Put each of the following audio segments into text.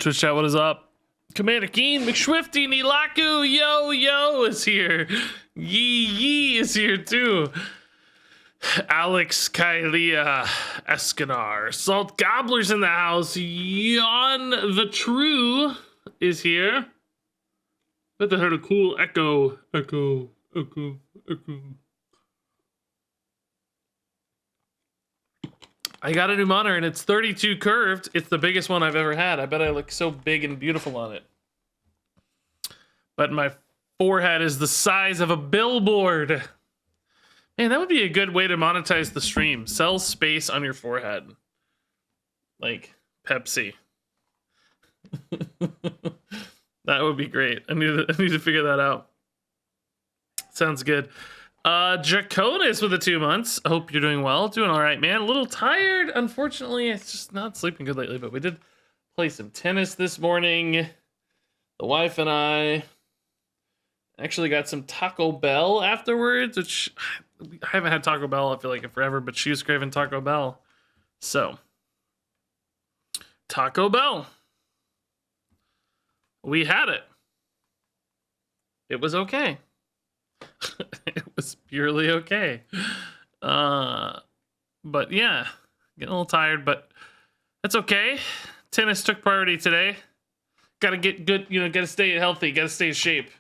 Twitch chat, what is up? Commander Keen, McSwifty, Nilaku, yo is here. Yee is here too. Alex, Kylia, Escanar, Salt Gobbler's in the house. Yon the True is here. Bet they heard a cool echo. I got a new monitor and it's 32 curved. It's the biggest one I've ever had. I bet I look so big and beautiful on it. But my forehead is the size of a billboard. Man, that would be a good way to monetize the stream. Sell space on your forehead. Like Pepsi. That would be great. I need to figure that out. Sounds good. Draconis with the 2 months. I hope you're doing well. Doing all right, man. A little tired. Unfortunately, it's just not sleeping good lately, but we did play some tennis this morning. The wife and I actually got some Taco Bell afterwards, which I haven't had Taco Bell, I feel like, in forever, but she was craving Taco Bell. So, Taco Bell. We had it. It was okay. It was purely okay. But yeah, getting a little tired, but that's okay. Tennis took priority today. Gotta get good, gotta stay healthy, gotta stay in shape.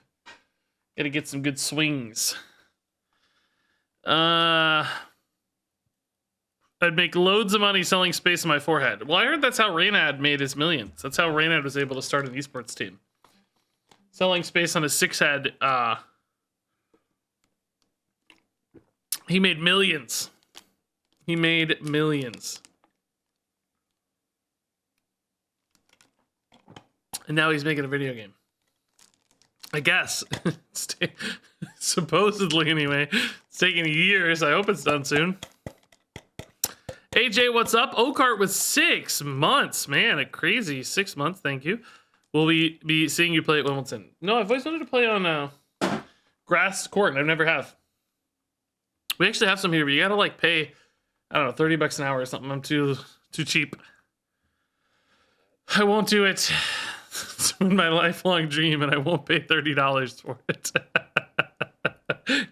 Gotta get some good swings. I'd make loads of money selling space on my forehead. Well, I heard that's how Reynad made his millions. That's how Reynad was able to start an esports team. Selling space on his 6-head, he made millions. He made millions. And now he's making a video game. I guess. Supposedly, anyway. It's taking years. I hope it's done soon. AJ, what's up? Oakart with 6 months. Man, a crazy 6 months. Thank you. Will we be seeing you play at Wimbledon? No, I've always wanted to play on grass court, and I never have. We actually have some here, but you gotta like pay, I don't know, 30 bucks an hour or something. I'm too cheap. I won't do it. It's been my lifelong dream, and I won't pay $30 for it.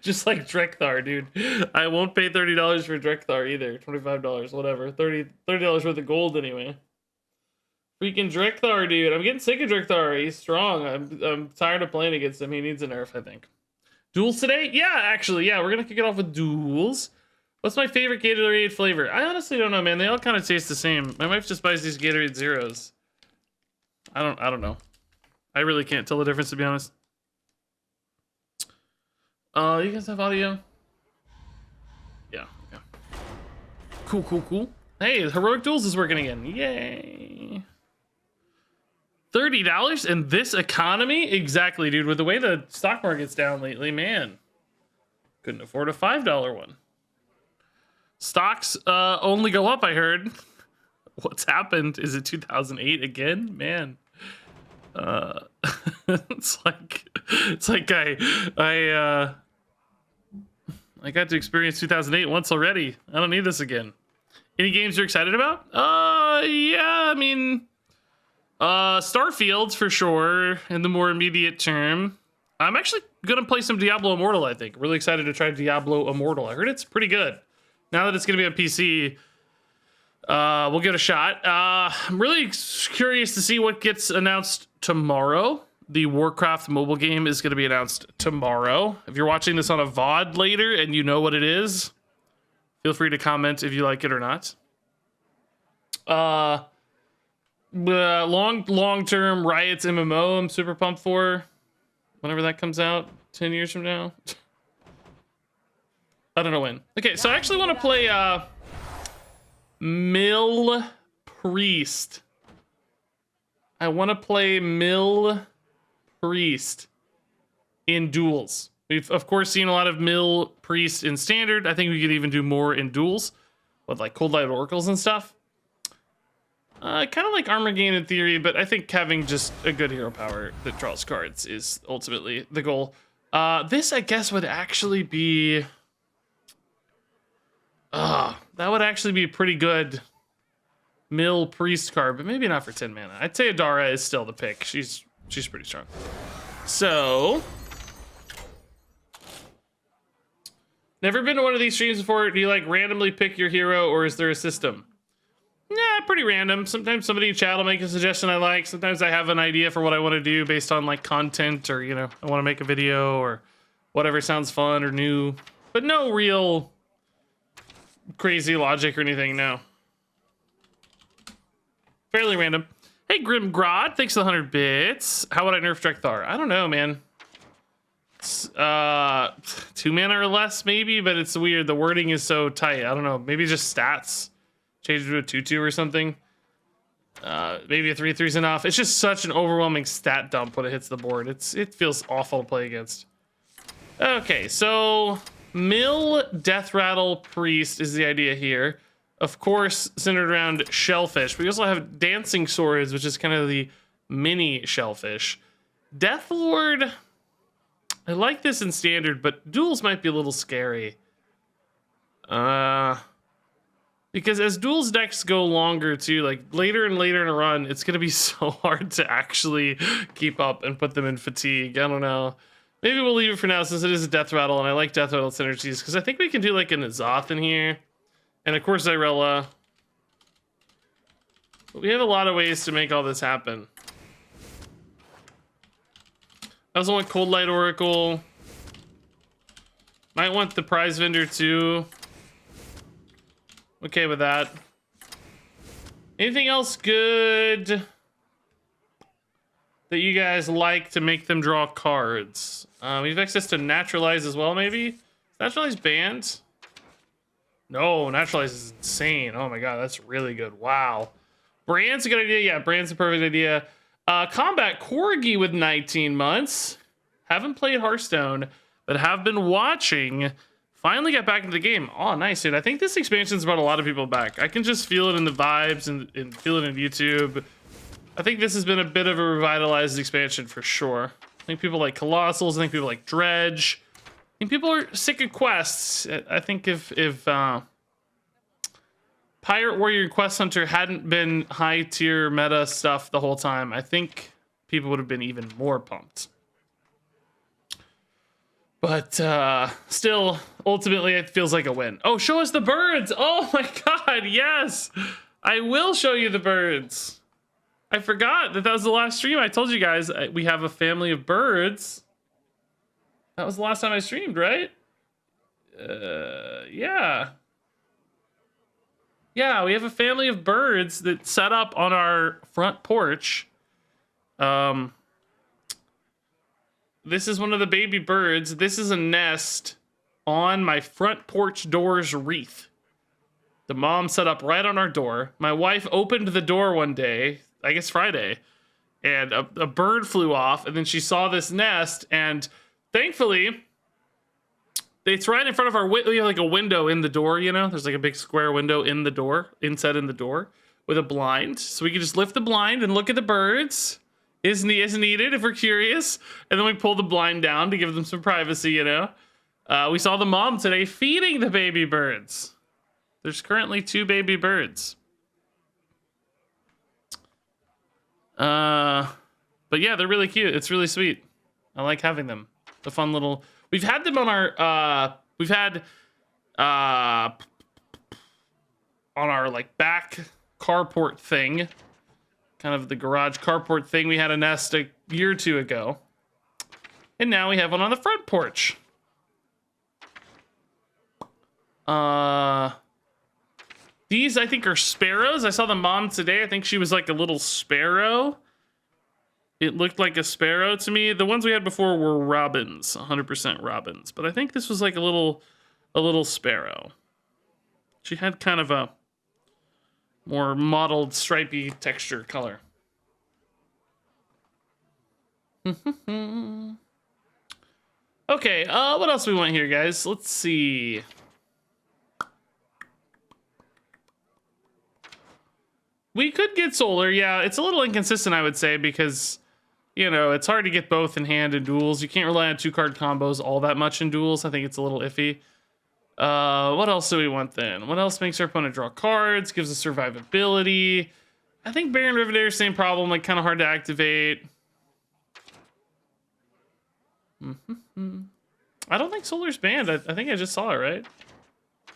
Just like Drekthar, dude. I won't pay $30 for Drekthar either. $25, whatever. $30 worth of gold anyway. Freaking Drekthar, dude. I'm getting sick of Drekthar. He's strong. I'm tired of playing against him. He needs a nerf, I think. Duels today? Yeah, actually, yeah. We're gonna kick it off with Duels. What's my favorite Gatorade flavor? I honestly don't know, man. They all kind of taste the same. My wife just buys these Gatorade Zeros. I don't know. I really can't tell the difference, to be honest. You guys have audio? Yeah. Cool. Hey, Heroic Duels is working again. Yay. $30 in this economy? Exactly, dude. With the way the stock market's down lately, man. Couldn't afford a $5 one. Stocks only go up, I heard. What's happened? Is it 2008 again? Man. It's like I got to experience 2008 once already. I don't need this again. Any games you're excited about? Yeah, I mean, Starfields for sure in the more immediate term. I'm actually gonna play some Diablo Immortal, I think. Really excited to try Diablo Immortal. I heard it's pretty good. Now that it's gonna be on PC, we'll give it a shot. I'm really curious to see what gets announced tomorrow. The Warcraft mobile game is going to be announced tomorrow. If you're watching this on a VOD later and you know what it is, feel free to comment if you like it or not. Long-term Riot's MMO, I'm super pumped for. Whenever that comes out, 10 years from now. I don't know when. Okay, so I actually want to play Mill Priest. I want to play Mill Priest in Duels. We've of course seen a lot of Mill Priest in Standard. I think we could even do more in Duels with like Cold Light Oracles and stuff. Kind of like Armageddon in theory, but I think having just a good hero power that draws cards is ultimately the goal. This I guess would actually be that would actually be pretty good mill priest card, but maybe not for 10 mana. I'd say Adara is still the pick. She's pretty strong. So, never been to one of these streams before. Do you like randomly pick your hero, or is there a system? Yeah, pretty random. Sometimes somebody in chat will make a suggestion I like. Sometimes I have an idea for what I want to do based on like content, or you know, I want to make a video or whatever sounds fun or new. But no real crazy logic or anything, no. Fairly random. Hey, Grimgrod, thanks for the 100 bits. How would I nerf Drekthar? I don't know, man. It's, 2 mana or less, maybe, but it's weird. The wording is so tight. I don't know. Maybe just stats. Change it to a 2/2 or something. Maybe a 3/3's enough. It's just such an overwhelming stat dump when it hits the board. It feels awful to play against. Okay, so Mill Death Rattle Priest is the idea here. Of course, centered around Shellfish. We also have Dancing Swords, which is kind of the mini Shellfish. Death Lord, I like this in Standard, but Duels might be a little scary. Because as Duels decks go longer too, like later and later in a run, it's gonna be so hard to actually keep up and put them in fatigue. I don't know. Maybe we'll leave it for now since it is a Death Rattle, and I like Death Rattle synergies because I think we can do like an Azoth in here. And of course Zyrella. But we have a lot of ways to make all this happen. I also want Cold Light Oracle. Might want the prize vendor too. Okay with that. Anything else good that you guys like to make them draw cards? We have access to Naturalize as well, maybe? Is Naturalize banned? No, Naturalize is insane. Oh my god, that's really good. Wow. Brand's a good idea. Yeah, Brand's a perfect idea. Combat Corgi with 19 months. Haven't played Hearthstone, but have been watching. Finally got back into the game. Oh, nice, dude. I think this expansion's brought a lot of people back. I can just feel it in the vibes and feel it in YouTube. I think this has been a bit of a revitalized expansion for sure. I think people like Colossals. I think people like Dredge. I think people are sick of quests. I think if Pirate Warrior and Quest Hunter hadn't been high tier meta stuff the whole time, I think people would have been even more pumped. But still, ultimately, it feels like a win. Oh, show us the birds. Oh my god, yes. I will show you the birds. I forgot that was the last stream. I told you guys we have a family of birds. That was the last time I streamed, right? Yeah. Yeah, we have a family of birds that set up on our front porch. This is one of the baby birds. This is a nest on my front porch door's wreath. The mom set up right on our door. My wife opened the door one day, I guess Friday, and a bird flew off, and then she saw this nest, and thankfully, it's right in front of our we have like a window in the door, you know? There's like a big square window in the door, inside in the door, with a blind. So we can just lift the blind and look at the birds. Is needed if we're curious. And then we pull the blind down to give them some privacy, you know? We saw the mom today feeding the baby birds. There's currently 2 baby birds. But yeah, they're really cute. It's really sweet. I like having them. The fun little... We've had them on our... We've had... on our, like, back carport thing. Kind of the garage carport thing. We had a nest a year or 2 ago. And now we have one on the front porch. These, I think, are sparrows. I saw the mom today. I think she was like a little sparrow. It looked like a sparrow to me. The ones we had before were robins, 100% robins. But I think this was like a little sparrow. She had kind of a more mottled, stripy texture color. Okay, what else do we want here, guys? Let's see. We could get solar, yeah. It's a little inconsistent, I would say, because, you know, it's hard to get both in hand in Duels. You can't rely on 2-card combos all that much in Duels. I think it's a little iffy. What else do we want then? What else makes our opponent draw cards? Gives us survivability. I think Baron Riveter, same problem, like kind of hard to activate. I don't think Solar's banned. I think I just saw it, right? I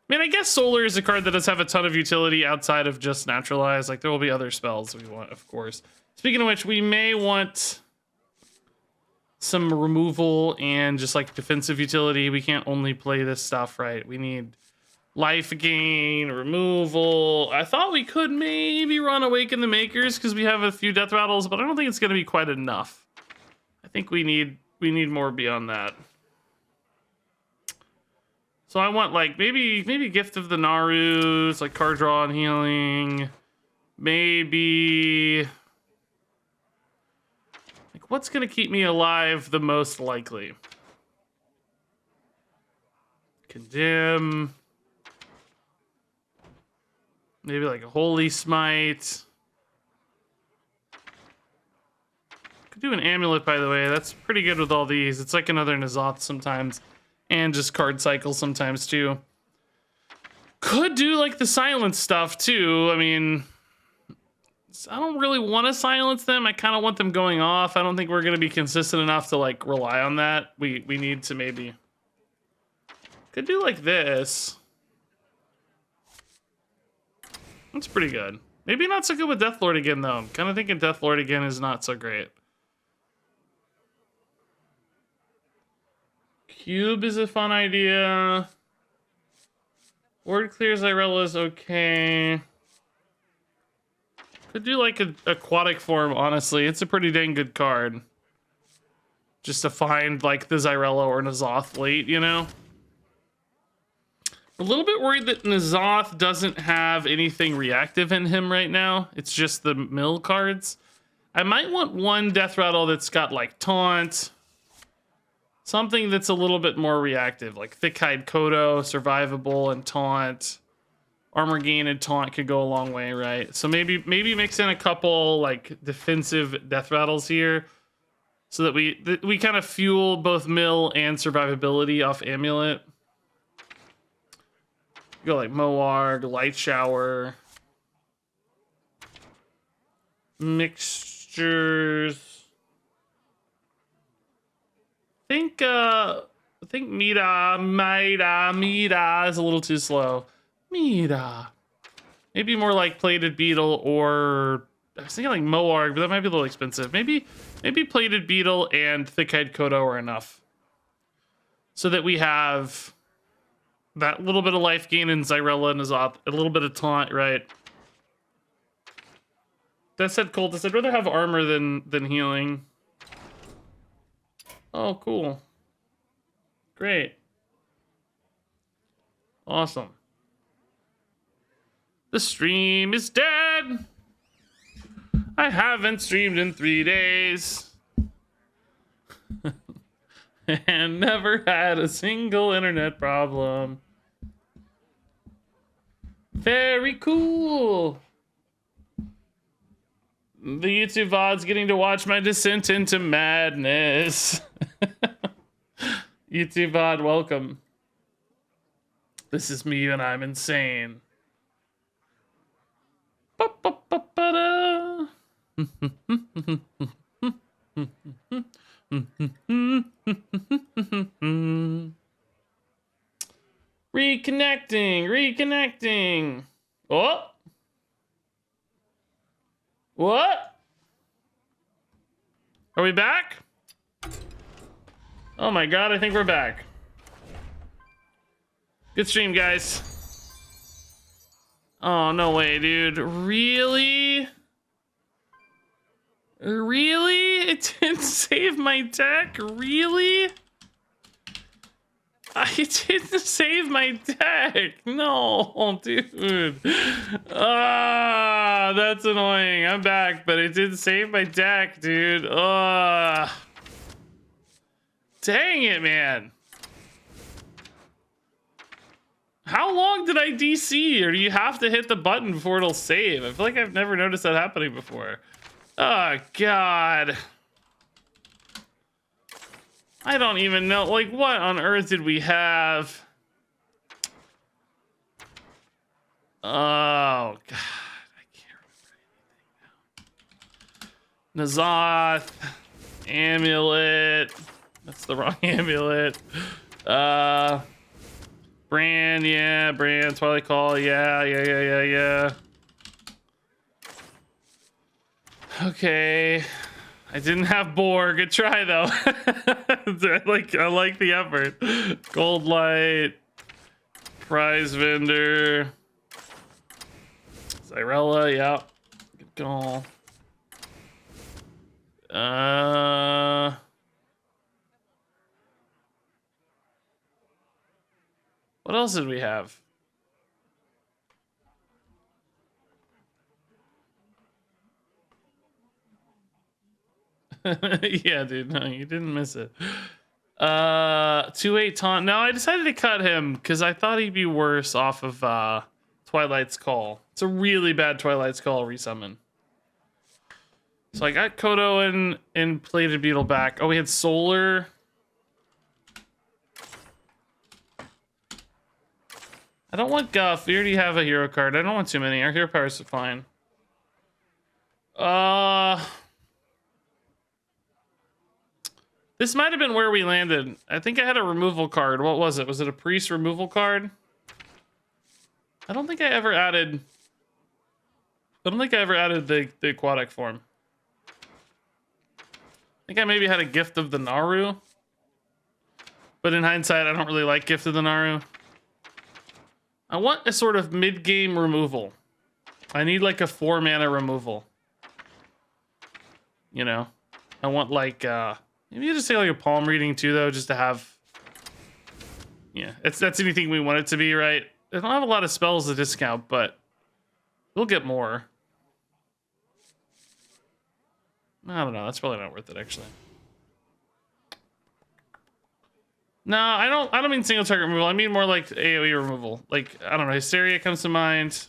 mean, I guess Solar is a card that does have a ton of utility outside of just Naturalize. Like, there will be other spells we want, of course. Speaking of which, we may want some removal and just, like, defensive utility. We can't only play this stuff, right? We need life gain, removal. I thought we could maybe run Awaken the Makers because we have a few death rattles, but I don't think it's going to be quite enough. I think we need more beyond that. So I want like maybe Gift of the Narus, like card draw and healing. Maybe like what's gonna keep me alive the most likely? Condemn. Maybe like a Holy Smite. Could do an Amulet, by the way. That's pretty good with all these. It's like another N'Zoth sometimes. And just card cycle sometimes too. Could do like the silence stuff too. I mean, I don't really want to silence them. I kind of want them going off. I don't think we're going to be consistent enough to like rely on that. We need to maybe. Could do like this. That's pretty good. Maybe not so good with Deathlord again though. I'm kind of thinking Deathlord again is not so great. Cube is a fun idea. Word Clear Zyrella is okay. Could do like an aquatic form, honestly. It's a pretty dang good card. Just to find like the Zyrella or N'Zoth late, you know? A little bit worried that N'Zoth doesn't have anything reactive in him right now. It's just the mill cards. I might want one Death Rattle that's got like Taunt. Something that's a little bit more reactive, like Thick-Hide Kodo, Survivable, and Taunt. Armor Gain and Taunt could go a long way, right? So maybe mix in a couple like defensive Death Rattles here, so that we kind of fuel both mill and survivability off Amulet. Go like Moarg, Light Shower, Mixtures. I think Mira is a little too slow. Mira. Maybe more like Plated Beetle or I was thinking like Moarg, but that might be a little expensive. Maybe Plated Beetle and Thick-Hide Kodo are enough. So that we have that little bit of life gain in Zyrella and N'Zoth, a little bit of taunt, right? That said, Cultist, I'd rather have armor than healing. Oh, cool. Great. Awesome. The stream is dead. I haven't streamed in 3 days. And never had a single internet problem. Very cool. The YouTube VOD's getting to watch my descent into madness. YouTube VOD, welcome. This is me and I'm insane. Ba-ba-ba-ba-da. Reconnecting. Oh. What? Are we back? Oh my god, I think we're back. Good stream, guys. Oh, no way, dude. Really? Really? It didn't save my deck? Really? I didn't save my deck. No, dude. Ah, that's annoying. I'm back, but it didn't save my deck, dude. Dang it, man. How long did I DC? Or do you have to hit the button before it'll save? I feel like I've never noticed that happening before. Oh, God. I don't even know. Like, what on earth did we have? Oh, God. I can't remember anything now. Nazoth. Amulet. That's the wrong amulet. Bran, yeah. Bran, Twilight Call. Yeah. Okay. I didn't have Boar. Good try, though. I like the effort. Gold Light. Prize Vendor. Zyrella, yeah. Good call. What else did we have? Yeah, dude, no, you didn't miss it. 2-8 taunt. No, I decided to cut him because I thought he'd be worse off of Twilight's Call. It's a really bad Twilight's Call resummon. So I got Kodo and Plated Beetle back. Oh, we had Solar. I don't want Guff. We already have a hero card. I don't want too many. Our hero powers are fine. This might have been where we landed. I think I had a removal card. What was it? Was it a priest removal card? I don't think I ever added the aquatic form. I think I maybe had a gift of the Naru. But in hindsight, I don't really like gift of the Naru. I want a sort of mid-game removal. I need like a 4-mana removal. You know? I want like maybe you just say like a palm reading too, though, just to have. Yeah, that's anything we want it to be, right? I don't have a lot of spells to discount, but we'll get more. I don't know. That's probably not worth it, actually. No, I don't mean single target removal. I mean more like AoE removal. Like, I don't know, Hysteria comes to mind.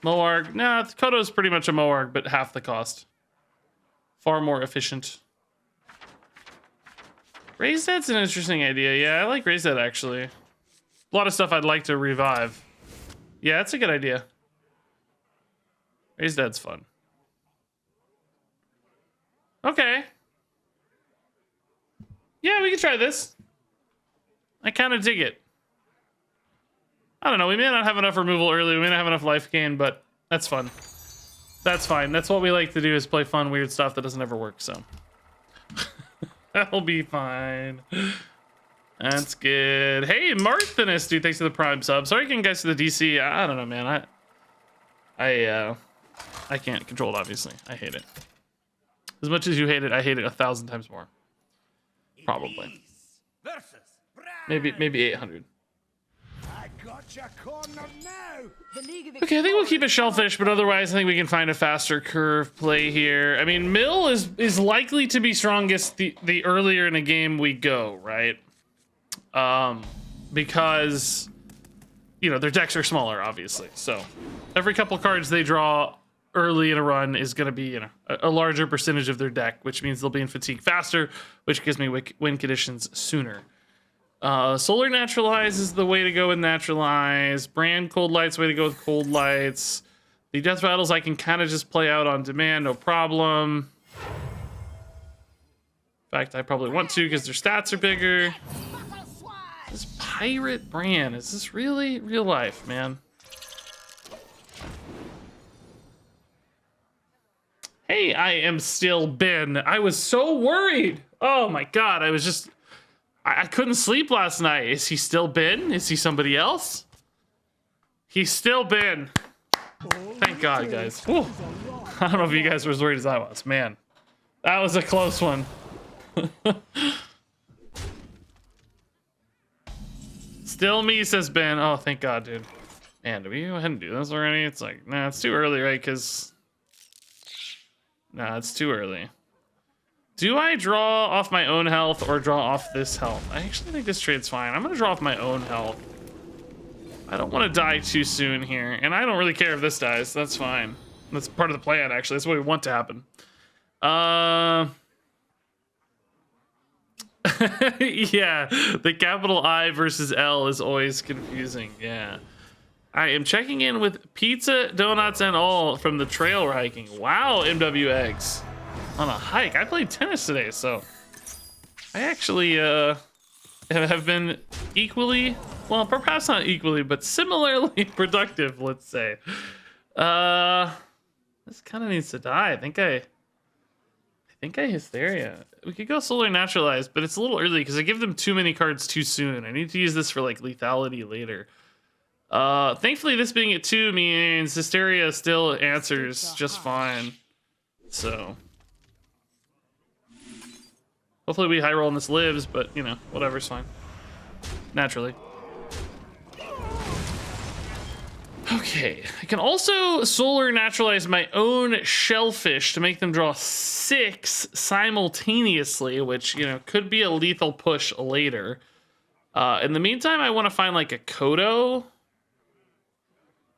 Moarg. Nah, Kodo's pretty much a Moarg, but half the cost. Far more efficient. Raise Dead's an interesting idea. Yeah, I like Raise Dead, actually. A lot of stuff I'd like to revive. Yeah, that's a good idea. Raise Dead's fun. Okay. Yeah, we can try this. I kind of dig it. I don't know. We may not have enough removal early. We may not have enough life gain, but that's fun. That's fine. That's what we like to do, is play fun, weird stuff that doesn't ever work, so. That'll be fine. That's good. Hey, Marthinus, dude. Thanks for the Prime sub. Sorry I can't guys to the DC. I don't know, man. I can't control it, obviously. I hate it. As much as you hate it, I hate it 1,000 times more. Probably. Maybe 800. Okay, I think we'll keep it Shellfish, but otherwise I think we can find a faster curve play here. I mean, Mill is likely to be strongest the earlier in a game we go, right? Because, you know, their decks are smaller, obviously. So every couple cards they draw early in a run is going to be, you know, a larger percentage of their deck, which means they'll be in fatigue faster, which gives me win conditions sooner. Solar Naturalize is the way to go with Naturalize. Brand Cold Light's the way to go with Cold Lights. The Death Battles I can kind of just play out on demand, no problem. In fact, I probably want to because their stats are bigger. This Pirate Brand, is this really real life, man? Hey, I am still Ben. I was so worried. Oh my God, I was just... I couldn't sleep last night. Is he still Ben? Is he somebody else? He's still Ben. Thank God, guys. Whew. I don't know if you guys were as worried as I was. Man, that was a close one. Still me, says Ben. Oh, thank God, dude. Man, do we go ahead and do this already? It's like, nah, it's too early, right? Because... Nah, it's too early. Do I draw off my own health or draw off this health? I actually think this trade's fine. I'm gonna draw off my own health. I don't want to die too soon here, and I don't really care if this dies. That's fine. That's part of the plan, actually. That's what we want to happen. Yeah, the capital I versus L is always confusing. Yeah. I am checking in with pizza, donuts, and all from the trail we're hiking. Wow, MWX. On a hike. I played tennis today, so I actually have been equally, well, perhaps not equally, but similarly productive, let's say. This kind of needs to die. I think I Hysteria. We could go Solar Naturalized, but it's a little early because I give them too many cards too soon. I need to use this for like lethality later. Thankfully this being at 2 means Hysteria still answers just fine. So hopefully we high roll and this lives, but you know, whatever's fine. Naturally. Okay, I can also Solar Naturalize my own Shellfish to make them draw 6 simultaneously, which, you know, could be a lethal push later. In the meantime, I want to find like a Kodo.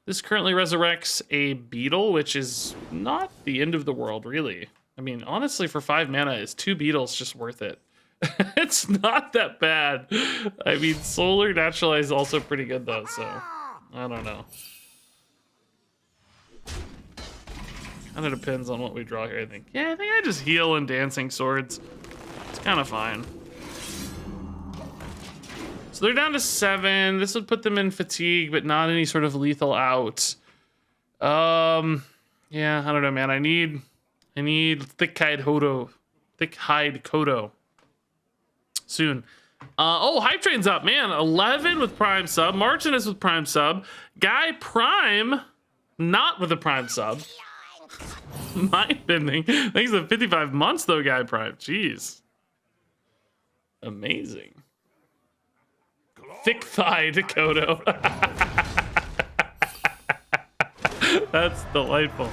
This currently resurrects a Beetle, which is not the end of the world, really. I mean, honestly, for 5 mana, is 2 Beetles just worth it? It's not that bad. I mean, Solar Naturalize is also pretty good, though, so I don't know. Kind of depends on what we draw here, I think. Yeah, I think I just heal and Dancing Swords. It's kind of fine. So they're down to 7. This would put them in fatigue, but not any sort of lethal out. Yeah, I don't know, man. I need thick-hide Kodo soon. Oh, Hype Train's up, man. 11 with Prime sub. Martinez with Prime sub. Guy Prime, not with a Prime sub. Mind bending. Thanks to 55 months though, Guy Prime. Jeez. Amazing. Thick-thighed Kodo. That's delightful.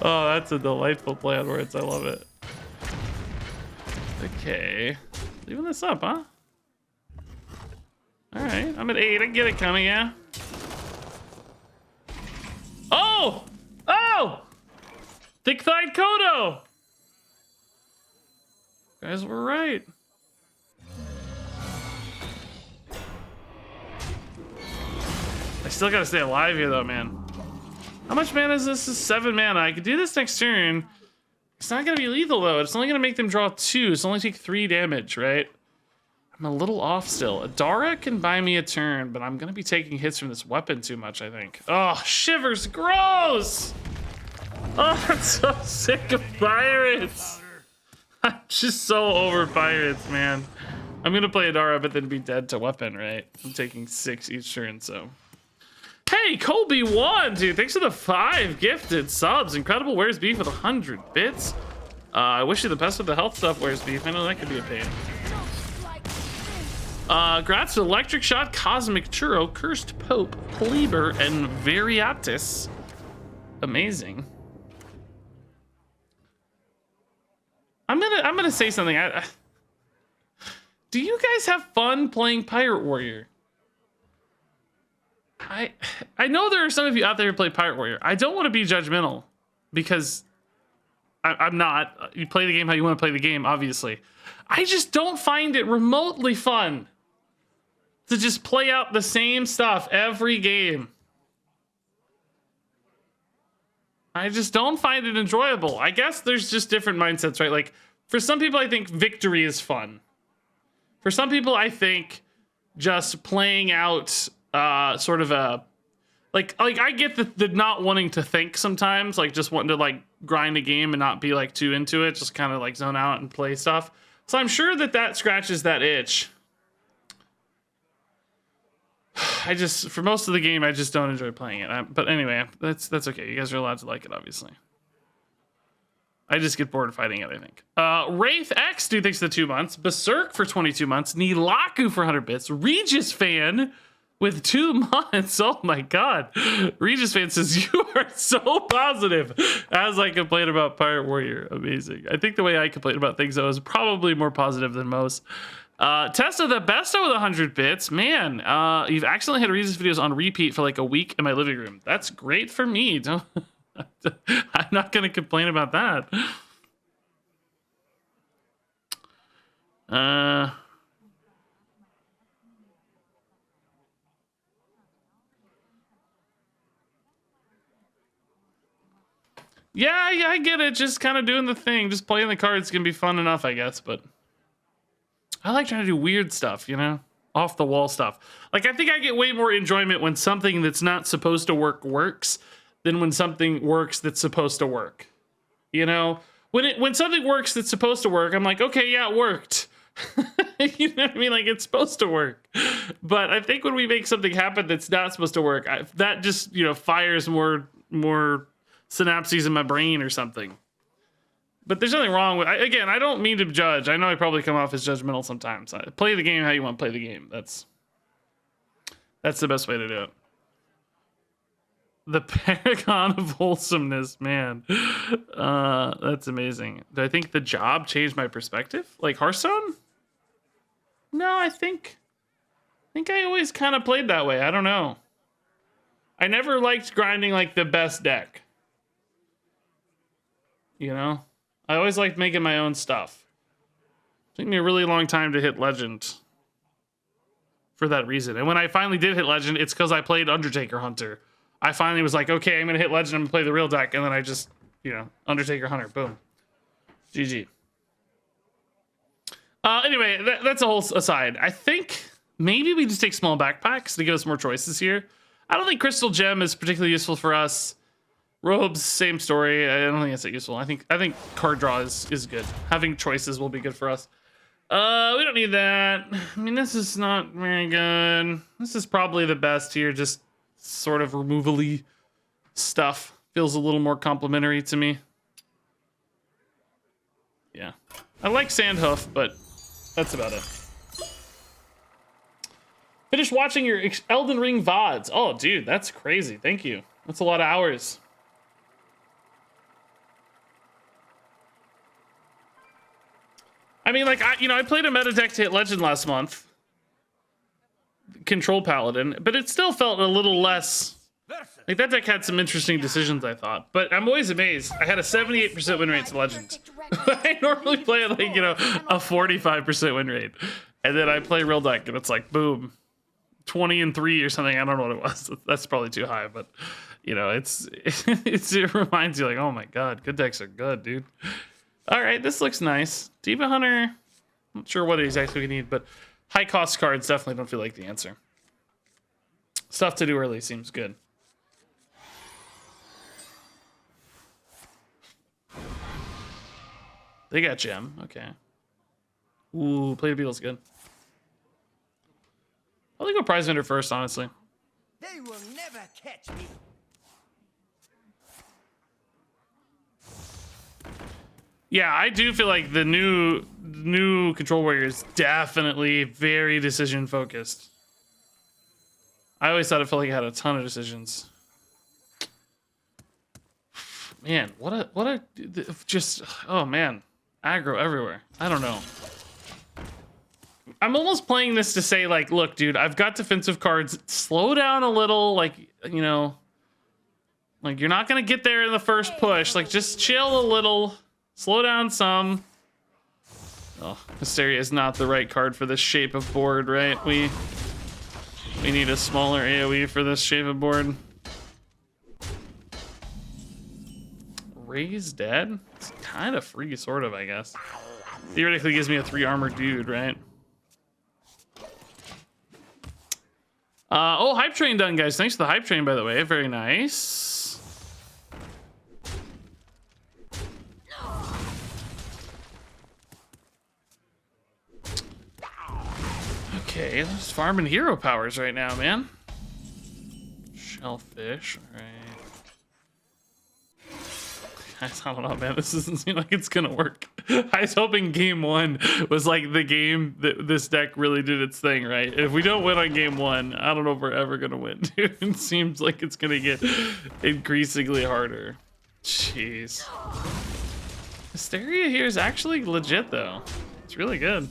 Oh, that's a delightful play on words. I love it. Okay. Leaving this up, huh? Alright, I'm at 8. I get it coming, yeah. Oh! Oh! Thick-thighed Kodo! Guys were right. I still gotta stay alive here, though, man. How much mana is this? This is 7 mana. I could do this next turn. It's not gonna be lethal, though. It's only gonna make them draw 2. It's only take 3 damage, right? I'm a little off still. Adara can buy me a turn, but I'm gonna be taking hits from this weapon too much, I think. Oh, shivers, gross! Oh, I'm so sick of pirates. I'm just so over pirates, man. I'm gonna play Adara, but then be dead to weapon, right? I'm taking 6 each turn, so. Hey, Colby1, dude. Thanks for the 5 gifted subs. Incredible Where's Beef with 100 bits. I wish you the best with the health stuff, Where's Beef. I know that could be a pain. Grats to Electric Shot, Cosmic Churro, Cursed Pope, Pleber, and Variatus. Amazing. I'm gonna say something. Do you guys have fun playing Pirate Warrior? I know there are some of you out there who play Pirate Warrior. I don't want to be judgmental because I'm not. You play the game how you want to play the game, obviously. I just don't find it remotely fun to just play out the same stuff every game. I just don't find it enjoyable. I guess there's just different mindsets, right? Like, for some people, I think victory is fun. For some people, I think just playing out sort of a... Like I get the not wanting to think sometimes, like just wanting to like grind a game and not be like too into it, just kind of like zone out and play stuff. So I'm sure that scratches that itch. I just, for most of the game, I just don't enjoy playing it. But anyway, that's okay. You guys are allowed to like it, obviously. I just get bored of fighting it, I think. Wraith X, dude, thanks for the 2 months. Berserk for 22 months. Nilaku for 100 bits. Regis Fan with 2 months. Oh my god. Regis Fan says, you are so positive. As I complain about Pirate Warrior. Amazing. I think the way I complain about things, though, is probably more positive than most. Testa the Besto with 100 bits. Man, you've accidentally had Regis videos on repeat for like a week in my living room. That's great for me. I'm not going to complain about that. Yeah, I get it. Just kind of doing the thing. Just playing the cards can be fun enough, I guess. But I like trying to do weird stuff, you know? Off the wall stuff. Like, I think I get way more enjoyment when something that's not supposed to work works than when something works that's supposed to work. You know? When something works that's supposed to work, I'm like, okay, yeah, it worked. You know what I mean? Like, it's supposed to work. But I think when we make something happen that's not supposed to work, that just, you know, fires more synapses in my brain or something. But there's nothing wrong with, again, I don't mean to judge. I know I probably come off as judgmental sometimes. Play the game how you want to play the game. That's the best way to do it. The paragon of wholesomeness, man. That's amazing. Do I think the job changed my perspective? Like Hearthstone? No, I think I always kind of played that way. I don't know. I never liked grinding like the best deck. You know? I always liked making my own stuff. It took me a really long time to hit Legend. For that reason. And when I finally did hit Legend, it's because I played Undertaker Hunter. I finally was like, okay, I'm going to hit Legend, I'm going to play the real deck. And then I just, you know, Undertaker Hunter, boom. GG. Anyway, that's a whole aside. I think maybe we just take small backpacks to give us more choices here. I don't think Crystal Gem is particularly useful for us. Robes, same story. I don't think it's that useful. I think card draw is good. Having choices will be good for us. We don't need that. I mean, this is not very good. This is probably the best here. Just sort of removally stuff. Feels a little more complimentary to me. Yeah. I like Sandhoof, but that's about it. Finish watching your Elden Ring VODs. Oh, dude, that's crazy. Thank you. That's a lot of hours. I mean, like, I played a meta deck to hit Legend last month. Control Paladin, but it still felt a little less... Like, that deck had some interesting decisions, I thought. But I'm always amazed. I had a 78% win rate to Legend. I normally play, like, a 45% win rate. And then I play real deck, and it's like, boom. 20-3 or something. I don't know what it was. That's probably too high, but, it reminds you, like, oh my god, good decks are good, dude. All right, this looks nice. Diva Hunter, not sure what exactly we need, but high cost cards definitely don't feel like the answer. Stuff to do early seems good. They got Gem, okay. Ooh, Play the Beetle's good. I'll go Prize Vendor first, honestly. They will never catch me. Yeah, I do feel like the new Control Warrior is definitely very decision focused. I always thought it felt like it had a ton of decisions. Man, oh man, aggro everywhere. I don't know. I'm almost playing this to say, like, look, dude, I've got defensive cards. Slow down a little, like, like you're not gonna get there in the first push. Like, just chill a little. Slow down some. Oh, Hysteria is not the right card for this shape of board, right? We need a smaller AoE for this shape of board. Ray's dead? It's kind of free, sort of, I guess. Theoretically gives me a 3 armor dude, right? Oh, Hype Train done, guys. Thanks for the Hype Train, by the way. Very nice. Okay, just farming hero powers right now, man. Shellfish, alright. I don't know, man. This doesn't seem like it's gonna work. I was hoping game 1 was like the game that this deck really did its thing, right? If we don't win on game 1, I don't know if we're ever gonna win, dude. It seems like it's gonna get increasingly harder. Jeez. Hysteria here is actually legit, though. It's really good.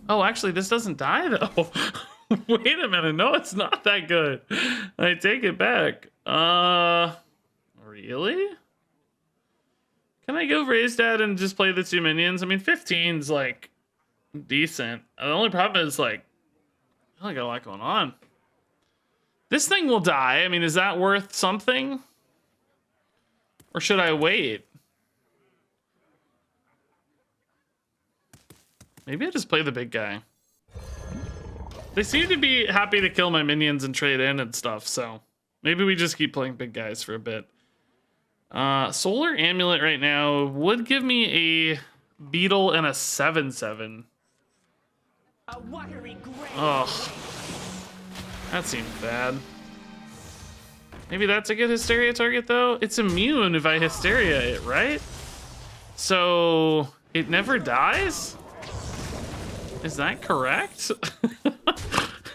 Oh, actually, this doesn't die, though. Wait a minute. No, it's not that good. I take it back. Really? Can I go raise that and just play the 2 minions? I mean, 15's, like, decent. The only problem is, like, I got a lot going on. This thing will die. I mean, is that worth something? Or should I wait? Maybe I just play the big guy. They seem to be happy to kill my minions and trade in and stuff, so maybe we just keep playing big guys for a bit. Solar Amulet right now would give me a Beetle and a 7/7. Oh, that seems bad. Maybe that's a good Hysteria target, though. It's immune if I Hysteria it, right? So it never dies? Is that correct?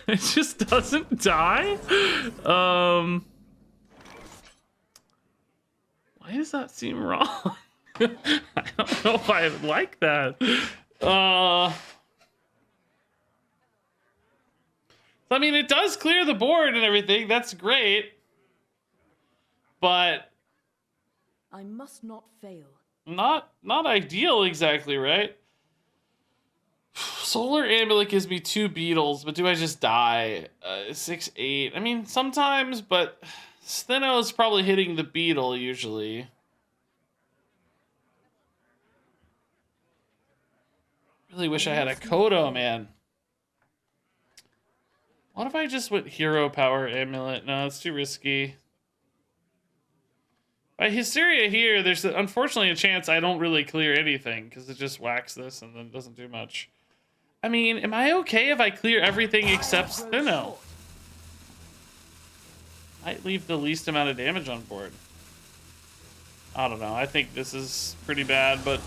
It just doesn't die? Why does that seem wrong? I don't know if I like that. I mean, it does clear the board and everything. That's great. But I must not fail. Not ideal exactly, right? Solar Amulet gives me 2 beetles, but do I just die? 6/8. I mean, sometimes, but Steno is probably hitting the beetle usually. Really wish I had a Kodo, man. What if I just went Hero Power Amulet? No, it's too risky. By Hysteria here, there's unfortunately a chance I don't really clear anything because it just whacks this and then doesn't do much. I mean, am I okay if I clear everything except Steno? Might leave the least amount of damage on board. I don't know. I think this is pretty bad, but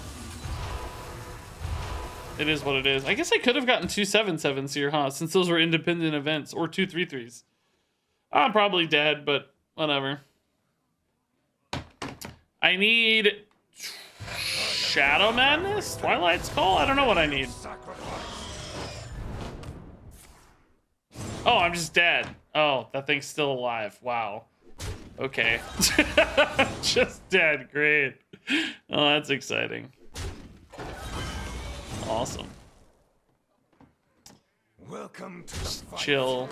it is what it is. I guess I could have gotten 2 7/7s here, huh? Since those were independent events, or 2 3/3s. I'm probably dead, but whatever. I need Shadow Madness? Twilight's Call? I don't know what I need. Oh, I'm just dead. Oh, that thing's still alive. Wow. Okay. Just dead. Great. Oh, that's exciting. Awesome. Welcome to the fight. Chill.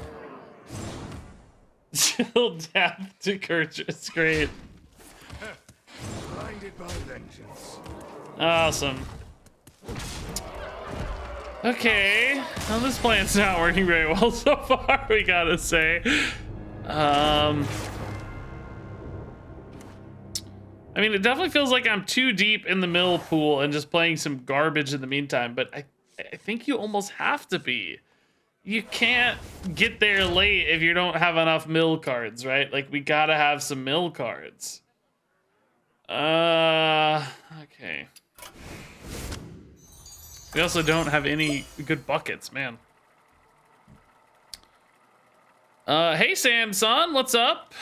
Chill death to Kurchus. Great. Blinded by vengeance. Awesome. Okay. Well, this plan's not working very well so far, we gotta say. I mean, it definitely feels like I'm too deep in the mill pool and just playing some garbage in the meantime, but I think you almost have to be. You can't get there late if you don't have enough mill cards, right? Like, we gotta have some mill cards. Okay. We also don't have any good buckets, man. Hey, Samson, what's up?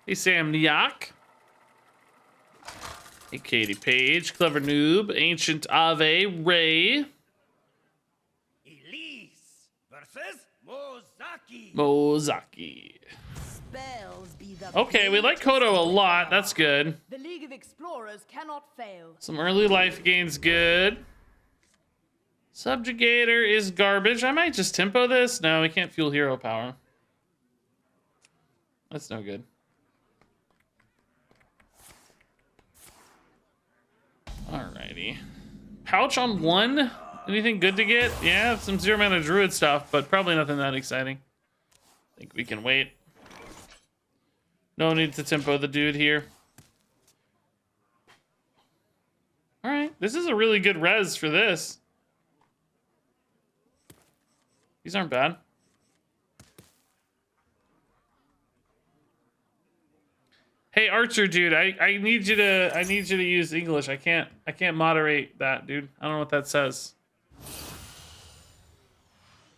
Hey, Sam Nyak. Hey, Katie Page, Clever Noob, Ancient Ave, Ray. Elise versus Mozaki. Mozaki. Spells be the Okay, we like Kodo a lot. That's good. The League of Explorers cannot fail. Some early life gains, good. Subjugator is garbage. I might just tempo this. No, we can't fuel hero power. That's no good. Alrighty. Pouch on 1? Anything good to get? Yeah, some 0 mana druid stuff, but probably nothing that exciting. I think we can wait. No need to tempo the dude here. Alright, this is a really good res for this. These aren't bad. Hey Archer dude, I need you to use English. I can't moderate that, dude. I don't know what that says.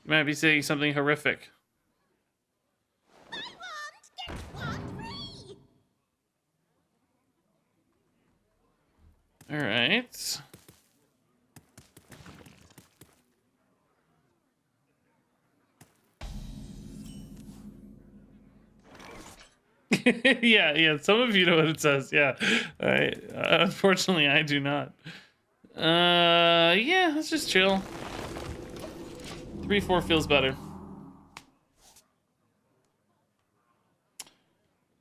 You might be saying something horrific. Buy one, get one free. All right. yeah. Some of you know what it says. Yeah. Unfortunately, I do not. Yeah. Let's just chill. 3/4 feels better.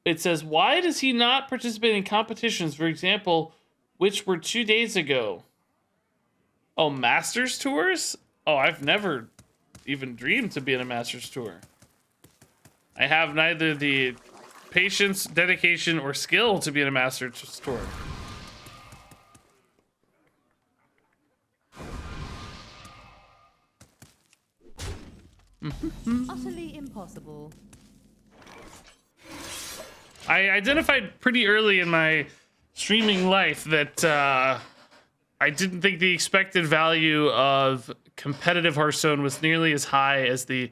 it says, why does he not participate in competitions, for example, which were 2 days ago? Oh, Masters tours? Oh, I've never even dreamed to be in a Masters tour. I have neither the patience, dedication, or skill to be in a Masters tour. Utterly impossible. I identified pretty early in my streaming life that I didn't think the expected value of competitive Hearthstone was nearly as high as the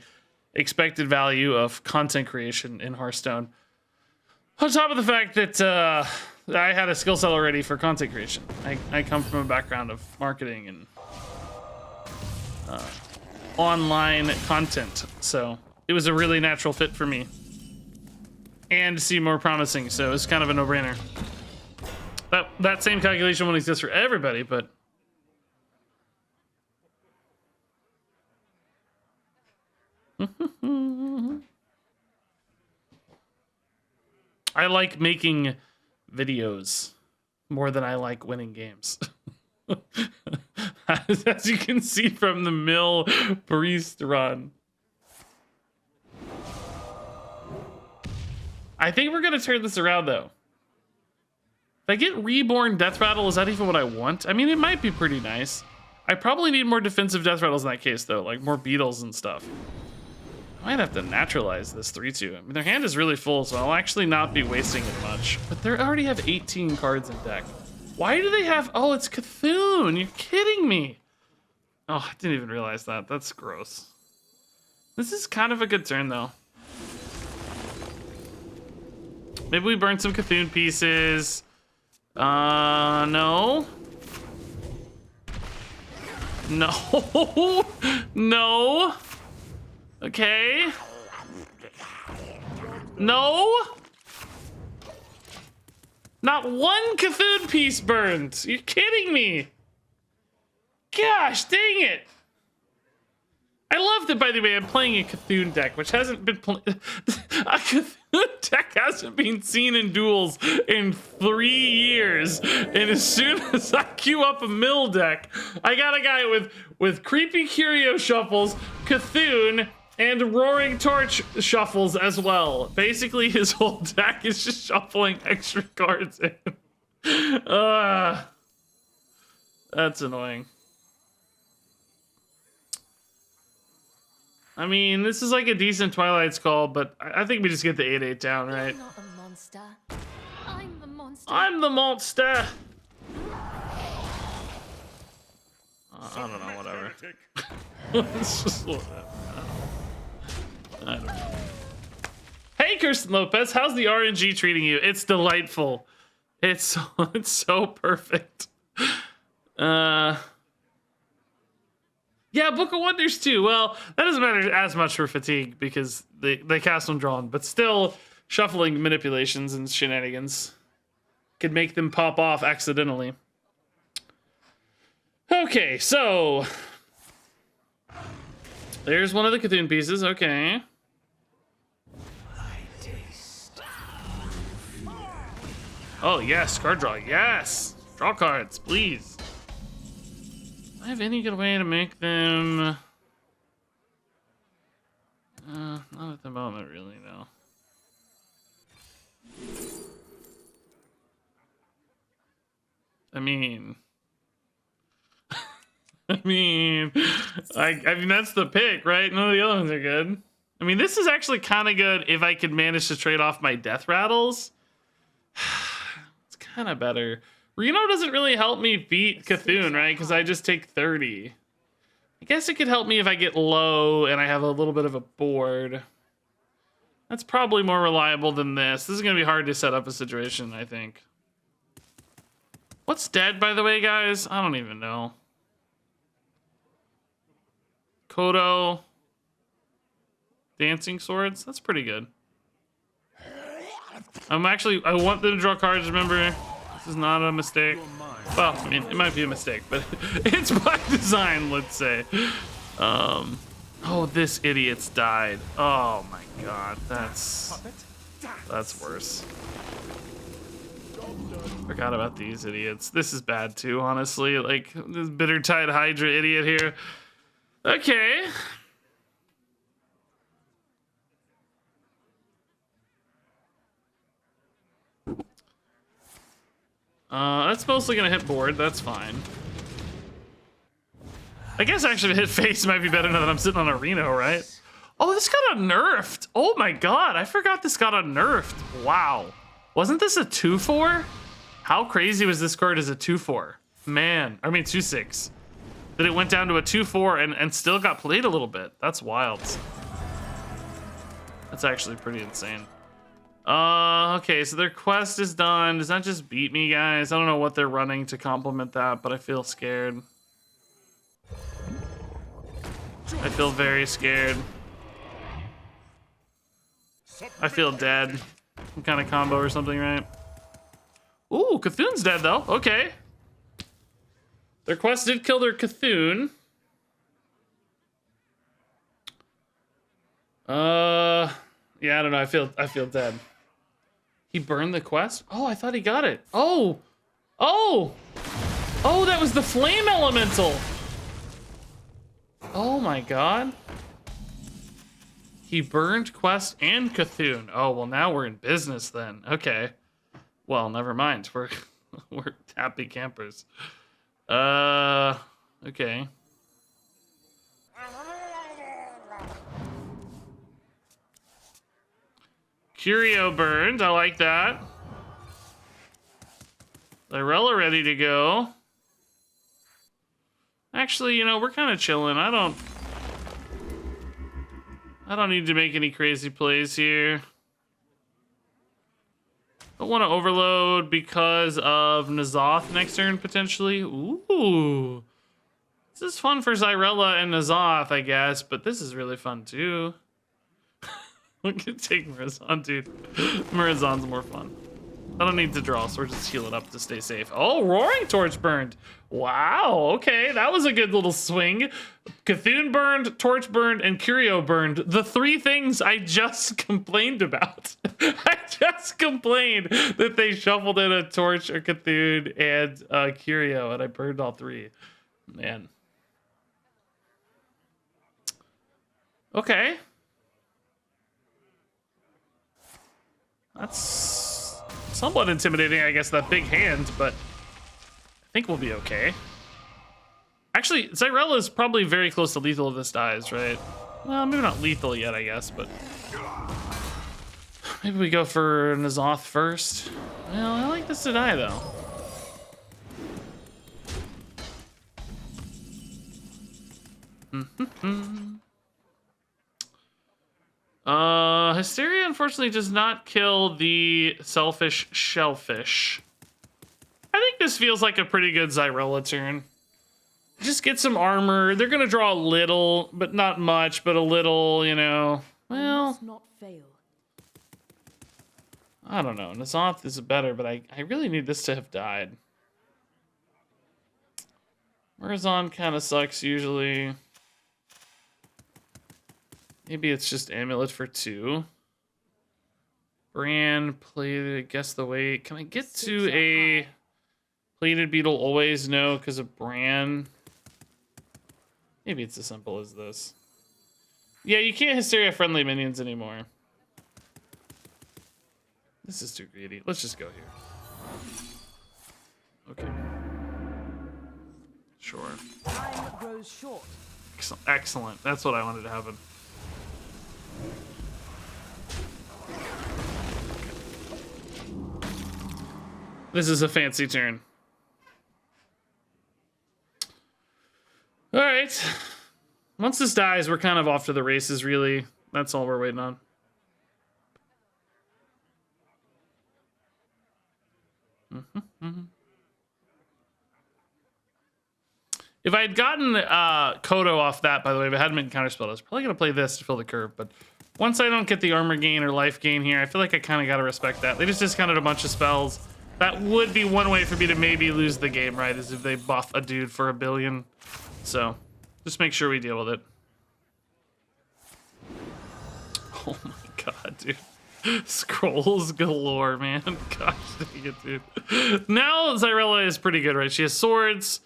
expected value of content creation in Hearthstone. On top of the fact that I had a skill set already for content creation. I come from a background of marketing and online content, so it was a really natural fit for me. And seemed more promising, so it's kind of a no-brainer. That same calculation won't exist for everybody, but I like making videos more than I like winning games. As you can see from the Mill Priest run. I think we're gonna turn this around though. If I get Reborn Death Rattle, is that even what I want? I mean, it might be pretty nice. I probably need more defensive Death Rattles in that case though, like more beetles and stuff. I might have to naturalize this 3-2. I mean, their hand is really full, so I'll actually not be wasting it much. But they already have 18 cards in deck. Why do they have, oh, it's Cthulhu, you're kidding me. Oh, I didn't even realize that, that's gross. This is kind of a good turn though. Maybe we burn some Cthulhu pieces. No. No. No. Okay. No. Not one Cthulhu piece burned. You're kidding me. Gosh, dang it. I love that, by the way, I'm playing a Cthulhu deck, which hasn't been a Cthulhu deck hasn't been seen in Duels in 3 years. And as soon as I queue up a mill deck, I got a guy with Creepy Curio shuffles, Cthulhu, and Roaring Torch shuffles as well. Basically, his whole deck is just shuffling extra cards in. That's annoying. I mean, this is like a decent Twilight's Call, but I think we just get the 8/8 down, right? I'm not a monster. I'm the monster. I'm the monster. I don't know, whatever. Let's just look at that. I don't know. Hey, Kirsten Lopez, how's the RNG treating you? It's delightful. It's so perfect. Yeah, Book of Wonders too. Well, that doesn't matter as much for fatigue because they cast them drawn, but still shuffling manipulations and shenanigans could make them pop off accidentally. Okay, so there's one of the Cthulhu pieces. Okay. Oh yes, card draw. Yes, draw cards, please. Do I have any good way to make them? Not at the moment, really, no. I mean, I mean that's the pick, right? None of the other ones are good. I mean, this is actually kind of good if I could manage to trade off my death rattles. It's kind of better. Reno doesn't really help me beat Cthulhu, right? Because I just take 30. I guess it could help me if I get low and I have a little bit of a board. That's probably more reliable than this. This is going to be hard to set up a situation, I think. What's dead, by the way, guys? I don't even know. Kodo. Dancing Swords? That's pretty good. I want them to draw cards, remember? This is not a mistake. Well, I mean, it might be a mistake, but it's by design, let's say. Oh, this idiot's died. Oh my god, that's... That's worse. Forgot about these idiots. This is bad too, honestly. Like, this bitter-tide Hydra idiot here. Okay. That's mostly gonna hit board. That's fine. I guess actually hit face might be better now that I'm sitting on a Reno, right? Oh, this got nerfed. Oh my god, I forgot this got nerfed. Wow. Wasn't this a 2/4? How crazy was this card as a 2/4? Man, I mean 2/6. That it went down to a 2/4 and still got played a little bit. That's wild. That's actually pretty insane. Okay, so their quest is done. Does that just beat me, guys? I don't know what they're running to complement that, but I feel scared. I feel very scared. I feel dead. Some kind of combo or something, right? Ooh, Cthulhu's dead though. Okay. Their quest did kill their Cthulhu. Yeah, I don't know. I feel dead. He burned the quest? Oh, I thought he got it. Oh! Oh! Oh, that was the flame elemental! Oh my god. He burned quest and Cthulhu. Oh, well now we're in business then. Okay. Well, never mind. We're happy campers. Okay. Curio burned. I like that. Lyrella ready to go. Actually, you know, we're kind of chilling. I don't need to make any crazy plays here. Don't want to overload because of N'Zoth next turn, potentially. Ooh. This is fun for Zyrella and N'Zoth, I guess, but this is really fun, too. We can take Murazan, dude. Murazan's more fun. I don't need to draw, so we're just healing up to stay safe. Oh, Roaring Torch burned. Wow, okay, that was a good little swing. Cthulhu burned, Torch burned, and Curio burned. The three things I just complained about. I just complained that they shuffled in a Torch, a Cthulhu, and Curio, and I burned all three. Man. Okay. That's somewhat intimidating, I guess, that big hand, but I think we'll be okay. Actually, Zyrella is probably very close to lethal if this dies, right? Well, maybe not lethal yet, I guess, but maybe we go for N'Zoth first. Well, I like this to die, though. Hysteria unfortunately does not kill the selfish shellfish. I think this feels like a pretty good Zyrella turn. Just get some armor. They're gonna draw a little, but not much, but a little, you know. Well, Not fail. I don't know. N'Zoth is better, but I really need this to have died. Murazan kind of sucks usually. Maybe it's just Amulet for 2. Bran, plated, guess the weight. Can I get to a plated beetle? Always no, because of Bran. Maybe it's as simple as this. Yeah, you can't Hysteria friendly minions anymore. This is too greedy. Let's just go here. Okay. Sure. Time grows short. Excellent. That's what I wanted to happen. This is a fancy turn. All right. Once this dies, we're kind of off to the races, really. That's all we're waiting on. If I had gotten Kodo off that, by the way, if it hadn't been counterspelled, I was probably going to play this to fill the curve. But once I don't get the armor gain or life gain here, I feel like I kind of got to respect that. They just discounted a bunch of spells. That would be one way for me to maybe lose the game, right? Is if they buff a dude for 1 billion. So just make sure we deal with it. Oh my god, dude. Scrolls galore, man. Gosh dang it, dude. Now Zyrella is pretty good, right? She has swords,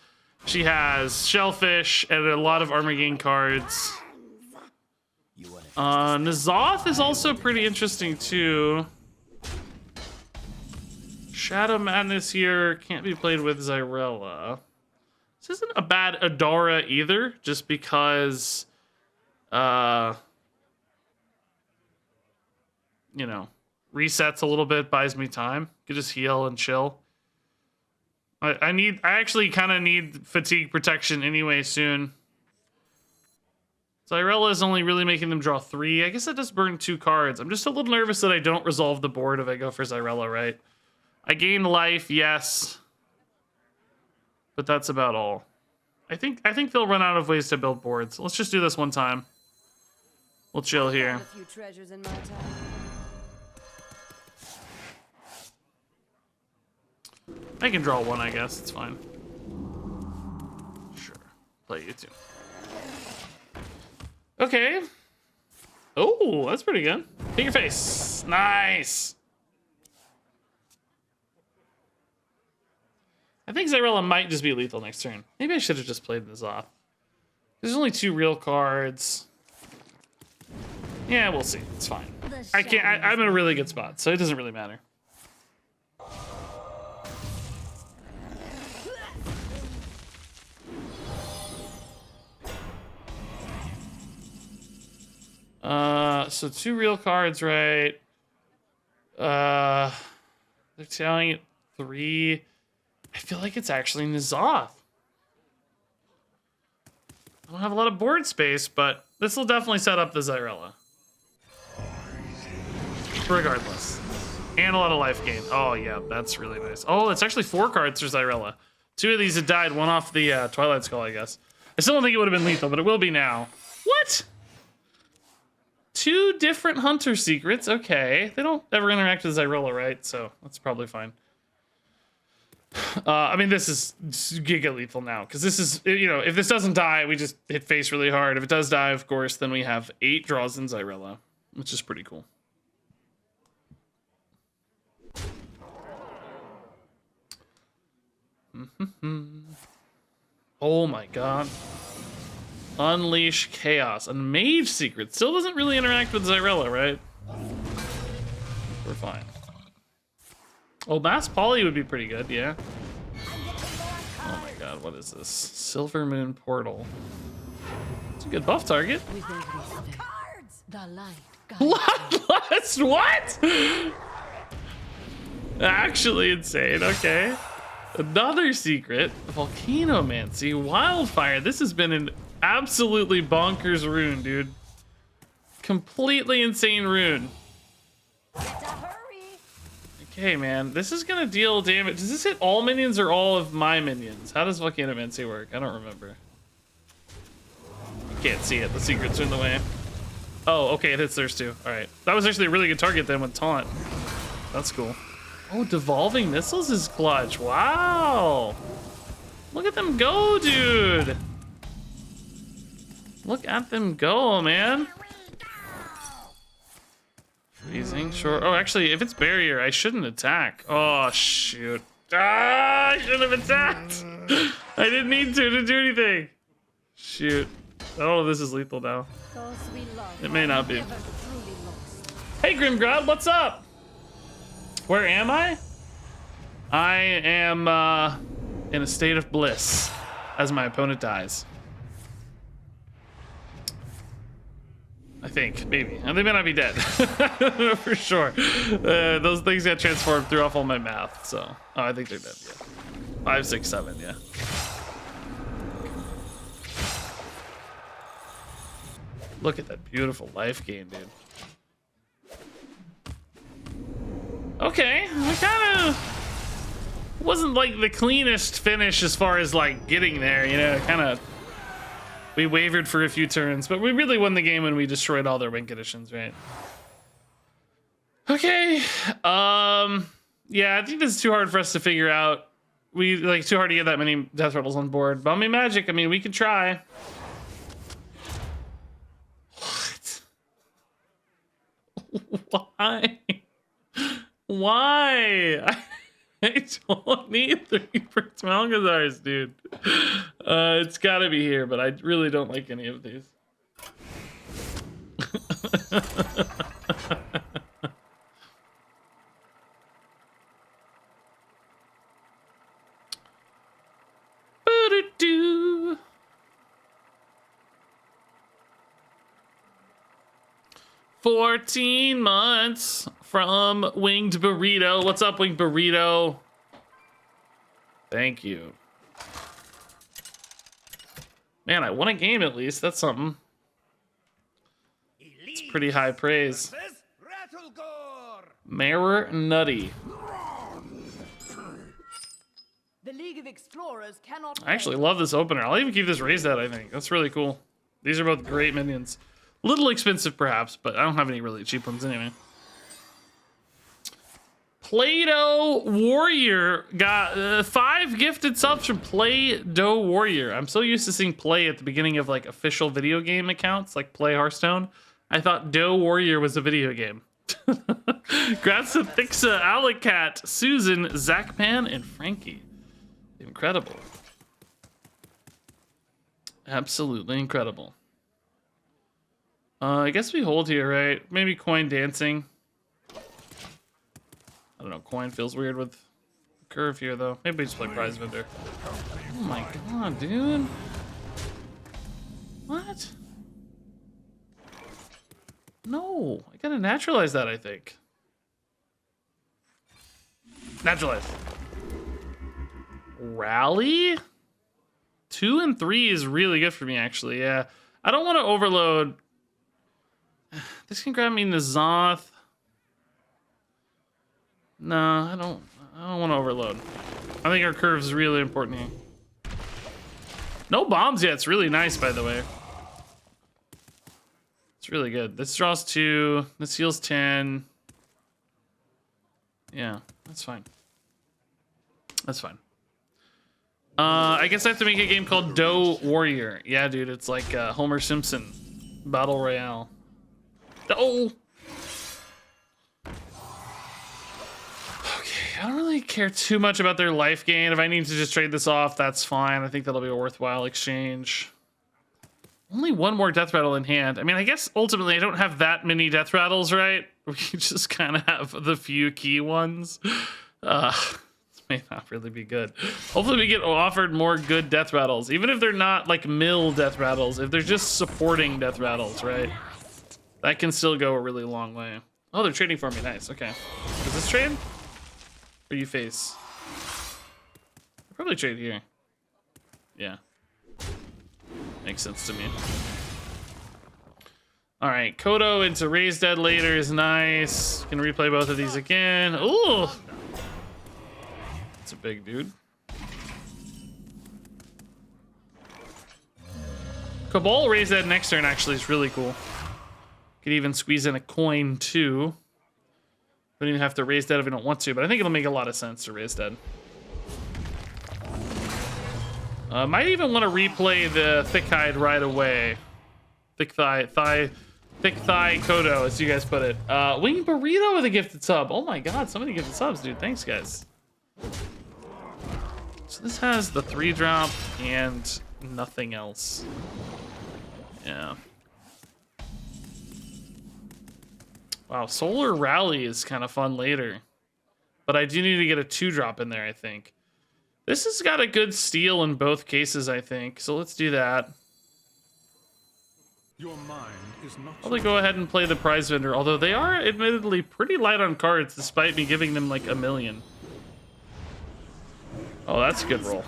she has shellfish, and a lot of armor gain cards. N'Zoth is also pretty interesting too. Shadow Madness here can't be played with Zyrella. This isn't a bad Adara either, just because, you know, resets a little bit, buys me time. Could just heal and chill. I actually kind of need fatigue protection anyway soon. Zyrella is only really making them draw 3. I guess that does burn 2 cards. I'm just a little nervous that I don't resolve the board if I go for Zyrella, right? I gain life, yes. But that's about all. I think they'll run out of ways to build boards. Let's just do this one time. We'll chill here. A few treasures in my time. I can draw 1, I guess. It's fine. Sure. Play you too. Okay. Oh, that's pretty good. Hit your face. Nice. I think Zyrella might just be lethal next turn. Maybe I should have just played this off. There's only 2 real cards. Yeah, we'll see. It's fine. I'm in a really good spot, so it doesn't really matter. So 2 real cards, right? They're telling it 3. I feel like it's actually N'Zoth. I don't have a lot of board space, but this will definitely set up the Zyrella. Regardless. And a lot of life gain. Oh, yeah, that's really nice. Oh, it's actually 4 cards for Zyrella. 2 of these had died, 1 off the Twilight Skull, I guess. I still don't think it would have been lethal, but it will be now. What? 2 different Hunter secrets. Okay. They don't ever interact with Zyrella, right? So that's probably fine. I mean, this is giga lethal now, because this is, you know, if this doesn't die, we just hit face really hard. If it does die, of course, then we have 8 draws in Zyrella, which is pretty cool. Oh my god. Unleash Chaos. A Mage Secret. Still doesn't really interact with Zyrella, right? We're fine. Oh, Mass Poly would be pretty good, yeah. Oh my god, what is this? Silver Moon Portal. It's a good buff target. The light. Bloodlust? What? Actually insane, okay. Another secret. Volcanomancy. Wildfire. This has been an absolutely bonkers rune, dude. Completely insane rune. Okay, man, this is gonna deal damage. Does this hit all minions or all of my minions? How does Volcanomancy work? I don't remember. You can't see it. The secrets are in the way. Oh, okay, it hits theirs too. All right. That was actually a really good target then with Taunt. That's cool. Oh, Devolving Missiles is clutch. Wow. Look at them go, dude. Look at them go, man. Freezing, sure. Oh, actually, if it's barrier, I shouldn't attack. Oh, shoot. Ah, I shouldn't have attacked. I didn't need to do anything. Shoot. I don't know if this is lethal now. It may not be. Hey, Grimgrod, what's up? Where am I? I am in a state of bliss as my opponent dies. I think, maybe. And they may not be dead. For sure. Those things got transformed, threw off all my math, so. Oh, I think they're dead, yeah. 5, 6, 7, yeah. Look at that beautiful life gain, dude. Okay, I kind of wasn't like the cleanest finish as far as like getting there, you know, kind of. We wavered for a few turns, but we really won the game when we destroyed all their win conditions, right? Okay. Yeah, I think this is too hard for us to figure out. Too hard to get that many death rattles on board. Bummy Magic, I mean, we could try. What? Why? Why? I don't need 3 Prince Malgazars, dude. It's gotta be here, but I really don't like any of these. Ba-do-do. 14 months from Winged Burrito. What's up, Winged Burrito? Thank you. Man, I won a game at least. That's something. It's pretty high praise. Mare Nutty. The League of Explorers cannot. I actually love this opener. I'll even keep this raised at, I think. That's really cool. These are both great minions. A little expensive, perhaps, but I don't have any really cheap ones anyway. Play-Doh Warrior got 5 gifted subs from Play-Doh Warrior. I'm so used to seeing play at the beginning of like official video game accounts, like Play Hearthstone. I thought Dough Warrior was a video game. Congrats to Thixa, Alicat, Susan, Zachpan, and Frankie. Incredible. Absolutely incredible. I guess we hold here, right? Maybe coin dancing. I don't know, coin feels weird with curve here, though. Maybe we just play prize vendor. Oh my god, dude. What? No, I gotta naturalize that, I think. Naturalize. Rally? 2 and 3 is really good for me, actually, yeah. I don't want to overload. This can grab me in the Zoth. No, I don't want to overload. I think our curve is really important here. No bombs yet. It's really nice, by the way. It's really good. This draws 2. This heals 10. Yeah, that's fine. That's fine. I guess I have to make a game called Dough Warrior. Yeah, dude, it's like Homer Simpson Battle Royale. Oh! Okay, I don't really care too much about their life gain. If I need to just trade this off, that's fine. I think that'll be a worthwhile exchange. Only 1 more death rattle in hand. I mean, I guess ultimately I don't have that many death rattles, right? We just kind of have the few key ones. This may not really be good. Hopefully we get offered more good death rattles, even if they're not like mill death rattles. If they're just supporting death rattles, right? That can still go a really long way. Oh, they're trading for me. Nice. Okay. Is this trade? Or you face? I'll probably trade here. Yeah. Makes sense to me. All right, Kodo into Raise Dead later is nice. Can replay both of these again. Ooh, that's a big dude. Cabal Raise Dead next turn actually is really cool. Could even squeeze in a coin too. Don't even have to Raise Dead if we don't want to, but I think it'll make a lot of sense to Raise Dead. Might even want to replay the Thick Hide right away. Thick Thigh Kodo, as you guys put it. Wing Burrito with a gifted sub. Oh my god, so many gifted subs, dude. Thanks, guys. So this has the 3-drop and nothing else. Yeah. Wow, Solar Rally is kind of fun later. But I do need to get a 2-drop in there, I think. This has got a good steal in both cases, I think. So let's do that. Your mind is not. Probably go ahead and play the prize vendor, although they are admittedly pretty light on cards despite me giving them like a million. Oh, that's a good roll.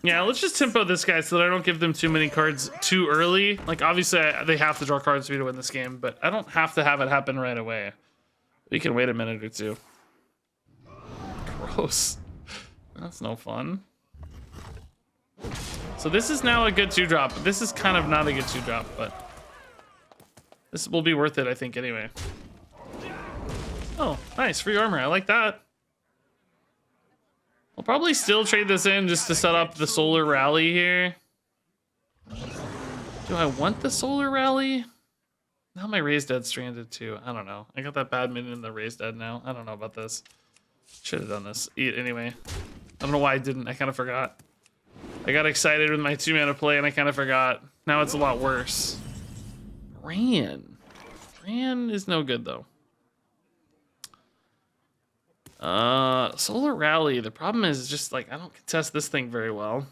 Yeah, let's just tempo this guy so that I don't give them too many cards too early. Like, obviously, they have to draw cards for me to win this game, but I don't have to have it happen right away. We can wait a minute or two. Gross. That's no fun. So this is now a good 2-drop. This is kind of not a good 2-drop, but this will be worth it, I think, anyway. Oh, nice. Free armor. I like that. I'll probably still trade this in just to set up the Solar Rally here. Do I want the Solar Rally? Now my Raised Dead stranded too. I don't know. I got that bad minion in the Raised Dead now. I don't know about this. Should have done this. Anyway. I don't know why I didn't. I kind of forgot. I got excited with my 2-mana play and I kind of forgot. Now it's a lot worse. Bran. Bran is no good though. Solar Rally. The problem is just like I don't contest this thing very well.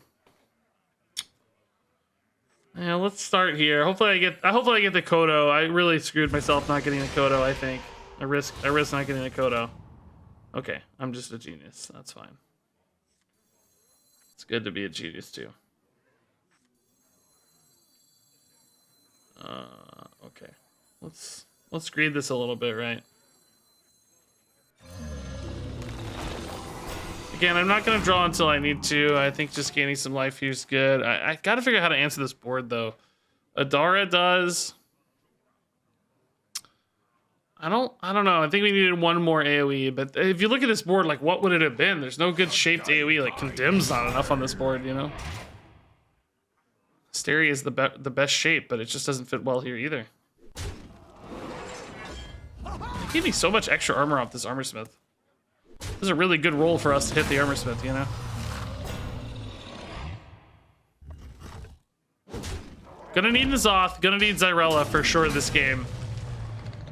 Yeah, let's start here. Hopefully I get the Kodo. I really screwed myself not getting the Kodo, I think. I risk not getting the Kodo. Okay, I'm just a genius. That's fine. It's good to be a genius too. Okay. Let's greed this a little bit, right? Again, I'm not gonna draw until I need to. I think just gaining some life here is good. I gotta figure out how to answer this board though. Adara does. I don't know. I think we needed one more AoE, but if you look at this board, like what would it have been? There's no good shaped AoE. Like Condemn's not enough on this board, you know. Hysteria is the best shape, but it just doesn't fit well here either. It gave me so much extra armor off this Armor Smith. This is a really good roll for us to hit the Armor Smith, you know? Gonna need N'Zoth, gonna need Xyrella for sure this game.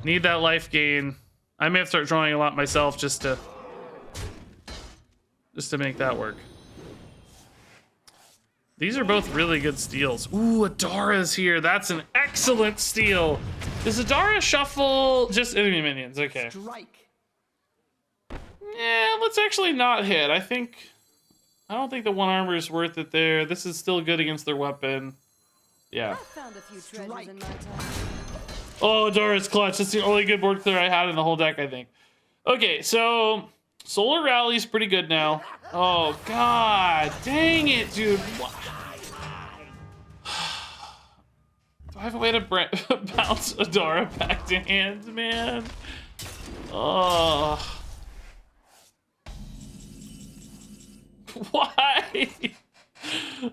Need that life gain. I may have to start drawing a lot myself just to make that work. These are both really good steals. Ooh, Adara's here. That's an excellent steal. Does Adara shuffle just enemy minions? Okay. Strike. Yeah, let's actually not hit. I don't think the 1 armor is worth it there. This is still good against their weapon. Yeah. I found a few treasures in my time. Oh, Adara's clutch. That's the only good board clear I had in the whole deck, I think. Okay, so Solar Rally's pretty good now. Oh, God. Dang it, dude. Do I have a way to bounce Adara back to hand, man? Oh. Why?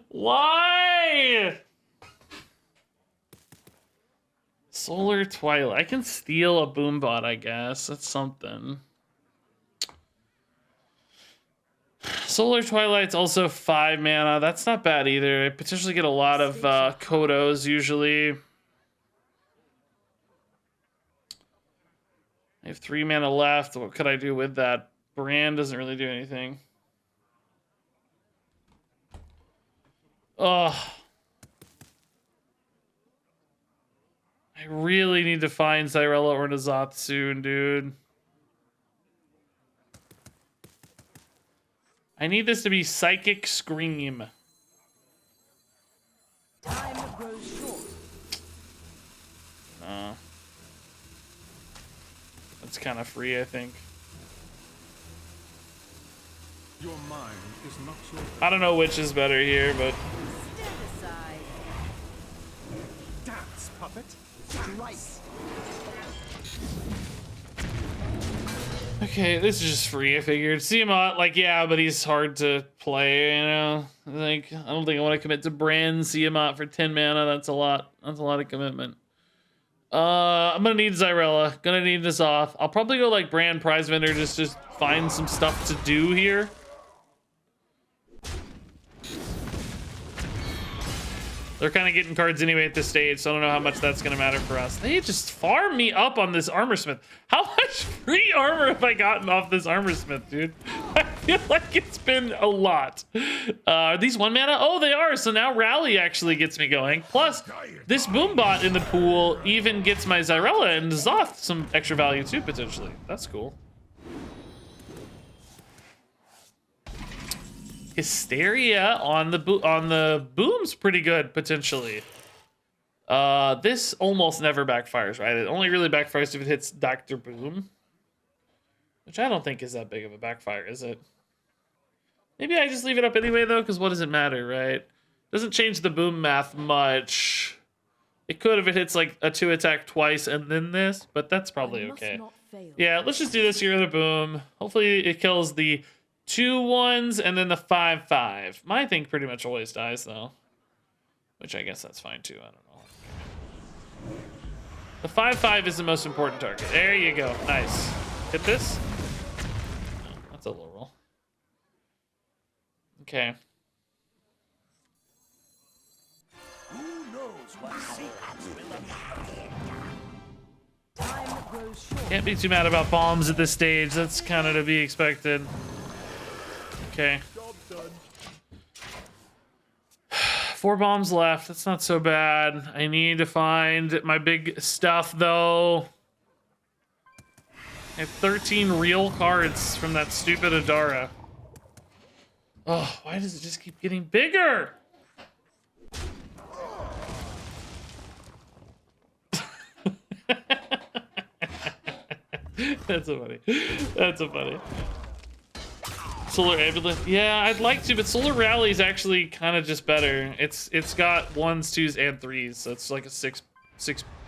Why? Solar Twilight. I can steal a Boombot, I guess. That's something. Solar Twilight's also 5 mana. That's not bad either. I potentially get a lot of Kodos usually. I have 3 mana left. What could I do with that? Bran doesn't really do anything. Ugh. I really need to find Xyrella or N'Zoth soon, dude. I need this to be Psychic Scream. Time grows short. No. That's kind of free, I think. Your mind is not your I don't know which is better here, but... Stand aside. dance, puppet. Strike. Okay, this is just free, I figured. Tiamat, like, yeah, but he's hard to play, you know? Like, I don't think I want to commit to Bran Tiamat for 10 mana. That's a lot. That's a lot of commitment. I'm gonna need Xyrella. Gonna need N'Zoth. I'll probably go, like, Bran Prize Vendor just to find some stuff to do here. They're kind of getting cards anyway at this stage, so I don't know how much that's going to matter for us. They just farm me up on this Armor Smith. How much free armor have I gotten off this Armor Smith, dude? I feel like it's been a lot. Are these 1 mana? Oh, they are. So now Rally actually gets me going. Plus, this Boombot in the pool even gets my Xyrella and N'Zoth some extra value too, potentially. That's cool. Hysteria on the boom's pretty good potentially. This almost never backfires, right? It only really backfires if it hits Dr. Boom, which I don't think is that big of a backfire, is it? Maybe I just leave it up anyway though, because what does it matter, right? Doesn't change the boom math much. It could if it hits like a 2 attack twice and then this, but that's probably okay. Yeah, let's just do this here with a boom. Hopefully it kills the 2 1s and then the 5/5. My thing pretty much always dies though, which I guess that's fine too. I don't know. The 5/5 is the most important target. There you go. Nice. Hit this. No, that's a low roll. Okay. Time grows short. Can't be too mad about bombs at this stage. That's kind of to be expected. Okay. 4 bombs left. That's not so bad. I need to find my big stuff, though. I have 13 real cards from that stupid Adara. Oh, why does it just keep getting bigger? That's so funny. That's so funny. Solar Amulet. Yeah, I'd like to, but Solar Rally is actually kind of just better. It's got 1s, 2s, and 3s, so it's like a six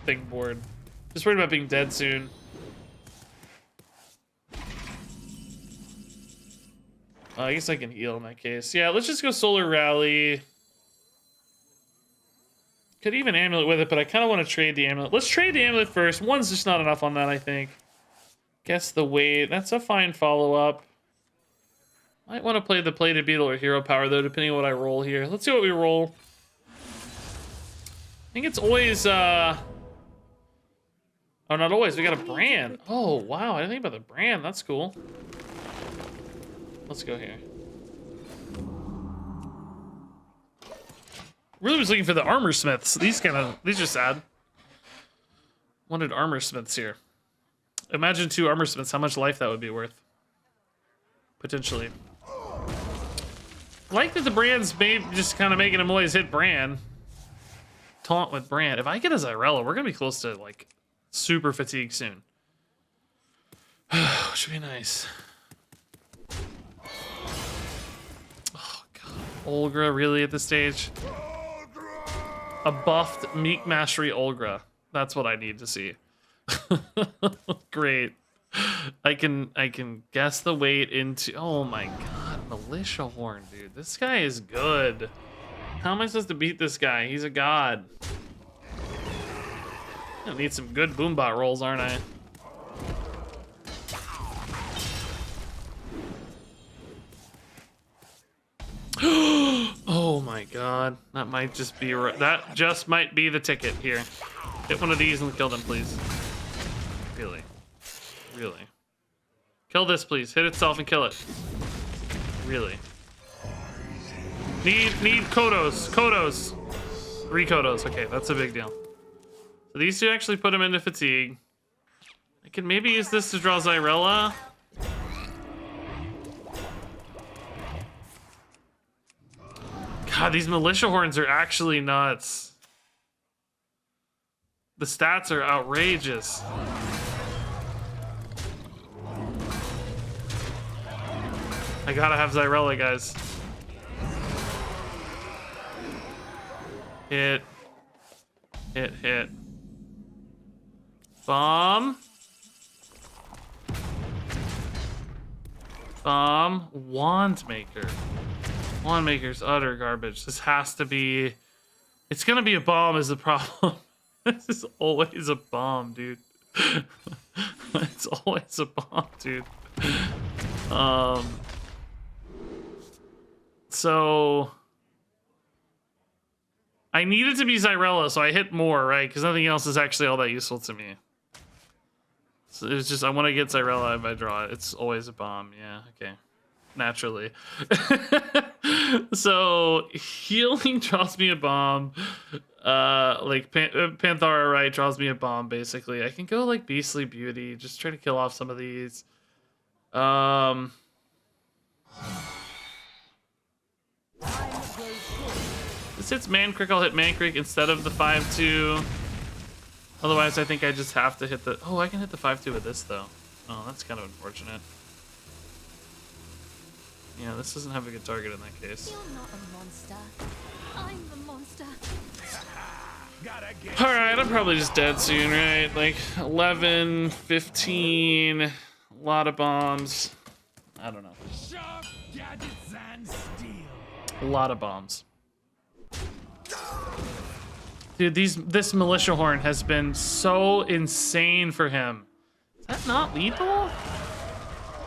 thing board. Just worried about being dead soon. I guess I can heal in that case. Yeah, let's just go Solar Rally. Could even Amulet with it, but I kind of want to trade the Amulet. Let's trade the Amulet first. 1's just not enough on that, I think. Guess the weight. That's a fine follow-up. Might want to play the Plated Beetle or Hero Power, though, depending on what I roll here. Let's see what we roll. I think it's always, Oh, not always. We got a brand. Oh, wow. I didn't think about the brand. That's cool. Let's go here. Really was looking for the Armor Smiths. These are sad. Wanted Armor Smiths here. Imagine 2 Armor Smiths, how much life that would be worth. Potentially. I like that the Brand's just kind of making him always hit Brand. Taunt with Brand. If I get a Zyrella, we're going to be close to, like, super fatigue soon. Which would be nice. Oh, God. Olgra, really, at this stage? A buffed Meek Mastery Olgra. That's what I need to see. Great. I can guess the weight into... Oh my god, Militia Horn, dude. This guy is good. How am I supposed to beat this guy? He's a god. I need some good Boombot rolls, aren't I? Oh my god. That might just be right. That just might be the ticket here. Hit one of these and kill them, please. Really? Really? Kill this, please. Hit itself and kill it. Really? Need Kodos. Kodos. 3 Kodos. Okay, that's a big deal. So these 2 actually put him into fatigue. I can maybe use this to draw Zyrella. God, these Militia Horns are actually nuts. The stats are outrageous. I gotta have Zyrella, guys. Hit. Hit, hit. Bomb. Bomb. Wand Maker. Wand Maker's utter garbage. This has to be... It's gonna be a bomb is the problem. This is always a bomb, dude. It's always a bomb, dude. So... I need it to be Zyrella, so I hit more, right? Because nothing else is actually all that useful to me. So it's just, I want to get Zyrella if I draw it. It's always a bomb, yeah, okay. Naturally. So, healing draws me a bomb. Like, Panthara, right, draws me a bomb, basically. I can go, like, Beastly Beauty, just try to kill off some of these. This hits Mankrik, I'll hit Mankrik instead of the 5-2. Otherwise, I think I just have to hit the... Oh, I can hit the 5-2 with this, though. Oh, that's kind of unfortunate. Yeah, this doesn't have a good target in that case. You're not a monster. I'm the monster. Alright, I'm probably just dead soon, right? Like, 11, 15, a lot of bombs. I don't know. Sharp gadgets and steel. A lot of bombs. Dude, this militia horn has been so insane for him. Is that not lethal?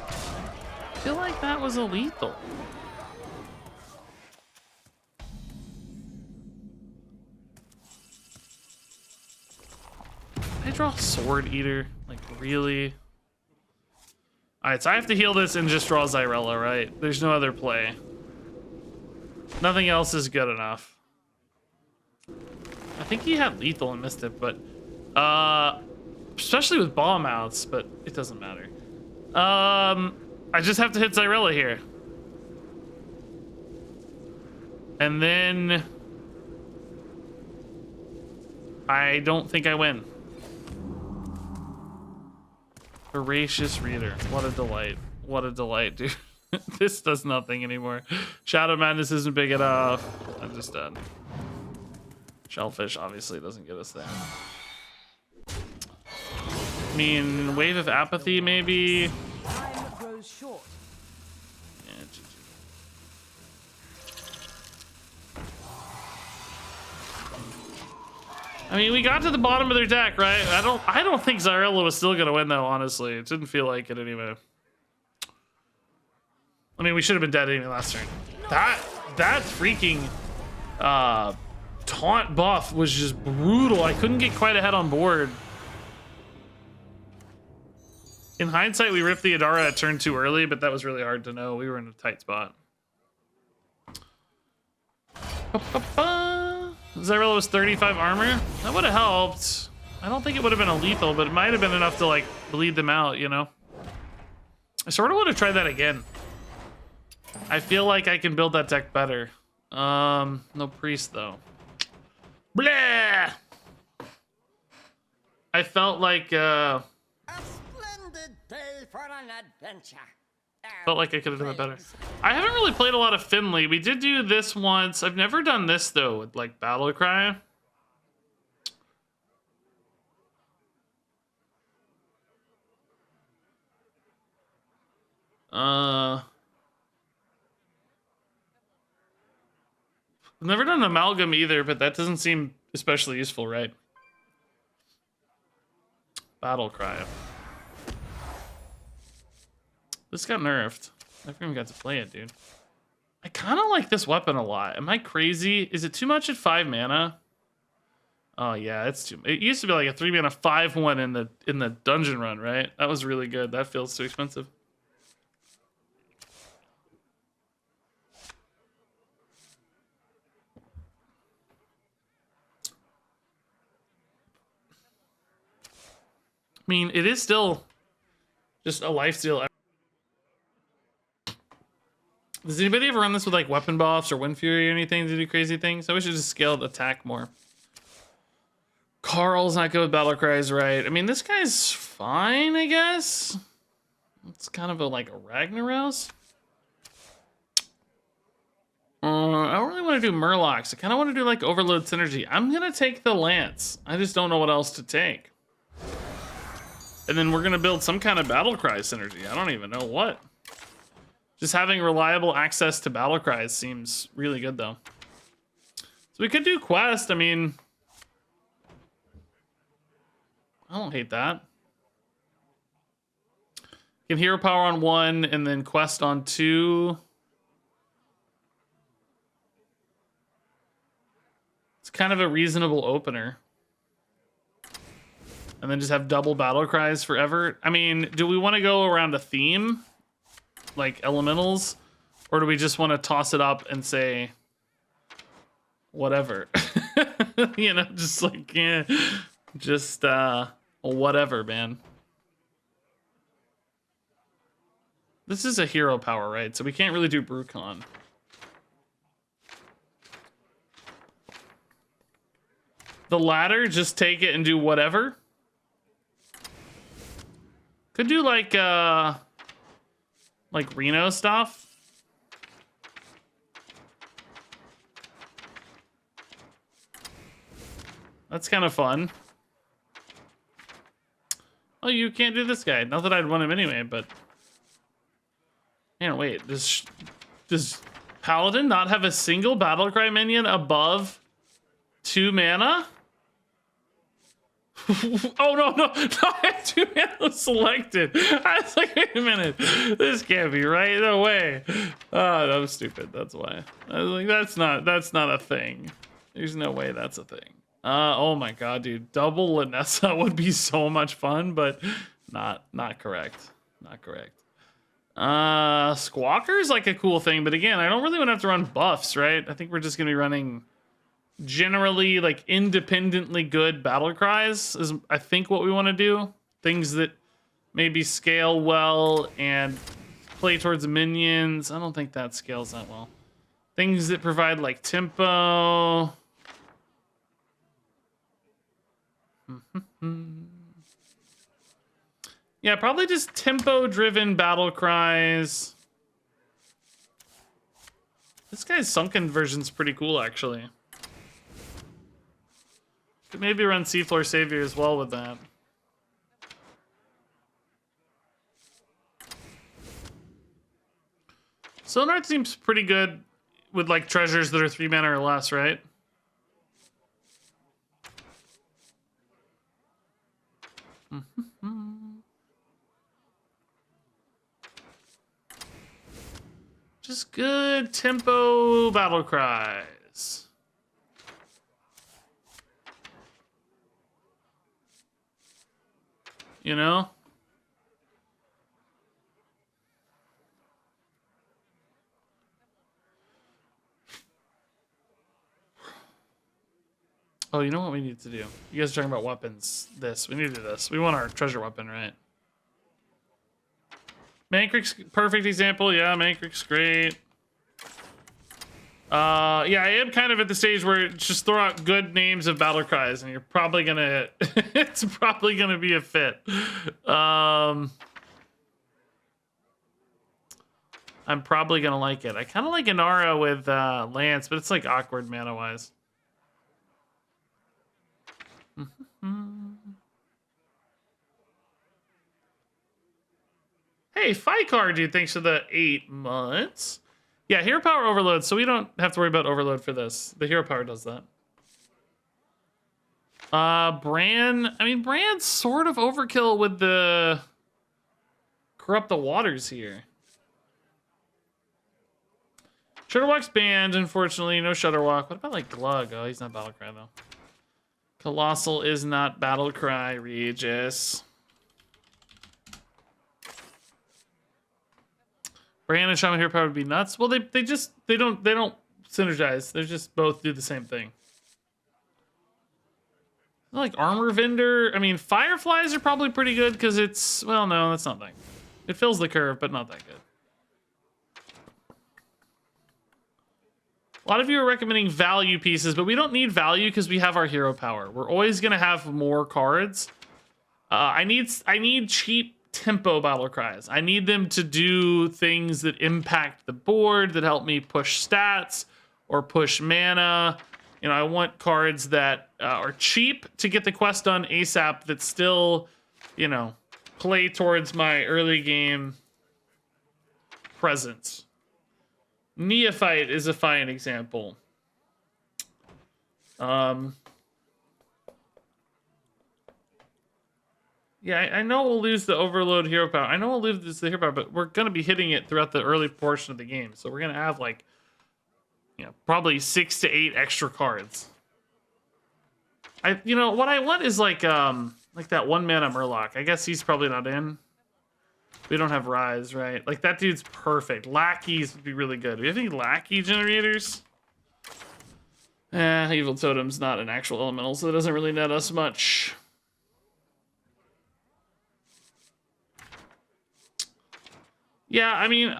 I feel like that was a lethal. I draw Sword Eater, like really? Alright, so I have to heal this and just draw Zyrella, right? There's no other play. Nothing else is good enough. I think he had lethal and missed it, but especially with ball mouths, but it doesn't matter. I just have to hit Zyrella here. And then I don't think I win. Voracious Reader. What a delight. What a delight, dude. This does nothing anymore. Shadow Madness isn't big enough. I'm just done. Shellfish obviously doesn't get us there. I mean, Wave of Apathy maybe. Time grows short. Yeah, GG. I mean, we got to the bottom of their deck, right? I don't think Zyrella was still gonna win though, honestly. It didn't feel like it anyway. I mean, we should have been dead anyway last turn. That freaking taunt buff was just brutal. I couldn't get quite ahead on board. In hindsight, we ripped the Adara at turn 2 early, but that was really hard to know. We were in a tight spot. Zyrella was 35 armor. That would have helped. I don't think it would have been a lethal, but it might have been enough to like bleed them out, you know? I sort of want to try that again. I feel like I can build that deck better. No priest though. Blah! I felt like A splendid day for an adventure. felt like I could have done it better. I haven't really played a lot of Finley. We did do this once. I've never done this though with like Battle Cry. I've never done Amalgam either, but that doesn't seem especially useful, right? Battle Cry. This got nerfed. I never even got to play it, dude. I kind of like this weapon a lot. Am I crazy? Is it too much at 5 mana? Oh yeah, it's too. It used to be like a 3 mana 5/1 in the dungeon run, right? That was really good. That feels too expensive. I mean, it is still just a lifesteal. Does anybody ever run this with like weapon buffs or Wind Fury or anything to do crazy things? I wish it just scaled attack more. Carl's not good with battle cries, right? I mean, this guy's fine, I guess. It's kind of like a Ragnaros. I don't really want to do Murlocs. I kind of want to do like Overload Synergy. I'm gonna take the Lance. I just don't know what else to take. And then we're gonna build some kind of battle cry synergy. I don't even know what. Just having reliable access to battle cries seems really good though. So we could do quest. I mean, I don't hate that. Can hero power on 1 and then quest on 2. It's kind of a reasonable opener. And then just have double battle cries forever. I mean, do we want to go around a theme? Like elementals? Or do we just want to toss it up and say whatever? You know, just like, yeah, just whatever, man. This is a hero power, right? So we can't really do Brucon. The latter, just take it and do whatever. Could do like Reno stuff. That's kind of fun. Oh, you can't do this guy. Not that I'd want him anyway, but... Man, wait. Does Paladin not have a single Battlecry minion above 2 mana? Oh no, no, I had 2 mana selected. I was like, wait a minute, this can't be right. No way. Oh, that was stupid. That's why. I was like, that's not a thing. There's no way that's a thing. Oh my god, dude, double Lanessa would be so much fun, but not correct. Not correct. Squawker's like a cool thing, but again, I don't really want to have to run buffs, right? I think we're just gonna be running generally like independently good battle cries is I think what we want to do. Things that maybe scale well and play towards minions. I don't think that scales that well. Things that provide like tempo. Yeah, probably just tempo driven battle cries. This guy's Sunken version's pretty cool actually. Could maybe run Seafloor Savior as well with that. Sonar seems pretty good with like treasures that are 3 mana or less, right? Just good tempo battle cries. You know? Oh, you know what we need to do? You guys are talking about weapons. We need to do this. We want our treasure weapon, right? Mankrik's perfect example. Yeah, Mankrik's great. Yeah, I am kind of at the stage where just throw out good names of battle cries and you're probably gonna it's probably gonna be a fit. I'm probably gonna like it. I kind of like Inara with Lance, but it's like awkward mana wise. Hey, Fikar, dude, thanks for the 8 months. Yeah, hero power overload, so we don't have to worry about overload for this. The hero power does that. Bran, I mean, Bran's sort of overkill with the corrupt the waters here. Shutterwalk's banned, unfortunately. No Shutterwalk. What about like Glug? Oh, he's not Battlecry though. Colossal is not Battlecry, Regis. Bran and Shaman Hero Power would be nuts. Well, they don't synergize. They just both do the same thing. Like Armor Vendor. I mean, Fireflies are probably pretty good because it's, well, no, that's not that good. It fills the curve, but not that good. A lot of you are recommending value pieces, but we don't need value because we have our hero power. We're always gonna have more cards. I need cheap tempo battle cries. I need them to do things that impact the board, that help me push stats or push mana. You know, I want cards that are cheap to get the quest done ASAP that still, you know, play towards my early game presence. Neophyte is a fine example. Yeah, I know we'll lose the overload hero power. I know we'll lose the hero power, but we're going to be hitting it throughout the early portion of the game. So we're going to have like, you know, probably 6 to 8 extra cards. You know, what I want is like that 1 mana Murloc. I guess he's probably not in. We don't have Rise, right? Like, that dude's perfect. Lackeys would be really good. Do we have any Lackey generators? Evil Totem's not an actual elemental, so it doesn't really net us much. Yeah, I mean,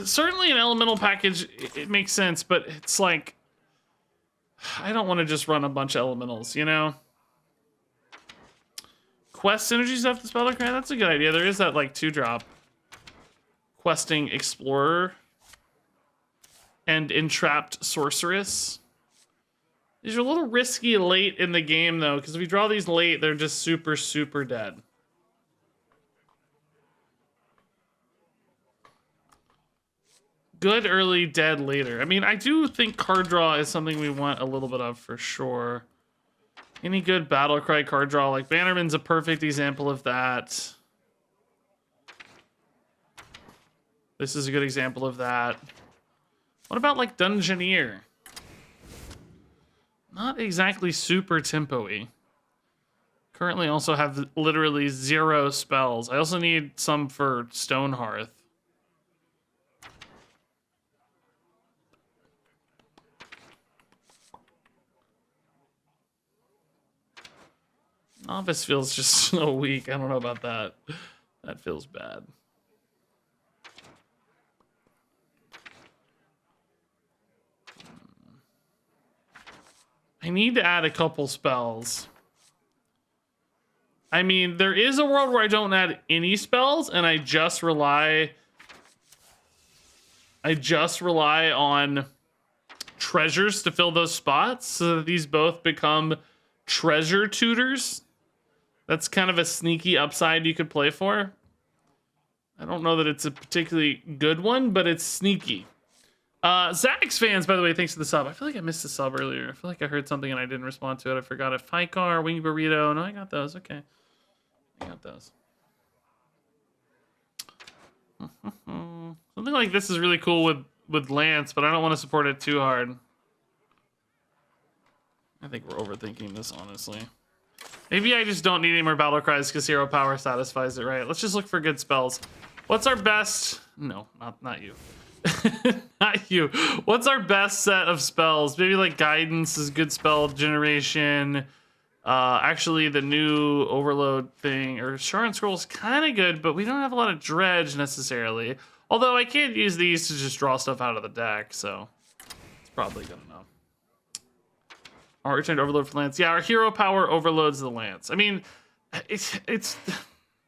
certainly an elemental package, it makes sense, but it's like, I don't want to just run a bunch of elementals, you know? Quest synergy stuff to Spellcraft, that's a good idea. There is that like 2-drop questing explorer and entrapped sorceress. These are a little risky late in the game though, because if we draw these late, they're just super dead. Good early, dead later. I mean, I do think card draw is something we want a little bit of for sure. Any good battle cry card draw? Like Bannerman's a perfect example of that. This is a good example of that. What about like Dungeoneer? Not exactly super tempo-y. Currently also have literally 0 spells. I also need some for Stonehearth. Novice feels just so weak. I don't know about that. That feels bad. I need to add a couple spells. I mean, there is a world where I don't add any spells and I just rely on treasures to fill those spots so that these both become treasure tutors. That's kind of a sneaky upside you could play for. I don't know that it's a particularly good one, but it's sneaky. Zax fans, by the way, thanks for the sub. I feel like I missed the sub earlier. I feel like I heard something and I didn't respond to it. I forgot it. Fikar, Wing Burrito. No, I got those. Okay. I got those. Something like this is really cool with Lance, but I don't want to support it too hard. I think we're overthinking this, honestly. Maybe I just don't need any more battle cries because hero power satisfies it, right? Let's just look for good spells. What's our best? No, not you. Not you. What's our best set of spells? Maybe like guidance is good spell generation. Actually, the new overload thing or Shard Scroll is kind of good, but we don't have a lot of dredge necessarily. Although I can't use these to just draw stuff out of the deck, so it's probably good enough. Our return to overload for Lance. Yeah, our hero power overloads the Lance. I mean, it's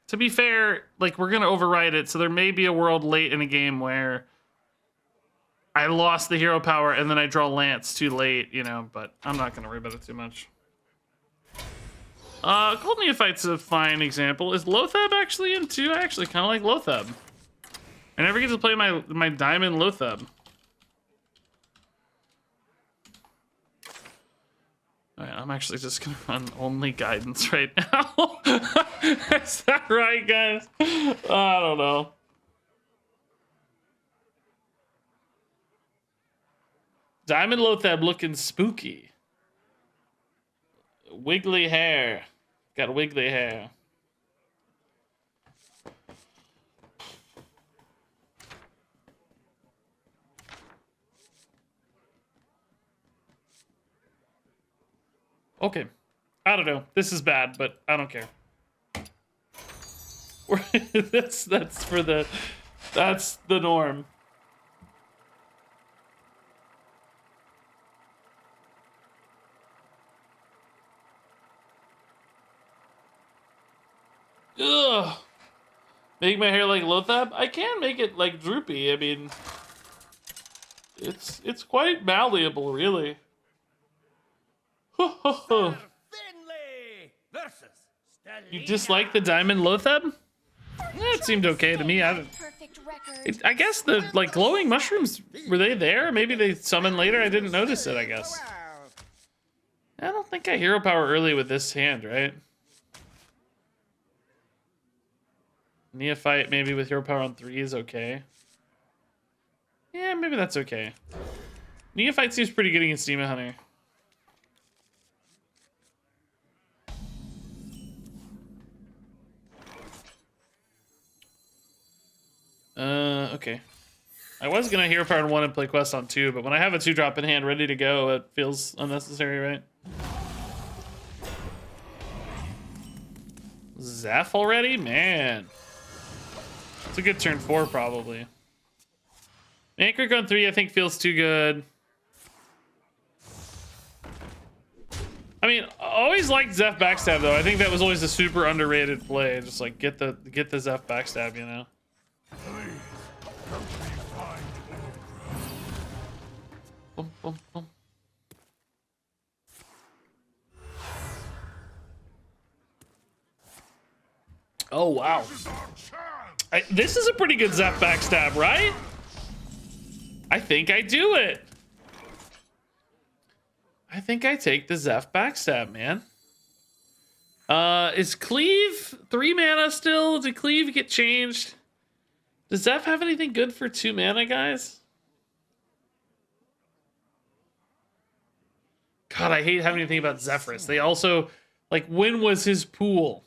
to be fair, like we're gonna override it, so there may be a world late in a game where I lost the hero power and then I draw Lance too late, you know, but I'm not gonna worry about it too much. Cold Neophyte's a fine example. Is Lotheb actually in too? I actually kind of like Lotheb. I never get to play my Diamond Lotheb. Alright, I'm actually just gonna run only guidance right now. Is that right, guys? I don't know. Diamond Lotheb looking spooky. Wiggly hair. Got wiggly hair. Okay. I don't know. This is bad, but I don't care. that's the norm. Ugh. Make my hair like Lothab? I can make it like droopy. I mean, it's quite malleable, really. Finley versus You dislike the Diamond Lothab? It seemed okay to me. I guess the like glowing mushrooms, were they there? Maybe they summoned later. I didn't notice it, I guess. I don't think I hero power early with this hand, right? Neophyte maybe with hero power on 3 is okay. Yeah, maybe that's okay. Neophyte seems pretty good against Demon Hunter. Okay. I was gonna hero power on 1 and play quest on 2, but when I have a 2-drop in hand ready to go, it feels unnecessary, right? Zeph already? Man. It's a good turn 4, probably. Anchor on 3, I think, feels too good. I mean, I always liked Zeph backstab, though. I think that was always a super underrated play. Just like get the Zeph backstab, you know? Boom, boom, boom. Oh, wow. This is a pretty good Zeph backstab, right? I think I do it. I think I take the Zeph backstab, man. Is Cleave 3 mana still? Did Cleave get changed? Does Zeph have anything good for 2 mana, guys? God, I hate having to think about Zephyrus. They also, like, when was his pool?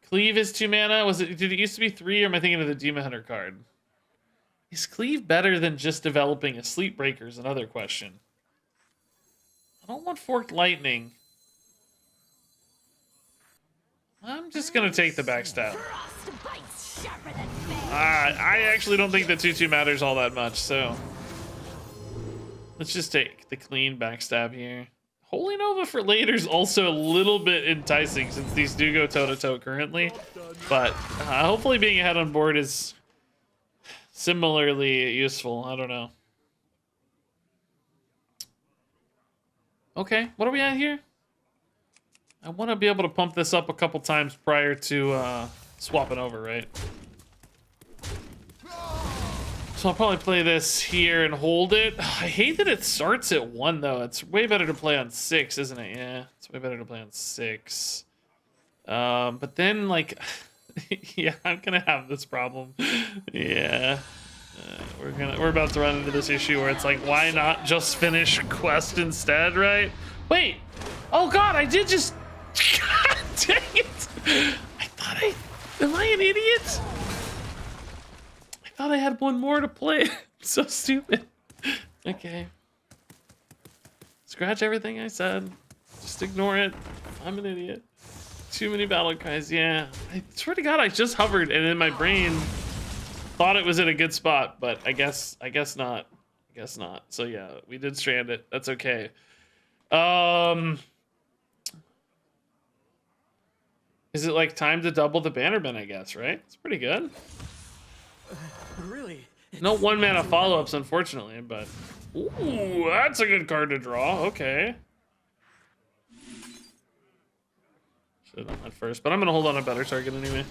Cleave is 2 mana. Did it used to be 3, or am I thinking of the Demon Hunter card? Is Cleave better than just developing a Sleep Breaker is another question. I don't want Forked Lightning. I'm just gonna take the backstab. I actually don't think the 2/2 matters all that much, so let's just take the clean backstab here. Holy Nova for later is also a little bit enticing since these do go toe-to-toe currently, but hopefully being ahead on board is similarly useful. I don't know. Okay, what are we at here? I want to be able to pump this up a couple times prior to swapping over, right? So I'll probably play this here and hold it. I hate that it starts at 1, though. It's way better to play on 6, isn't it? Yeah, it's way better to play on 6. But then, like, yeah, I'm gonna have this problem. Yeah. We're about to run into this issue where it's like, why not just finish quest instead, right? Wait. Oh God, I did just. God dang it! Am I an idiot? I thought I had one more to play. So stupid. Okay. Scratch everything I said. Just ignore it. I'm an idiot. Too many battle cries. Yeah. I swear to God, I just hovered and in my brain thought it was in a good spot, but I guess not. I guess not. So yeah, we did strand it. That's okay. Is it like time to double the Bannerman, I guess, right? It's pretty good. Really? No 1 mana follow-ups, unfortunately, but... Ooh, that's a good card to draw. Okay. Should have done that first, but I'm going to hold on a better target anyway.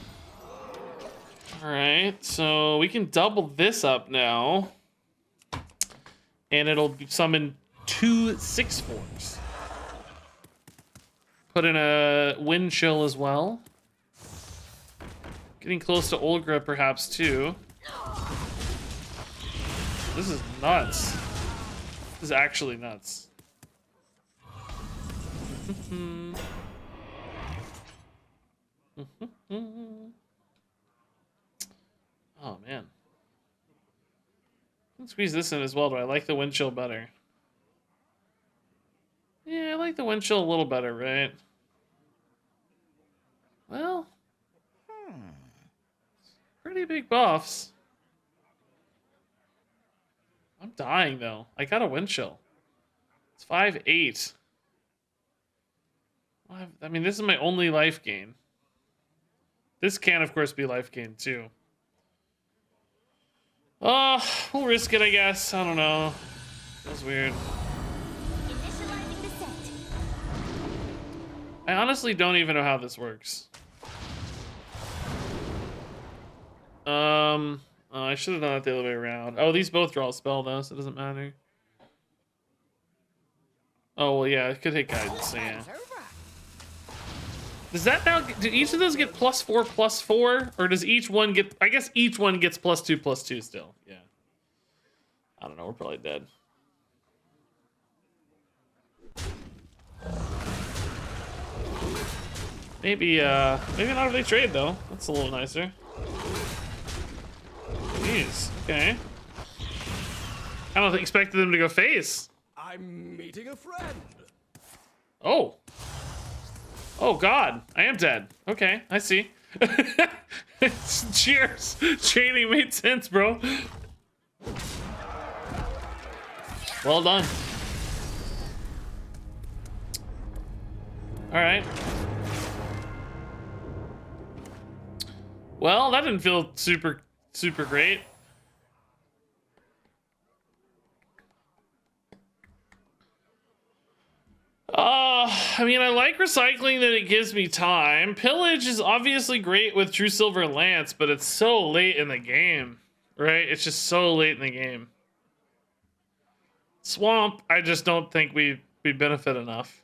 Alright, so we can double this up now. And it'll summon 2 6/4s. Put in a Wind Chill as well. Getting close to Olgra perhaps too. This is nuts. This is actually nuts. Oh man. Let's squeeze this in as well. Do I like the Wind Chill better? Yeah, I like the Wind Chill a little better, right? Well, pretty big buffs. I'm dying though. I got a Wind Chill. It's 5/8. I mean, this is my only life gain. This can, of course, be life gain too. We'll risk it, I guess. I don't know. Feels weird. Initializing descent. I honestly don't even know how this works. I should have done it the other way around. Oh, these both draw a spell though, so it doesn't matter. Oh well, yeah, it could hit guidance. So yeah. Does that now? Do each of those get +4/+4, or does each one get? I guess each one gets +2/+2 still. Yeah. I don't know. We're probably dead. Maybe not if they trade though. That's a little nicer. Jeez. Okay. I don't expected them to go face. I'm meeting a friend. Oh. Oh God, I am dead. Okay, I see. Cheers. Trading made sense, bro. Well done. All right. Well, that didn't feel super great. I mean, I like recycling that it gives me time. Pillage is obviously great with True Silver Lance, but it's so late in the game, right? It's just so late in the game. Swamp, I just don't think we benefit enough.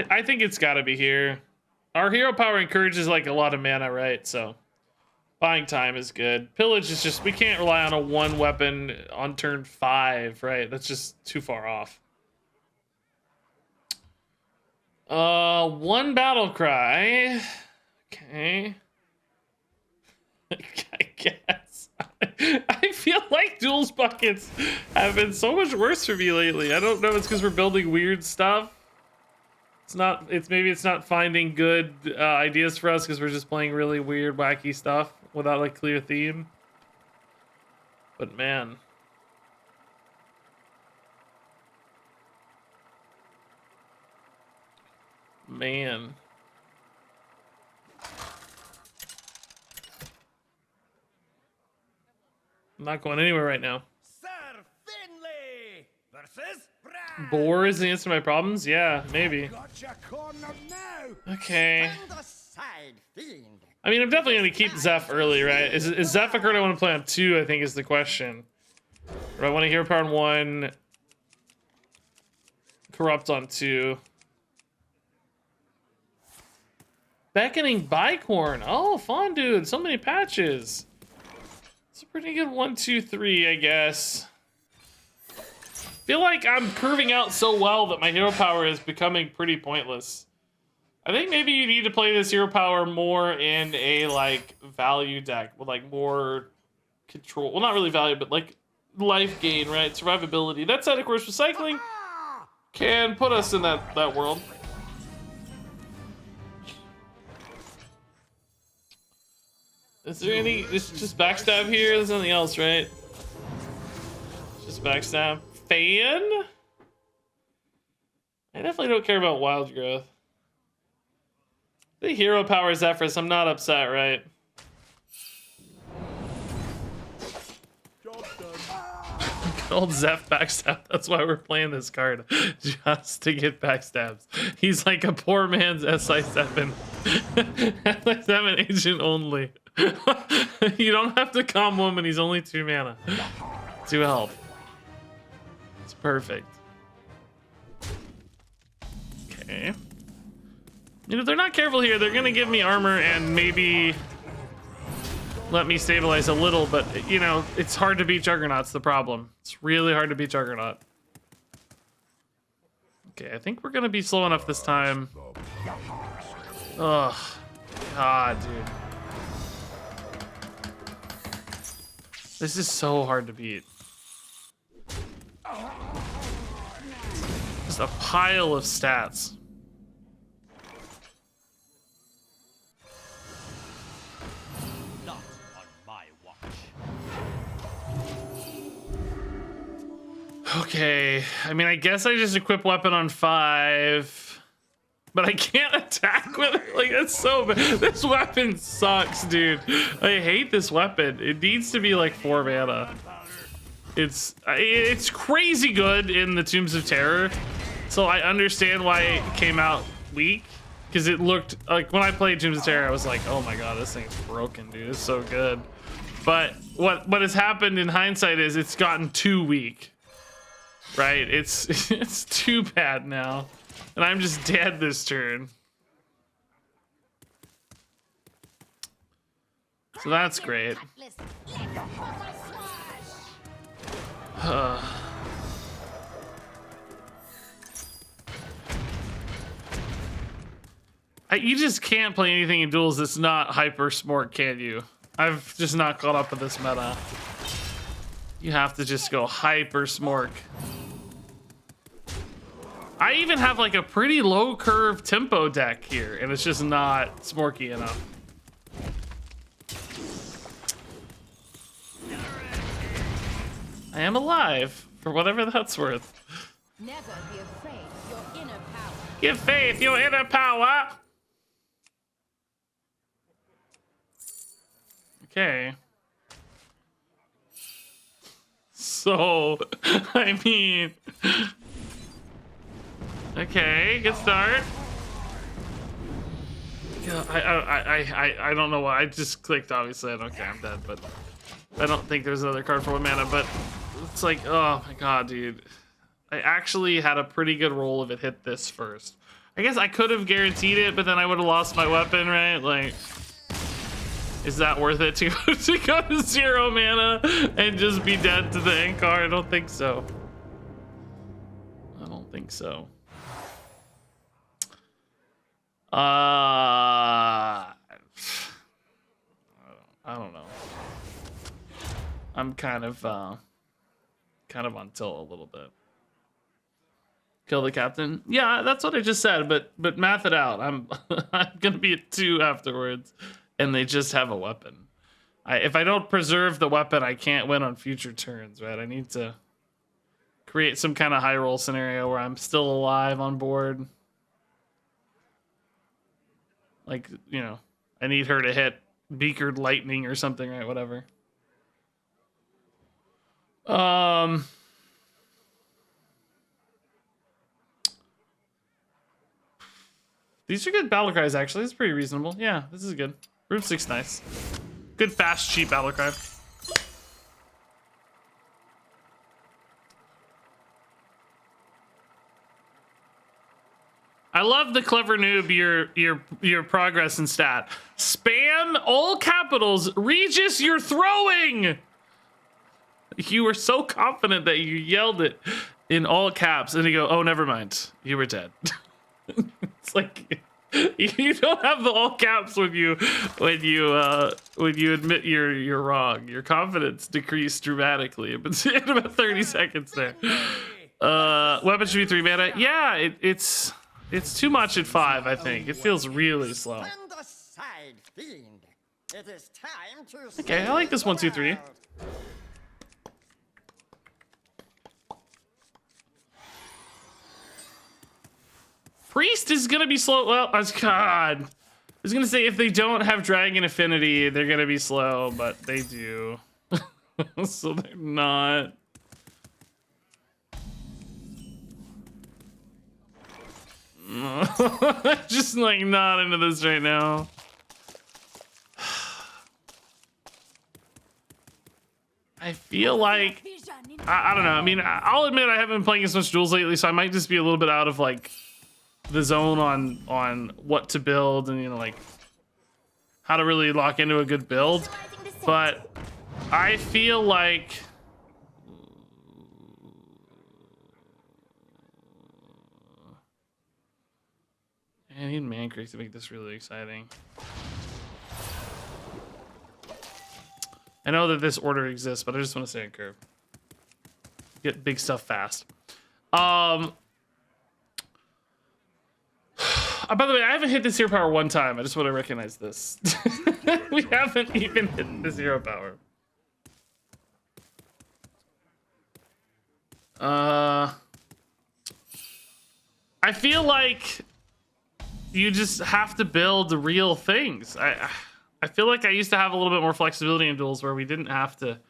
I think it's got to be here. Our hero power encourages like a lot of mana, right? So buying time is good. Pillage is just, we can't rely on a one weapon on turn 5, right? That's just too far off. One battle cry. Okay. I guess. I feel like Duels buckets have been so much worse for me lately. I don't know if it's because we're building weird stuff. Maybe it's not finding good ideas for us because we're just playing really weird, wacky stuff without like clear theme. But man. Man. I'm not going anywhere right now. Sir Finley versus Brad. Boar is the answer to my problems? Yeah, maybe. Gotcha cornered now. Okay. Stand aside, fiend. I mean, I'm definitely going to keep Zeph early, right? Is Zeph a card I want to play on 2, I think is the question. Or do I want to hero power on 1, corrupt on 2. Beckoning Bicorn. Oh, fun, dude. So many patches. It's a pretty good 1, 2, 3, I guess. Feel like I'm curving out so well that my hero power is becoming pretty pointless. I think maybe you need to play this hero power more in a like value deck with like more control. Well, not really value, but like life gain, right? Survivability. That said, of course, recycling can put us in that world. Is there any? Just backstab here. There's nothing else, right? Just backstab. Fan? I definitely don't care about wild growth. The hero power Zephyrus. I'm not upset, right? Job done. Good old Zeph backstab. That's why we're playing this card. Just to get backstabs. He's like a poor man's SI7. SI7 agent only. You don't have to combo him and he's only 2 mana. 2 health. It's perfect. Okay. You know, if they're not careful here, they're gonna give me armor and maybe let me stabilize a little, but you know, it's hard to beat Juggernaut's the problem. It's really hard to beat Juggernaut. Okay, I think we're gonna be slow enough this time. Ugh. God, dude. This is so hard to beat. Just a pile of stats. Not on my watch. Okay, I mean, I guess I just equip weapon on 5, but I can't attack with it. Like, that's so bad. This weapon sucks, dude. I hate this weapon. It needs to be like 4 mana. It's crazy good in the Tombs of Terror, so I understand why it came out weak, because it looked like when I played Tombs of Terror, I was like, oh my god, this thing's broken, dude. It's so good. But what has happened in hindsight is it's gotten too weak, right? It's too bad now, and I'm just dead this turn. So that's great. You just can't play anything in Duels that's not hyper smart, can you? I've just not caught up with this meta. You have to just go hyper smart. I even have like a pretty low curve tempo deck here, and it's just not smorky enough. I am alive, for whatever that's worth. Never be afraid of your inner power. Give faith your inner power. Okay. So, I mean, okay, good start. Yeah, I don't know why. I just clicked, obviously. Okay, I'm dead, but I don't think there's another card for 1 mana, but it's like, oh my god, dude. I actually had a pretty good roll if it hit this first. I guess I could have guaranteed it, but then I would have lost my weapon, right? Like, is that worth it to go to 0 mana and just be dead to the end card? I don't think so. I don't think so. I don't know. I'm kind of on tilt a little bit. Kill the captain? Yeah, that's what I just said, but math it out. I'm gonna be at 2 afterwards, and they just have a weapon. If I don't preserve the weapon, I can't win on future turns, right? I need to create some kind of high roll scenario where I'm still alive on board. Like, you know, I need her to hit Beakered Lightning or something, right? Whatever. These are good battle cries, actually. It's pretty reasonable. Yeah, this is good. Room 6, nice. Good, fast, cheap battle cry. I love the clever noob, your progress and stat. Spam all capitals. Regis, you're throwing. You were so confident that you yelled it in all caps, and you go, "Oh, never mind. You were dead." It's like you don't have the all caps when you admit you're wrong. Your confidence decreased dramatically, but in about 30 seconds there. Weapon should be 3 mana. Yeah, it's too much at 5. I think it feels really slow. Stand aside, fiend. It is time to Okay, I like this 1, 2, 3. Priest is gonna be slow. Well, God, I was gonna say if they don't have Dragon Affinity, they're gonna be slow, but they do. So they're not. Just like not into this right now. I feel like I don't know. I mean, I'll admit I haven't been playing as much Duels lately, so I might just be a little bit out of like the zone on what to build and, you know, like how to really lock into a good build. But I feel like I need Mancreek to make this really exciting. I know that this order exists, but I just want to stay on curve. Get big stuff fast. By the way, I haven't hit this hero power 1 time. I just want to recognize this. We haven't even hit this hero power. I feel like you just have to build real things. I feel like I used to have a little bit more flexibility in Duels where we didn't have to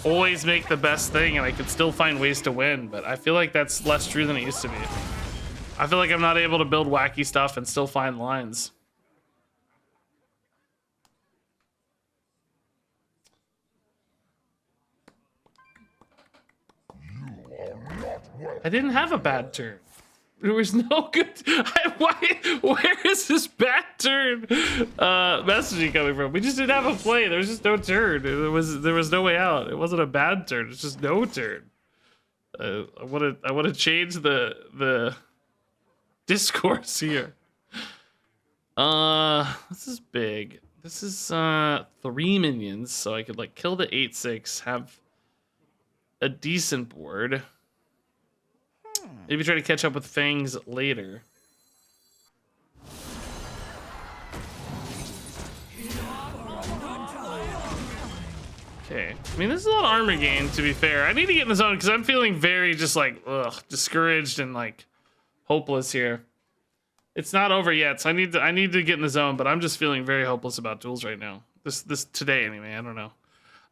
always make the best thing, and I could still find ways to win, but I feel like that's less true than it used to be. I feel like I'm not able to build wacky stuff and still find lines. I didn't have a bad turn. There was no good. Where is this bad turn messaging coming from? We just didn't have a play. There was just no turn. There was no way out. It wasn't a bad turn. It's just no turn. I want to change the discourse here. This is big. This is 3 minions, so I could like kill the 8/6, have a decent board. Maybe try to catch up with Fangs later. Okay. I mean, this is a lot of armor gain, to be fair. I need to get in the zone because I'm feeling very just like, discouraged and like hopeless here. It's not over yet, so I need to get in the zone, but I'm just feeling very hopeless about Duels right now. This today anyway, I don't know.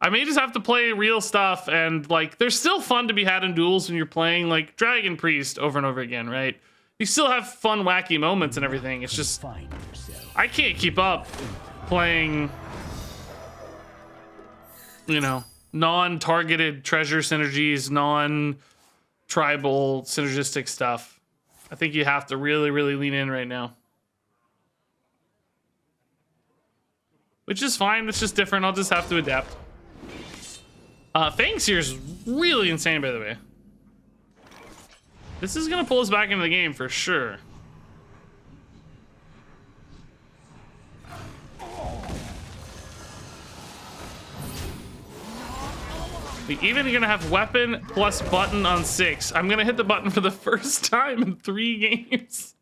I may just have to play real stuff, and like there's still fun to be had in Duels when you're playing like Dragon Priest over and over again, right? You still have fun, wacky moments and everything. It's just I can't keep up playing, you know, non-targeted treasure synergies, tribal synergistic stuff. I think you have to really, really lean in right now. Which is fine. It's just different. I'll just have to adapt. Fangs here is really insane, by the way. This is going to pull us back into the game for sure. We even gonna have weapon plus button on 6. I'm gonna hit the button for the first time in 3 games.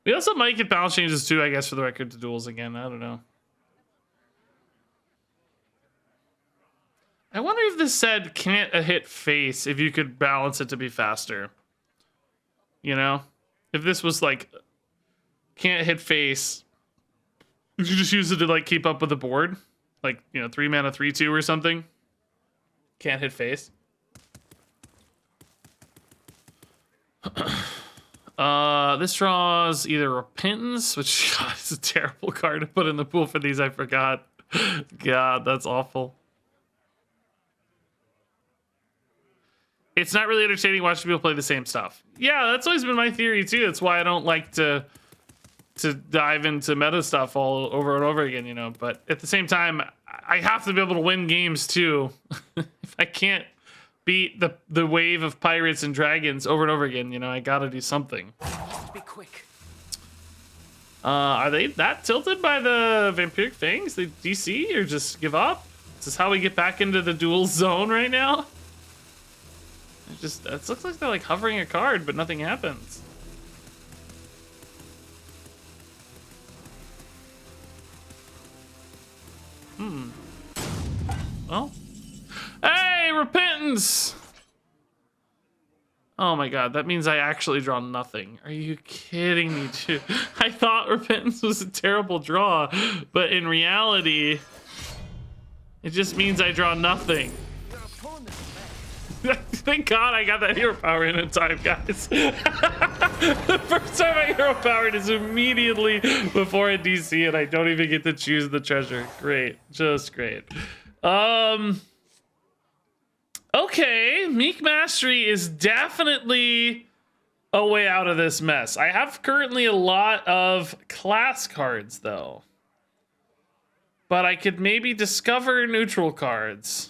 We also might get balance changes too, I guess, for the record, to duels again. I don't know. I wonder if this said can't hit face if you could balance it to be faster. You know? If this was like can't hit face, you just use it to like keep up with the board, like, you know, 3 mana 3/2 or something. Can't hit face. This draws either Repentance, which God, is a terrible card to put in the pool for these. I forgot. God, that's awful. It's not really entertaining watching people play the same stuff. Yeah, that's always been my theory too. That's why I don't like to dive into meta stuff all over and over again, you know. But at the same time, I have to be able to win games too. If I can't beat the wave of pirates and dragons over and over again, you know, I gotta do something. Be quick. Are they that tilted by the Vampiric Fangs? They DC or just give up? Is this how we get back into the duel zone right now? It looks like they're like hovering a card, but nothing happens. Well, hey, Repentance! Oh my God, that means I actually draw nothing. Are you kidding me, dude? I thought Repentance was a terrible draw, but in reality, it just means I draw nothing. Thank God I got that hero power in time, guys. The first time I hero powered is immediately before a DC, and I don't even get to choose the treasure. Great, just great. Okay, Meek Mastery is definitely a way out of this mess. I have currently a lot of class cards, though. But I could maybe discover neutral cards.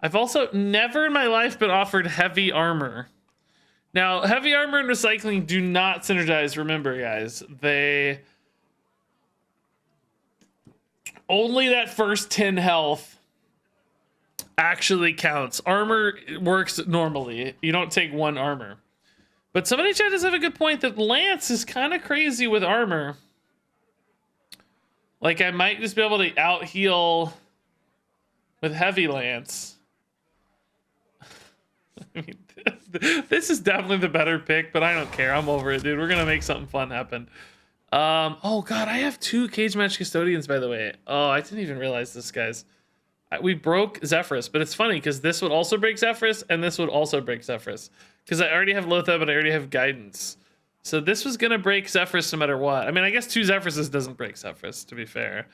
I've also never in my life been offered heavy armor. Now, heavy armor and recycling do not synergize, remember, guys. They... Only that first 10 health actually counts. Armor works normally. You don't take 1 armor. But somebody in chat does have a good point that Lance is kind of crazy with armor. Like, I might just be able to out-heal with heavy Lance. I mean, this is definitely the better pick, but I don't care. I'm over it, dude. We're gonna make something fun happen. Oh God, I have 2 Cage Match Custodians, by the way. Oh, I didn't even realize this, guys. We broke Zephyrus, but it's funny because this would also break Zephyrus, and this would also break Zephyrus. Because I already have Lothar, but I already have Guidance. So this was gonna break Zephyrus no matter what. I mean, I guess 2 Zephyruses doesn't break Zephyrus, to be fair.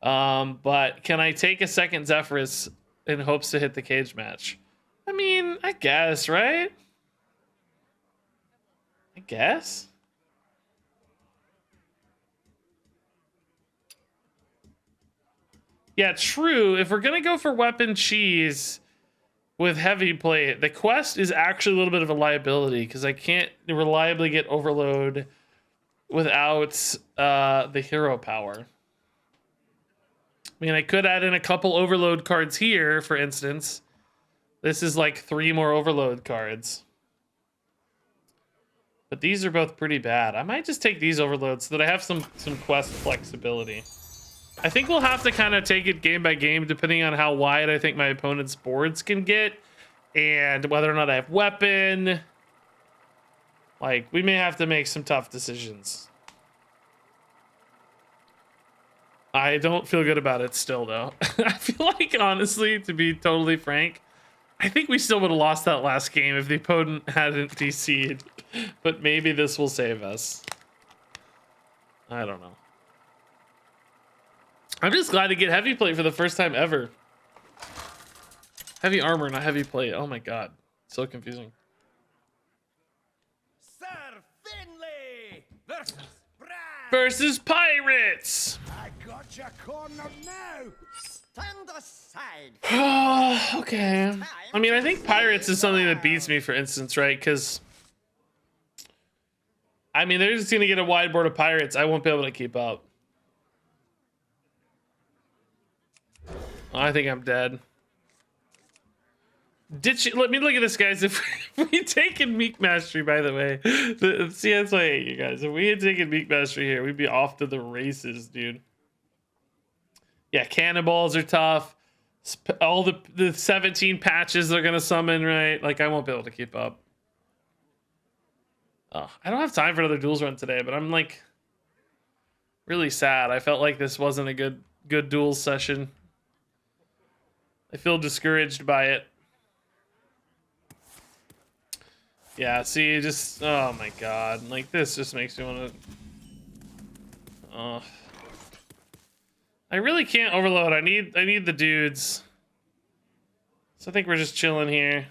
But can I take a second Zephyrus in hopes to hit the Cage Match? I mean, I guess, right? I guess. Yeah, true. If we're gonna go for weapon cheese with heavy plate, the quest is actually a little bit of a liability because I can't reliably get overload without the hero power. I mean, I could add in a couple overload cards here, for instance. This is like 3 more overload cards. But these are both pretty bad. I might just take these overloads so that I have some quest flexibility. I think we'll have to kind of take it game by game depending on how wide I think my opponent's boards can get and whether or not I have weapon. Like, we may have to make some tough decisions. I don't feel good about it still, though. I feel like, honestly, to be totally frank, I think we still would have lost that last game if the opponent hadn't DC'd. But maybe this will save us. I don't know. I'm just glad to get heavy plate for the first time ever. Heavy armor, not heavy plate. Oh my god. So confusing. Sir Finley Versus pirates! I got you cornered now. Stand aside. Okay. I mean, I think pirates is something that beats me, for instance, right? Because, I mean, they're just going to get a wide board of pirates. I won't be able to keep up. I think I'm dead. Let me look at this, guys. If we had taken Meek Mastery, by the way, see, that's why I hate you guys. If we had taken Meek Mastery here, we'd be off to the races, dude. Yeah, cannonballs are tough. All the 17 patches they're gonna summon, right? Like, I won't be able to keep up. Oh, I don't have time for another duels run today, but I'm like really sad. I felt like this wasn't a good duels session. I feel discouraged by it. Yeah, see, just, oh my god, like, this just makes me want to. I really can't overload. I need the dudes. So I think we're just chilling here.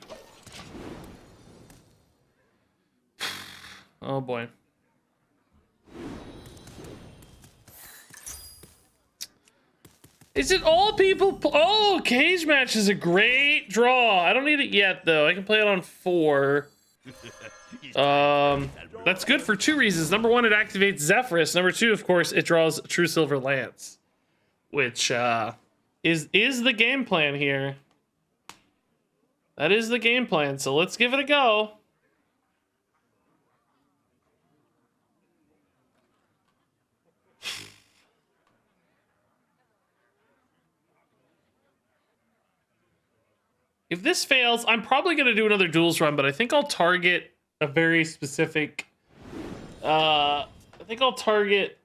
Oh boy. Is it all people? Oh, cage match is a great draw. I don't need it yet though. I can play it on 4. That's good for 2 reasons. Number 1, it activates Zephyrus. Number 2, of course, it draws True Silver Lance, which is the game plan here. That is the game plan. So let's give it a go. If this fails, I'm probably going to do another duels run, but I think I'll target a very specific, I think I'll target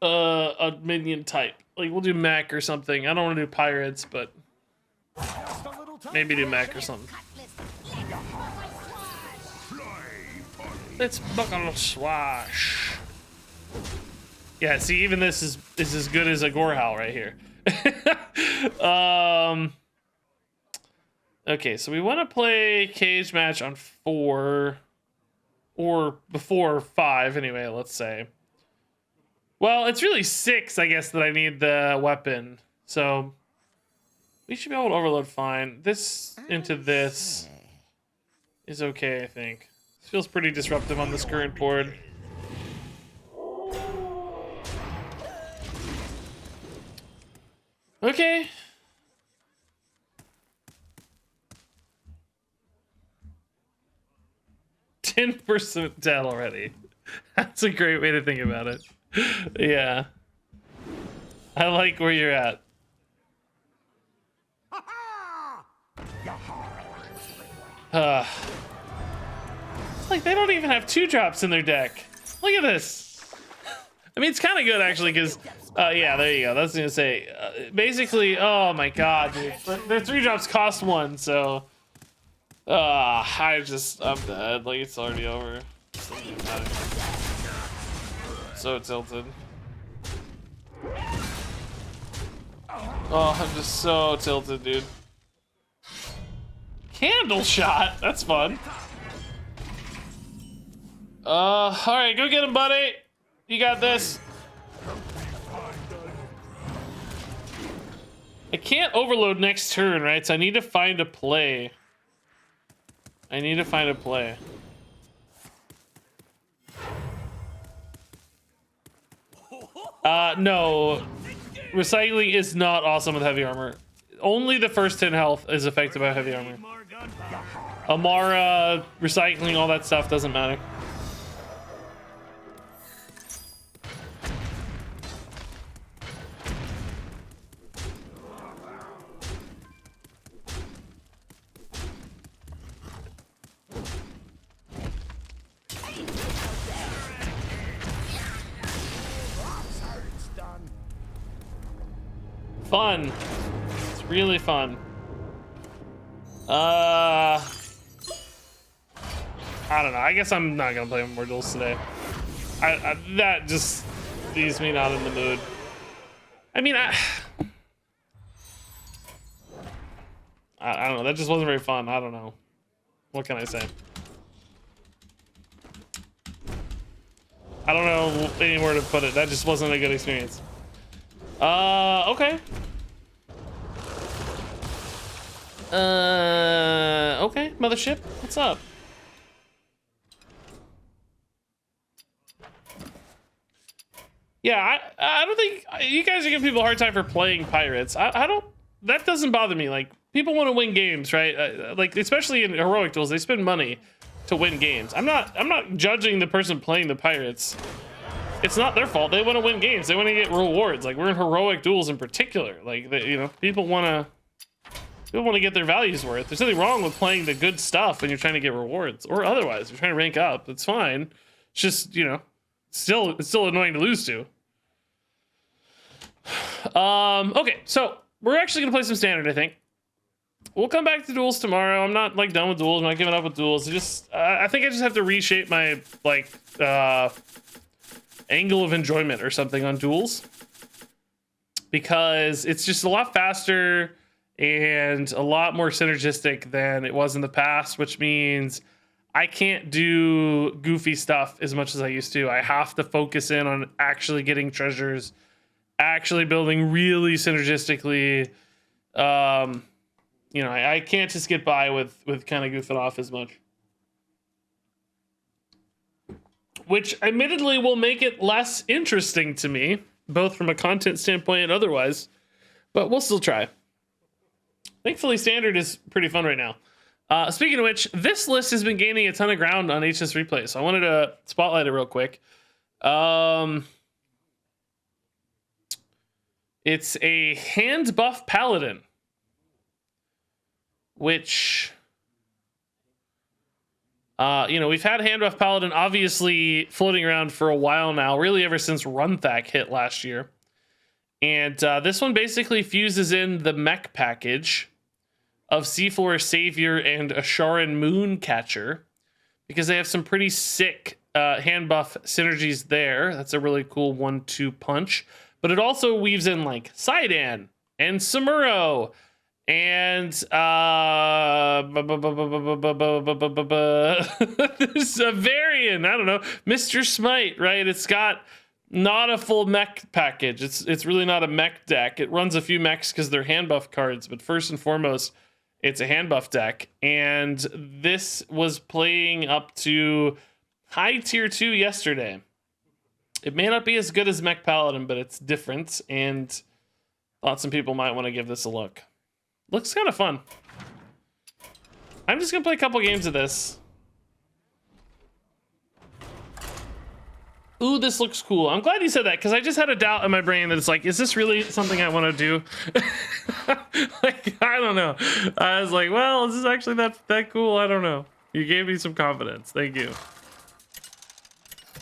a minion type. Like, we'll do mech or something. I don't want to do pirates, but maybe do mech or something. Let's buckle swash. Yeah, see, even this is as good as a Gorehowl right here. Okay, so we want to play cage match on 4, or before 5 anyway, let's say. Well, it's really 6, I guess, that I need the weapon. So we should be able to overload fine. This into this is okay, I think. This feels pretty disruptive on this current board. Okay. %10 dead already. That's a great way to think about it. Yeah. I like where you're at. It's like they don't even have 2-drops in their deck. Look at this. I mean, it's kind of good actually, because yeah, there you go. That's what I was gonna say. Basically, oh my god, dude. Their 3-drops cost 1, so I'm dead. Like, it's already over. So tilted. Oh, I'm just so tilted, dude. Candle shot. That's fun. All right, go get him, buddy. You got this. I can't overload next turn, right? So I need to find a play. No. Recycling is not awesome with heavy armor. Only the first 10 health is affected by heavy armor. Amara, recycling, all that stuff doesn't matter. Fun. It's really fun. I don't know. I guess I'm not gonna play more duels today. That just leaves me not in the mood. I mean, I don't know. That just wasn't very fun. I don't know. What can I say? I don't know anywhere to put it. That just wasn't a good experience. Okay. Okay, mothership. What's up? Yeah, I don't think you guys are giving people a hard time for playing pirates. I don't. That doesn't bother me. Like, people want to win games, right? Like, especially in heroic duels, they spend money to win games. I'm not judging the person playing the pirates. It's not their fault. They want to win games. They want to get rewards. Like, we're in heroic duels in particular. Like, you know, people want to get their values worth. There's nothing wrong with playing the good stuff when you're trying to get rewards, or otherwise you're trying to rank up. It's fine. It's just, you know, it's still annoying to lose to. Okay, so we're actually gonna play some standard, I think. We'll come back to duels tomorrow. I'm not like done with duels. I'm not giving up with duels. I think I just have to reshape my like angle of enjoyment or something on duels, because it's just a lot faster and a lot more synergistic than it was in the past, which means I can't do goofy stuff as much as I used to. I have to focus in on actually getting treasures, actually building really synergistically. You know, I can't just get by with kind of goofing off as much, which admittedly will make it less interesting to me, both from a content standpoint and otherwise, but we'll still try. Thankfully, standard is pretty fun right now. Speaking of which, this list has been gaining a ton of ground on HS Replay, so I wanted to spotlight it real quick. It's a Handbuff Paladin, which, you know, we've had Handbuff Paladin obviously floating around for a while now, really ever since Runthak hit last year. And this one basically fuses in the mech package of Seafloor Savior and Asharan Mooncatcher, because they have some pretty sick hand buff synergies there. That's a really cool 1-2 punch. But it also weaves in like Sidon and Samuro and there's a variant, I don't know, Mr. Smite, right? It's got not a full mech package. It's really not a mech deck. It runs a few mechs because they're hand buff cards, but first and foremost, it's a hand buff deck. And this was playing up to high tier 2 yesterday. It may not be as good as Mech Paladin, but it's different, and thought some people might want to give this a look. Looks kind of fun. I'm just gonna play a couple games of this. Ooh, this looks cool. I'm glad you said that, because I just had a doubt in my brain that it's like, is this really something I want to do? Like, I don't know. I was like, well, is this actually that cool? I don't know. You gave me some confidence. Thank you.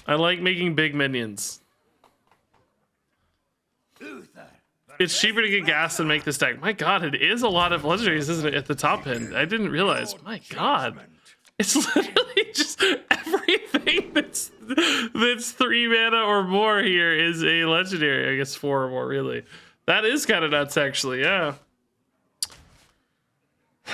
I like making big minions. It's cheaper to get gas than make this deck. My god, it is a lot of legendaries, isn't it, at the top end? I didn't realize. My god. It's literally just everything that's 3 mana or more here is a legendary. I guess 4 or more, really. That is kind of nuts, actually, yeah.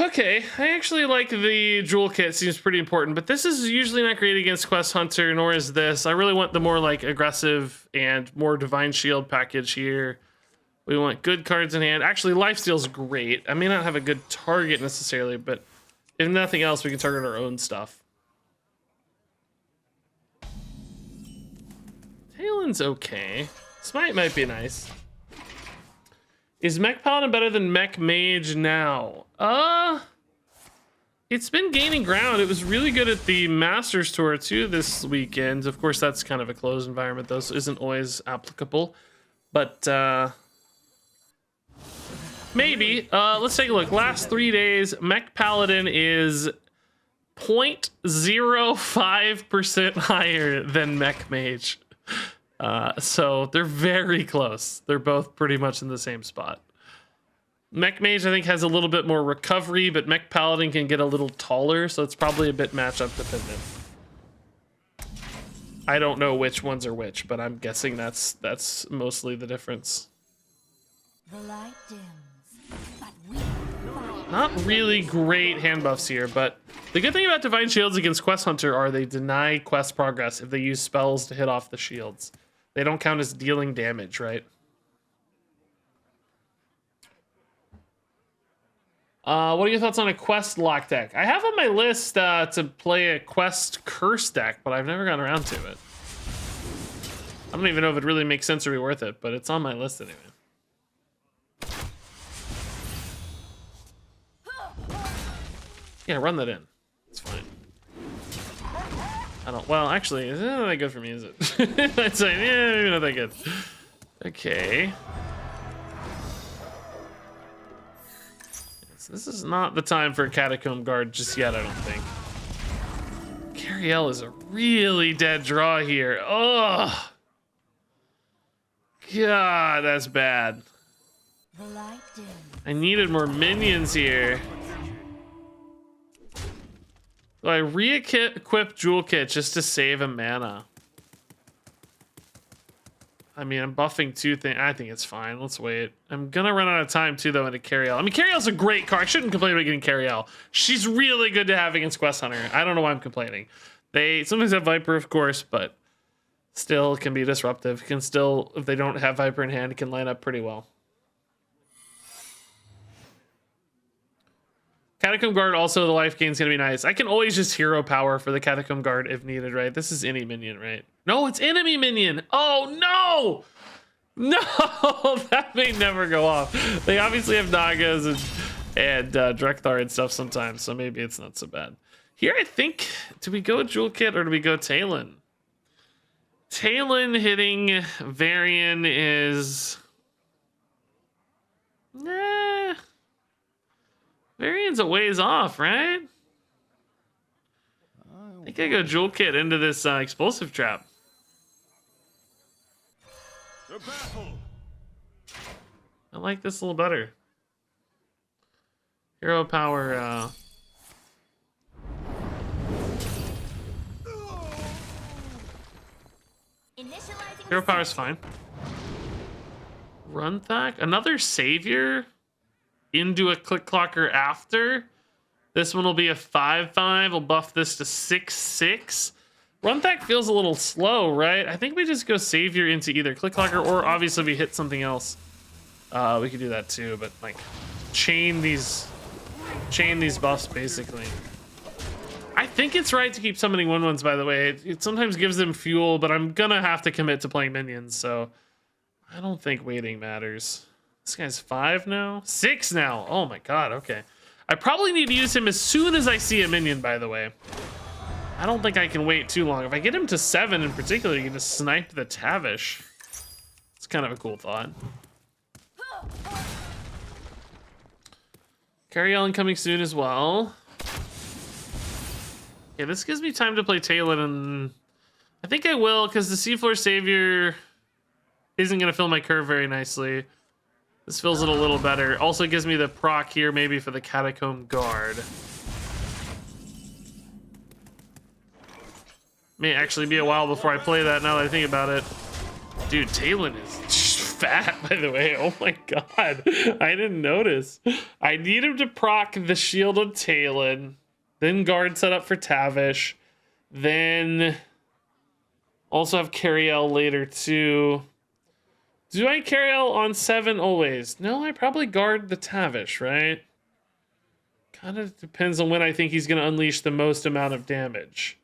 Okay, I actually like the jewel kit. Seems pretty important, but this is usually not great against Quest Hunter, nor is this. I really want the more like aggressive and more Divine Shield package here. We want good cards in hand. Actually, Lifesteal's great. I may not have a good target necessarily, but if nothing else, we can target our own stuff. Talon's okay. Smite might be nice. Is Mech Paladin better than Mech Mage now? It's been gaining ground. It was really good at the Masters Tour too this weekend. Of course, that's kind of a closed environment though, so isn't always applicable. But maybe. Let's take a look. Last 3 days, Mech Paladin is 0.05% higher than Mech Mage. So they're very close. They're both pretty much in the same spot. Mech Mage, I think, has a little bit more recovery, but Mech Paladin can get a little taller, so it's probably a bit matchup dependent. I don't know which ones are which, but I'm guessing that's mostly the difference. The light dims, but we fight. Not really great hand buffs here, but the good thing about Divine Shields against Quest Hunter are they deny quest progress if they use spells to hit off the shields. They don't count as dealing damage, right? What are your thoughts on a quest lock deck? I have on my list to play a quest curse deck, but I've never gotten around to it. I don't even know if it really makes sense or be worth it, but it's on my list anyway. Yeah, run that in. It's fine. I don't. Well, actually, it's not that good for me, is it? I'd say, yeah, maybe not that good. Okay. Yes, this is not the time for a Catacomb Guard just yet, I don't think. Cariel is a really dead draw here. Oh, God, that's bad. The light dim. I needed more minions here. So I re-equip Jewel Kit just to save a mana. I mean, I'm buffing two things. I think it's fine. Let's wait. I'm gonna run out of time too, though, into Cariel. I mean, Cariel's a great card. I shouldn't complain about getting Cariel. She's really good to have against Quest Hunter. I don't know why I'm complaining. They sometimes have Viper, of course, but still can be disruptive. Can still, if they don't have Viper in hand, can line up pretty well. Catacomb Guard, also the life gain's gonna be nice. I can always just hero power for the Catacomb Guard if needed, right? This is any minion, right? No, it's enemy minion. Oh no! No, that may never go off. They obviously have Nagas and Drekthar and stuff sometimes, so maybe it's not so bad. Here, I think, do we go Jewel Kit or do we go Talon? Talon hitting Varian is... Nah. Varian's a ways off, right? I think I go Jewel Kit into this explosive trap. The battle. I like this a little better. Hero power. Hero power is fine. Run Thack, another savior into a click clocker after. This one will be a 5/5. We'll buff this to 6/6. Run Thack feels a little slow, right? I think we just go savior into either click clocker or obviously we hit something else. We could do that too, but like chain these buffs basically. I think it's right to keep summoning 1/1s, by the way. It sometimes gives them fuel, but I'm gonna have to commit to playing minions, so I don't think waiting matters. This guy's 5 now? 6 now. Oh my god, okay. I probably need to use him as soon as I see a minion, by the way. I don't think I can wait too long. If I get him to 7 in particular, you can just snipe the Tavish. It's kind of a cool thought. Cariel coming soon as well. Yeah, this gives me time to play Talon, and I think I will, because the Seafloor Savior isn't going to fill my curve very nicely. This fills it a little better. Also gives me the proc here, maybe for the Catacomb Guard. May actually be a while before I play that, now that I think about it. Dude, Talon is fat, by the way. Oh my god. I didn't notice. I need him to proc the Shield of Talon. Then Guard set up for Tavish. Then also have Cariel later too. Do I Cariel on 7 always? No, I probably guard the Tavish, right? Kind of depends on when I think he's going to unleash the most amount of damage.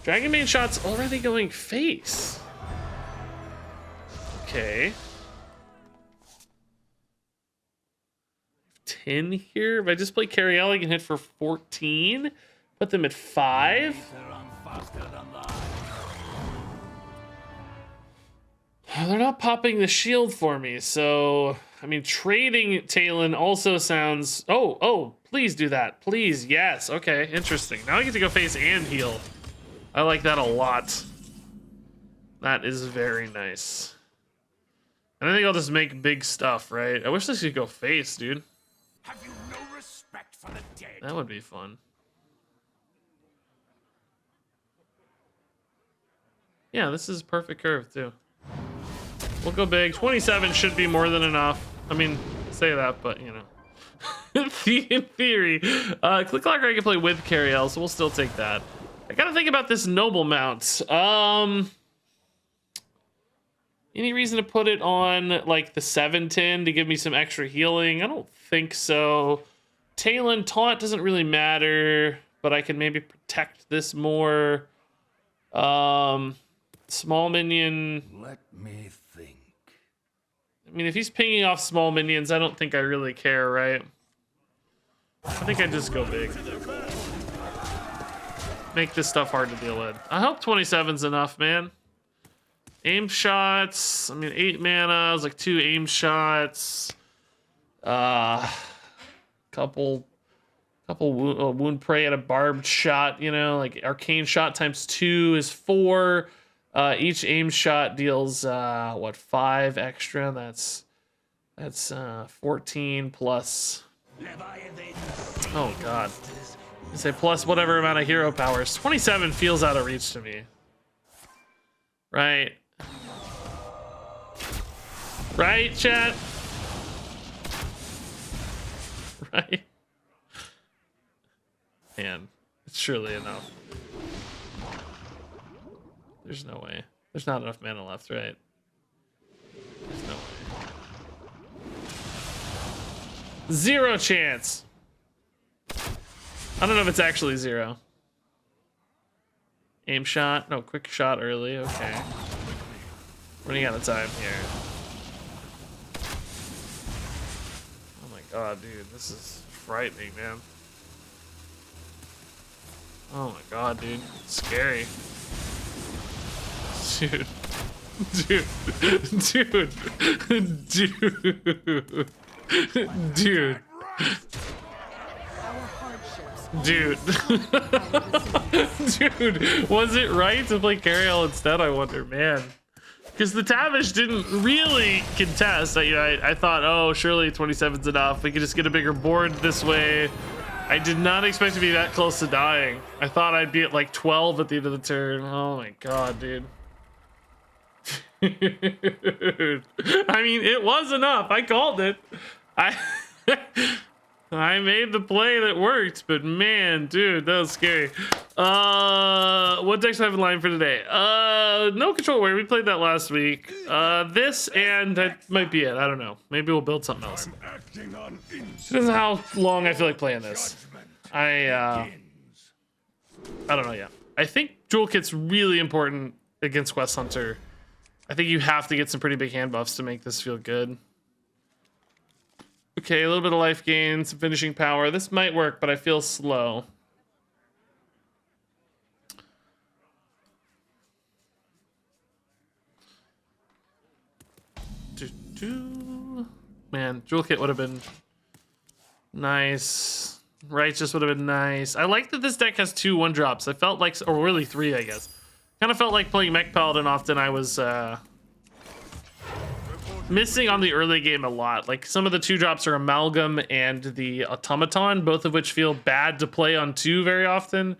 Dragonbane shot's already going face. Okay. 10 here. If I just play Cariel, I can hit for 14. Put them at 5. They're not popping the shield for me, so I mean, trading Talon also sounds. Oh, please do that, please. Yes, okay, interesting. Now I get to go face and heal. I like that a lot. That is very nice. And I think I'll just make big stuff, right? I wish this could go face, dude. Have you no respect for the dead? That would be fun. Yeah, this is perfect curve too. We'll go big. 27 should be more than enough. I mean, say that, but you know. In theory. Click Locker I can play with Cariel, so we'll still take that. I gotta think about this noble mount. Any reason to put it on like the 710 to give me some extra healing? I don't think so. Talon taunt doesn't really matter, but I can maybe protect this more. Small minion. Let me think. I mean, if he's pinging off small minions, I don't think I really care, right? I think I just go big. Make this stuff hard to deal with. I hope 27's enough, man. Aim shots. I mean, 8 mana. It's like 2 aim shots. Couple wound prey at a barbed shot. You know, like arcane shot times 2 is 4. Each aim shot deals what 5 extra. That's 14 plus. Oh god. I say plus whatever amount of hero powers. 27 feels out of reach to me. Right. Right, chat? Right? Man, it's surely enough. There's no way. There's not enough mana left, right? There's no way. 0 chance. I don't know if it's actually 0. Aim shot. No, quick shot early. Okay. Running out of time here. Oh my god, dude. This is frightening, man. Oh my god, dude. It's scary. Dude. Dude. Dude. Dude, was it right to play Cariel instead, I wonder, man? Because the Tavish didn't really contest. I thought, oh, surely 27's enough. We could just get a bigger board this way. I did not expect to be that close to dying. I thought I'd be at like 12 at the end of the turn. Oh my god, dude. Dude. I mean, it was enough. I called it. I made the play that worked, but man, dude, that was scary. What decks do I have in line for today? No Control Warrior. We played that last week. This and that might be it. I don't know. Maybe we'll build something else. Depends on how long I feel like playing this. I don't know yet. I think Jewel Kit's really important against Quest Hunter. I think you have to get some pretty big hand buffs to make this feel good. Okay, a little bit of life gain, some finishing power. This might work, but I feel slow. Man, Jewel Kit would have been nice. Righteous would have been nice. I like that this deck has 2 1-drops. I felt like, or really 3, I guess. Kind of felt like playing Mech Paladin often. I was missing on the early game a lot. Like some of the 2-drops are Amalgam and the Automaton, both of which feel bad to play on 2 very often.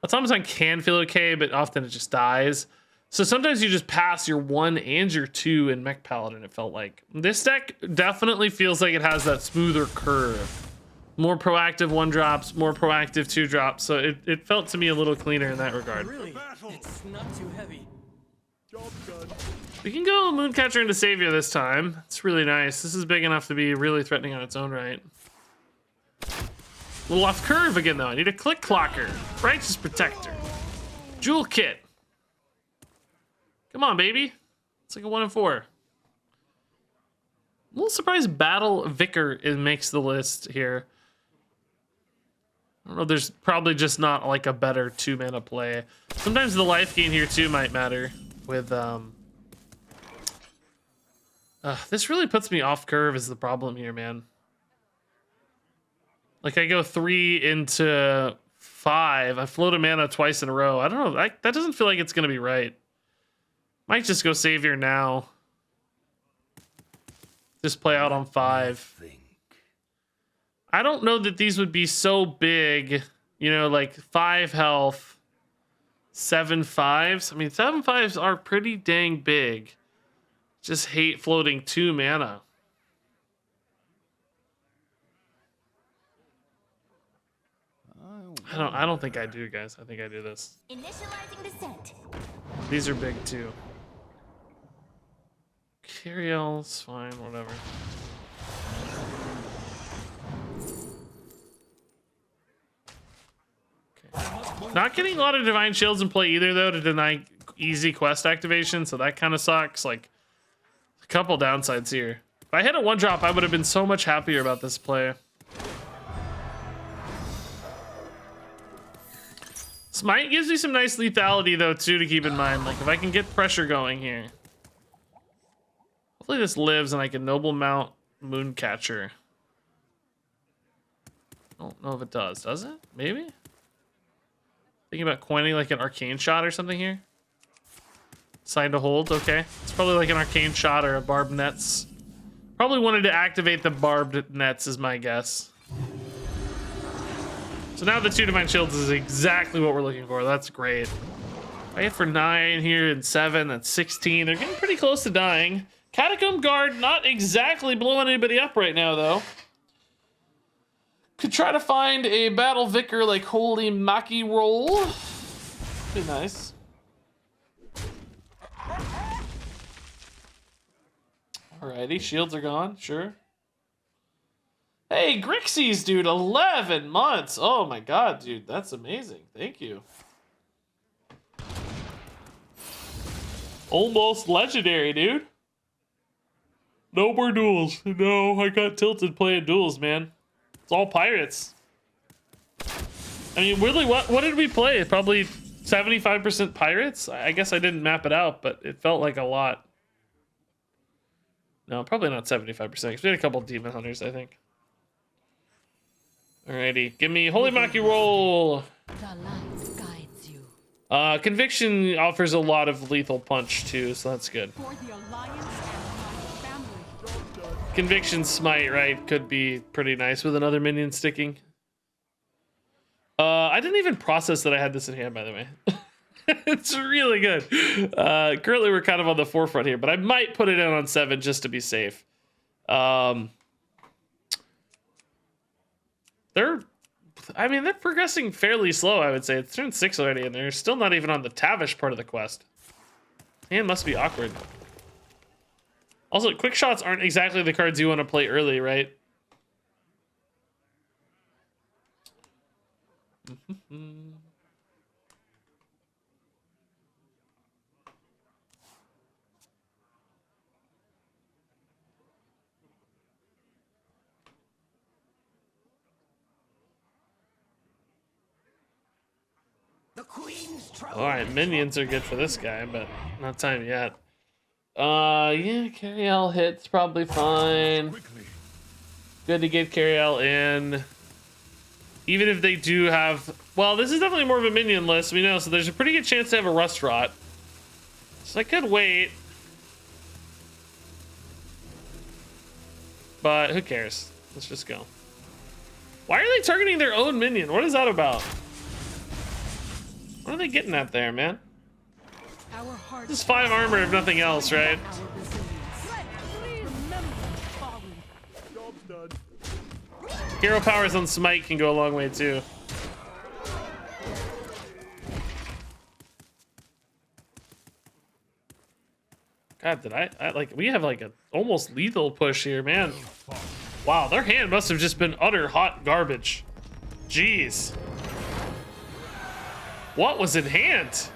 Automaton can feel okay, but often it just dies. So sometimes you just pass your 1 and your 2 in Mech Paladin, it felt like. This deck definitely feels like it has that smoother curve. More proactive 1-drops, more proactive 2-drops. So it felt to me a little cleaner in that regard. Really? It's not too heavy. Job done. We can go Mooncatcher into Savior this time. It's really nice. This is big enough to be really threatening on its own right. A little off curve again, though. I need a Click Clocker. Righteous Protector. Jewel Kit. Come on, baby. It's like a 1 and 4. I'm a little surprised Battle Vicar makes the list here. I don't know, there's probably just not like a better 2-mana play. Sometimes the life gain here too might matter with this really puts me off curve is the problem here, man. Like I go 3 into 5. I float a mana twice in a row. I don't know. That doesn't feel like it's gonna be right. Might just go Savior now. Just play out on 5. I don't know that these would be so big, you know, like 5 health, 7 5s. I mean, 7 5s are pretty dang big. Just hate floating 2 mana. I don't think I do, guys. I think I do this. Initializing descent. These are big too. Curiel's fine, whatever. Okay. Not getting a lot of divine shields in play either, though, to deny easy quest activation, so that kind of sucks. Like, a couple downsides here. If I hit a 1-drop, I would have been so much happier about this play. Smite gives me some nice lethality, though, too, to keep in mind. Like, if I can get pressure going here. Hopefully this lives and I can Noble Mount Mooncatcher. I don't know if it does. Does it? Maybe? Thinking about coining like an arcane shot or something here. Sign to hold, okay. It's probably like an arcane shot or a barbed nets. Probably wanted to activate the barbed nets is my guess. So now the 2 divine shields is exactly what we're looking for. That's great. I hit for 9 here and 7, that's 16. They're getting pretty close to dying. Catacomb Guard not exactly blowing anybody up right now, though. Could try to find a Battle Vicar like Holy Maki roll. Be nice. Alrighty, shields are gone, sure. Hey, Grixie's, dude, 11 months. Oh my god, dude, that's amazing. Thank you. Almost legendary, dude. No more duels. No, I got tilted playing duels, man. It's all pirates. I mean, really, what did we play? Probably 75% pirates? I guess I didn't map it out, but it felt like a lot. No, probably not 75%, because we had a couple demon hunters, I think. Alrighty, give me Holy Maki roll. The light guides you. Conviction offers a lot of lethal punch too, so that's good. For the Alliance and my family. Conviction smite, right? Could be pretty nice with another minion sticking. I didn't even process that I had this in hand, by the way. It's really good. Currently, we're kind of on the forefront here, but I might put it in on 7 just to be safe. They're progressing fairly slow, I would say. It's turned 6 already, and they're still not even on the Tavish part of the quest. And must be awkward. Also, quick shots aren't exactly the cards you want to play early, right? The Queen's trouble. All right, minions are good for this guy, but not time yet. Yeah, Cariel hits probably fine. Good to get Cariel in. Even if they do have, well, this is definitely more of a minion list, we know, so there's a pretty good chance to have a Rust Rot. So I could wait. But who cares? Let's just go. Why are they targeting their own minion? What is that about? What are they getting at there, man? This is 5 armor if nothing else, right? Hero powers on Smite can go a long way too. God, did I like, we have like a almost lethal push here, man. Wow, their hand must have just been utter hot garbage. Jeez. What was in hand?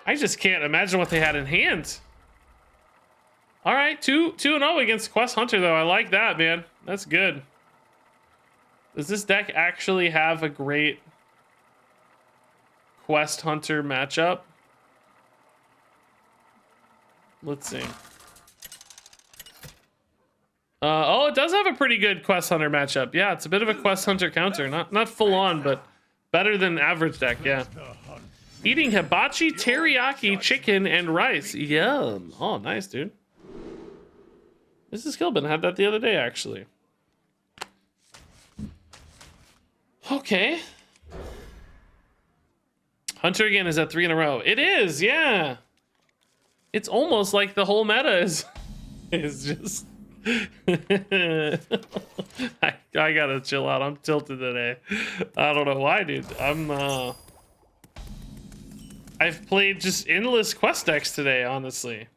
I just can't imagine what they had in hand. All right, 2-0 against Quest Hunter, though. I like that, man. That's good. Does this deck actually have a great Quest Hunter matchup? Let's see. Oh, it does have a pretty good Quest Hunter matchup. Yeah, it's a bit of a Quest Hunter counter. Not full on, but better than average deck, yeah. Eating hibachi, teriyaki, chicken, and rice. Yum. Oh, nice, dude. RegisKillbin had that the other day, actually. Okay. Hunter again is at 3 in a row. It is, yeah. It's almost like the whole meta is just I gotta chill out. I'm tilted today. I don't know why, dude. I've played just endless quest decks today, honestly.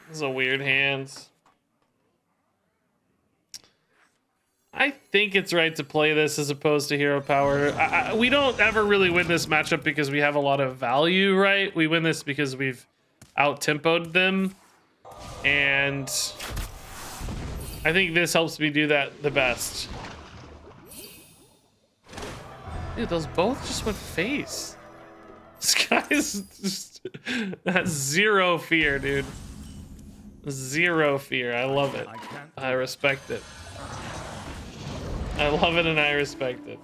This is a weird hand. I think it's right to play this as opposed to hero power. We don't ever really win this matchup because we have a lot of value, right? We win this because we've out-tempoed them. And I think this helps me do that the best. Dude, those both just went face. This guy's just... That's zero fear, dude. Zero fear. I love it. I respect it. I love it and I respect it.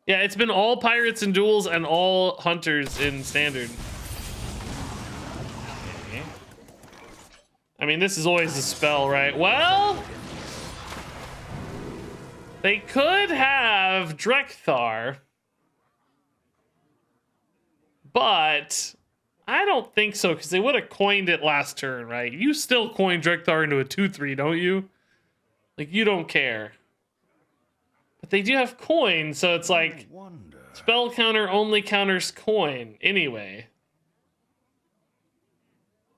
Yeah, it's been all pirates and duels and all hunters in standard. Okay. I mean, this is always a spell, right? Well, they could have Drekthar, but I don't think so, because they would have coined it last turn, right? You still coin Drekthar into a 2/3, don't you? Like, you don't care. But they do have coin, so it's like spell counter only counters coin anyway.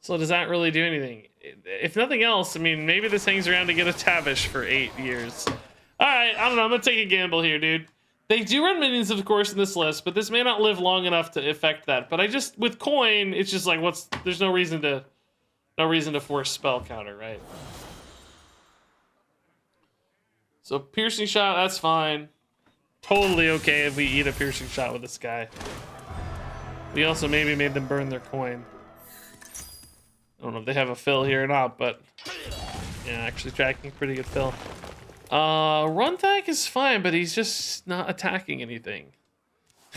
So does that really do anything? If nothing else, I mean, maybe this hangs around to get a Tavish for 8 years. All right, I don't know. I'm gonna take a gamble here, dude. They do run minions, of course, in this list, but this may not live long enough to affect that. But I just, with coin, it's just like, there's no reason to force spell counter, right? So piercing shot, that's fine. Totally okay if we eat a piercing shot with this guy. We also maybe made them burn their coin. I don't know if they have a fill here or not, but yeah, actually tracking pretty good fill. Runthak is fine, but he's just not attacking anything.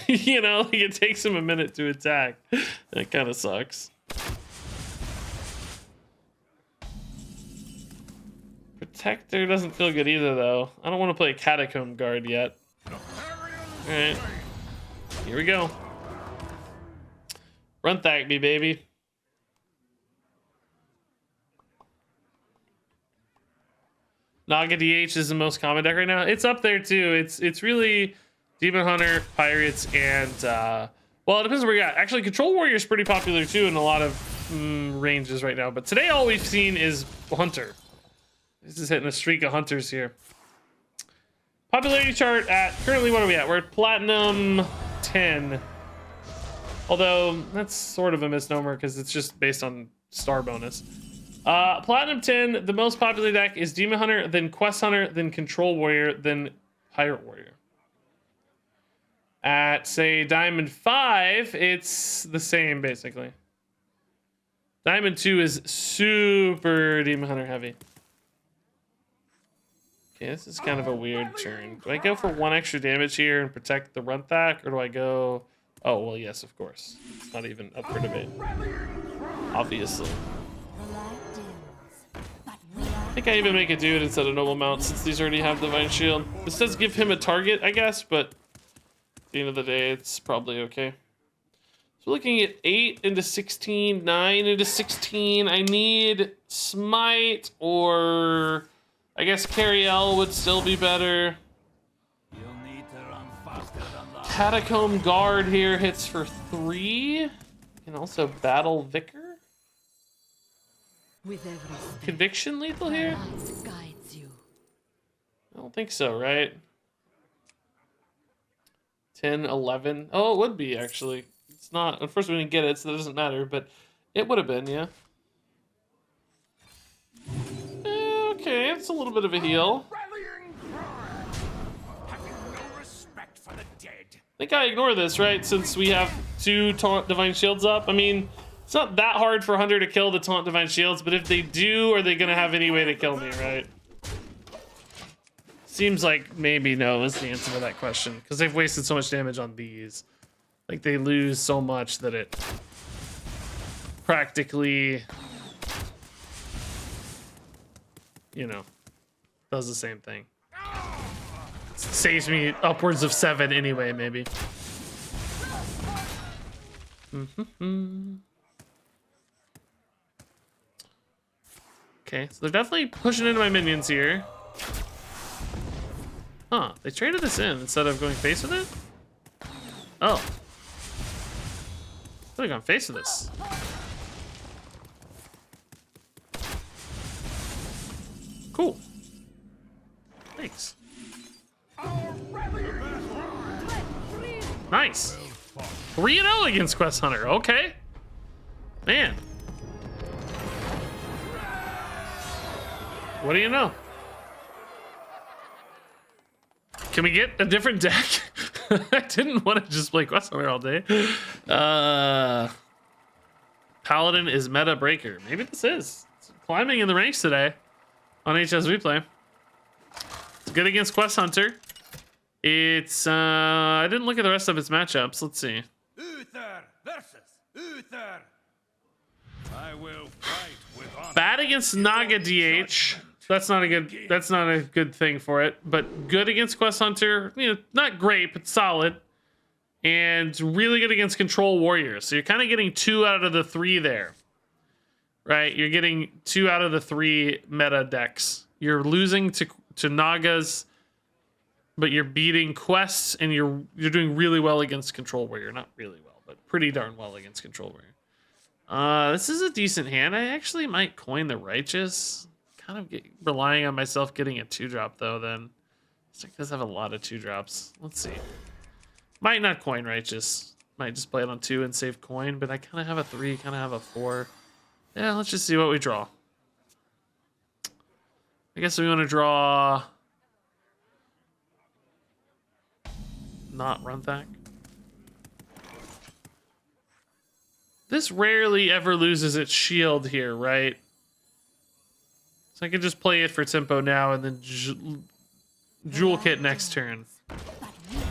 You know, like it takes him a minute to attack. That kind of sucks. Protector doesn't feel good either, though. I don't want to play Catacomb Guard yet. Alright. Here we go. Runthak me, baby. Naga DH is the most common deck right now. It's up there too. It's really Demon Hunter, Pirates, and well, it depends where you got. Actually, Control Warrior is pretty popular too in a lot of ranges right now. But today, all we've seen is Hunter. This is hitting a streak of hunters here. Popularity chart at currently, what are we at? We're at Platinum 10. Although that's sort of a misnomer because it's just based on star bonus. Platinum 10, the most popular deck is Demon Hunter, then Quest Hunter, then Control Warrior, then Pirate Warrior. At, say, Diamond 5, it's the same, basically. Diamond 2 is super Demon Hunter heavy. Okay, this is kind of a weird turn. Do I go for 1 extra damage here and protect the Runthak, or do I go... Oh, well, yes, of course. It's not even up for debate. Obviously. I think I even make a dude instead of Noble Mount since these already have Divine Shield. This does give him a target, I guess, but at the end of the day, it's probably okay. So we're looking at 8 into 16, 9 into 16. I need Smite, or I guess Cariel would still be better. Catacomb Guard here hits for 3. And also Battle Vicar. With every step, Conviction lethal here? guides you. I don't think so, right? 10, 11. Oh, it would be, actually. It's not. At first, we didn't get it, so that doesn't matter, but it would have been, yeah. Okay, it's a little bit of a heal. I think I ignore this, right? Since we have 2 Taunt Divine Shields up. I mean, it's not that hard for Hunter to kill the Taunt Divine Shields, but if they do, are they going to have any way to kill me, right? Seems like maybe no is the answer to that question, because they've wasted so much damage on these. Like, they lose so much that it practically, you know, does the same thing. Saves me upwards of 7 anyway, maybe. Okay, so they're definitely pushing into my minions here. Huh, they traded this in instead of going face with it? Oh. Could have gone face with this. Cool. Thanks. Nice. 3-0 against Quest Hunter. Okay. Man. What do you know? Can we get a different deck? I didn't want to just play Quest Hunter all day. Paladin is meta breaker. Maybe this is. It's climbing in the ranks today on HS Replay. It's good against Quest Hunter. It's I didn't look at the rest of its matchups. Let's see. Uther versus Uther. I will fight with honor. Bad against Naga DH. That's not a good thing for it. But good against Quest Hunter. You know, not great, but solid. And really good against Control Warriors. So you're kind of getting 2 out of the 3 there. Right? You're getting 2 out of the 3 meta decks. You're losing to Nagas, but you're beating Quests, and you're doing really well against Control Warrior. Not really well, but pretty darn well against Control Warrior. This is a decent hand. I actually might coin the Righteous. Kind of relying on myself getting a 2-drop though. Then this deck does have a lot of 2-drops. Let's see. Might not coin Righteous. Might just play it on 2 and save coin. But I kind of have a 3, kind of have a 4. Yeah, let's just see what we draw. I guess we want to draw. Not Runthak. This rarely ever loses its shield here, right? So I could just play it for tempo now and then Jewel Kit next turn.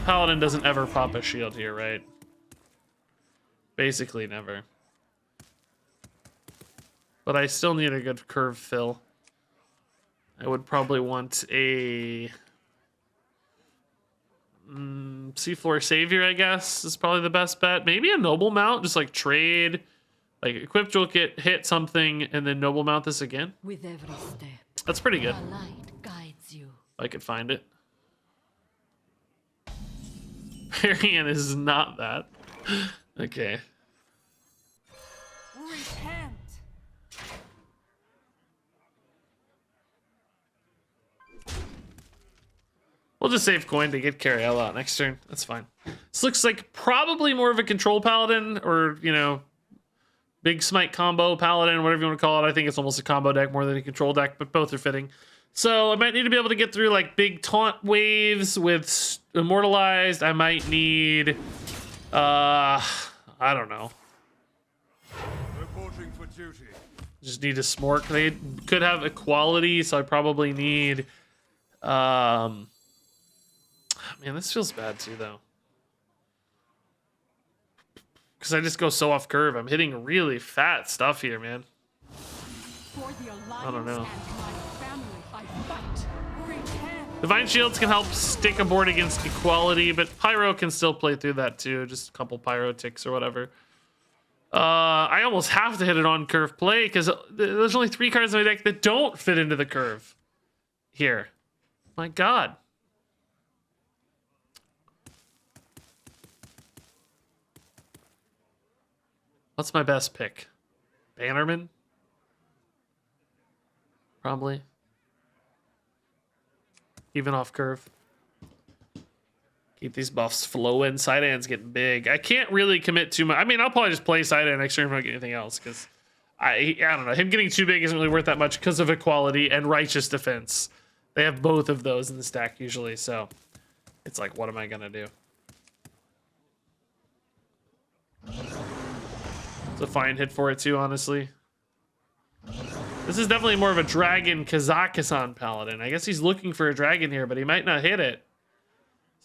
Paladin doesn't ever pop a shield here, right? Basically never. But I still need a good curve fill. I would probably want a Seafloor Savior, I guess, is probably the best bet. Maybe a Noble Mount, just like trade, like equip Jewel Kit, hit something, and then Noble Mount this again. With every step, That's pretty good. the light guides you. If I could find it. Variant is not that. Okay. Repent. We'll just save coin to get Cariel out next turn. That's fine. This looks like probably more of a control paladin, or, you know, big smite combo paladin, whatever you want to call it. I think it's almost a combo deck more than a control deck, but both are fitting. So I might need to be able to get through like big taunt waves with immortalized. I might need, I don't know. Reporting for duty. Just need a smork. They could have equality, so I probably need, man, this feels bad too, though. Because I just go so off curve. I'm hitting really fat stuff here, man. For the alliance I don't know. and my family, I fight. Repent. Divine Shields can help stick a board against equality, but Pyro can still play through that too. Just a couple Pyro ticks or whatever. I almost have to hit it on curve play because there's only 3 cards in my deck that don't fit into the curve here. My God. What's my best pick? Bannerman? Probably. Even off curve. Keep these buffs flowing. Side end's getting big. I can't really commit too much. I mean, I'll probably just play side end next turn if I don't get anything else, because I don't know. Him getting too big isn't really worth that much because of equality and righteous defense. They have both of those in the stack usually, so it's like, what am I gonna do? It's a fine hit for it too, honestly. This is definitely more of a dragon Kazakhstan paladin. I guess he's looking for a dragon here, but he might not hit it.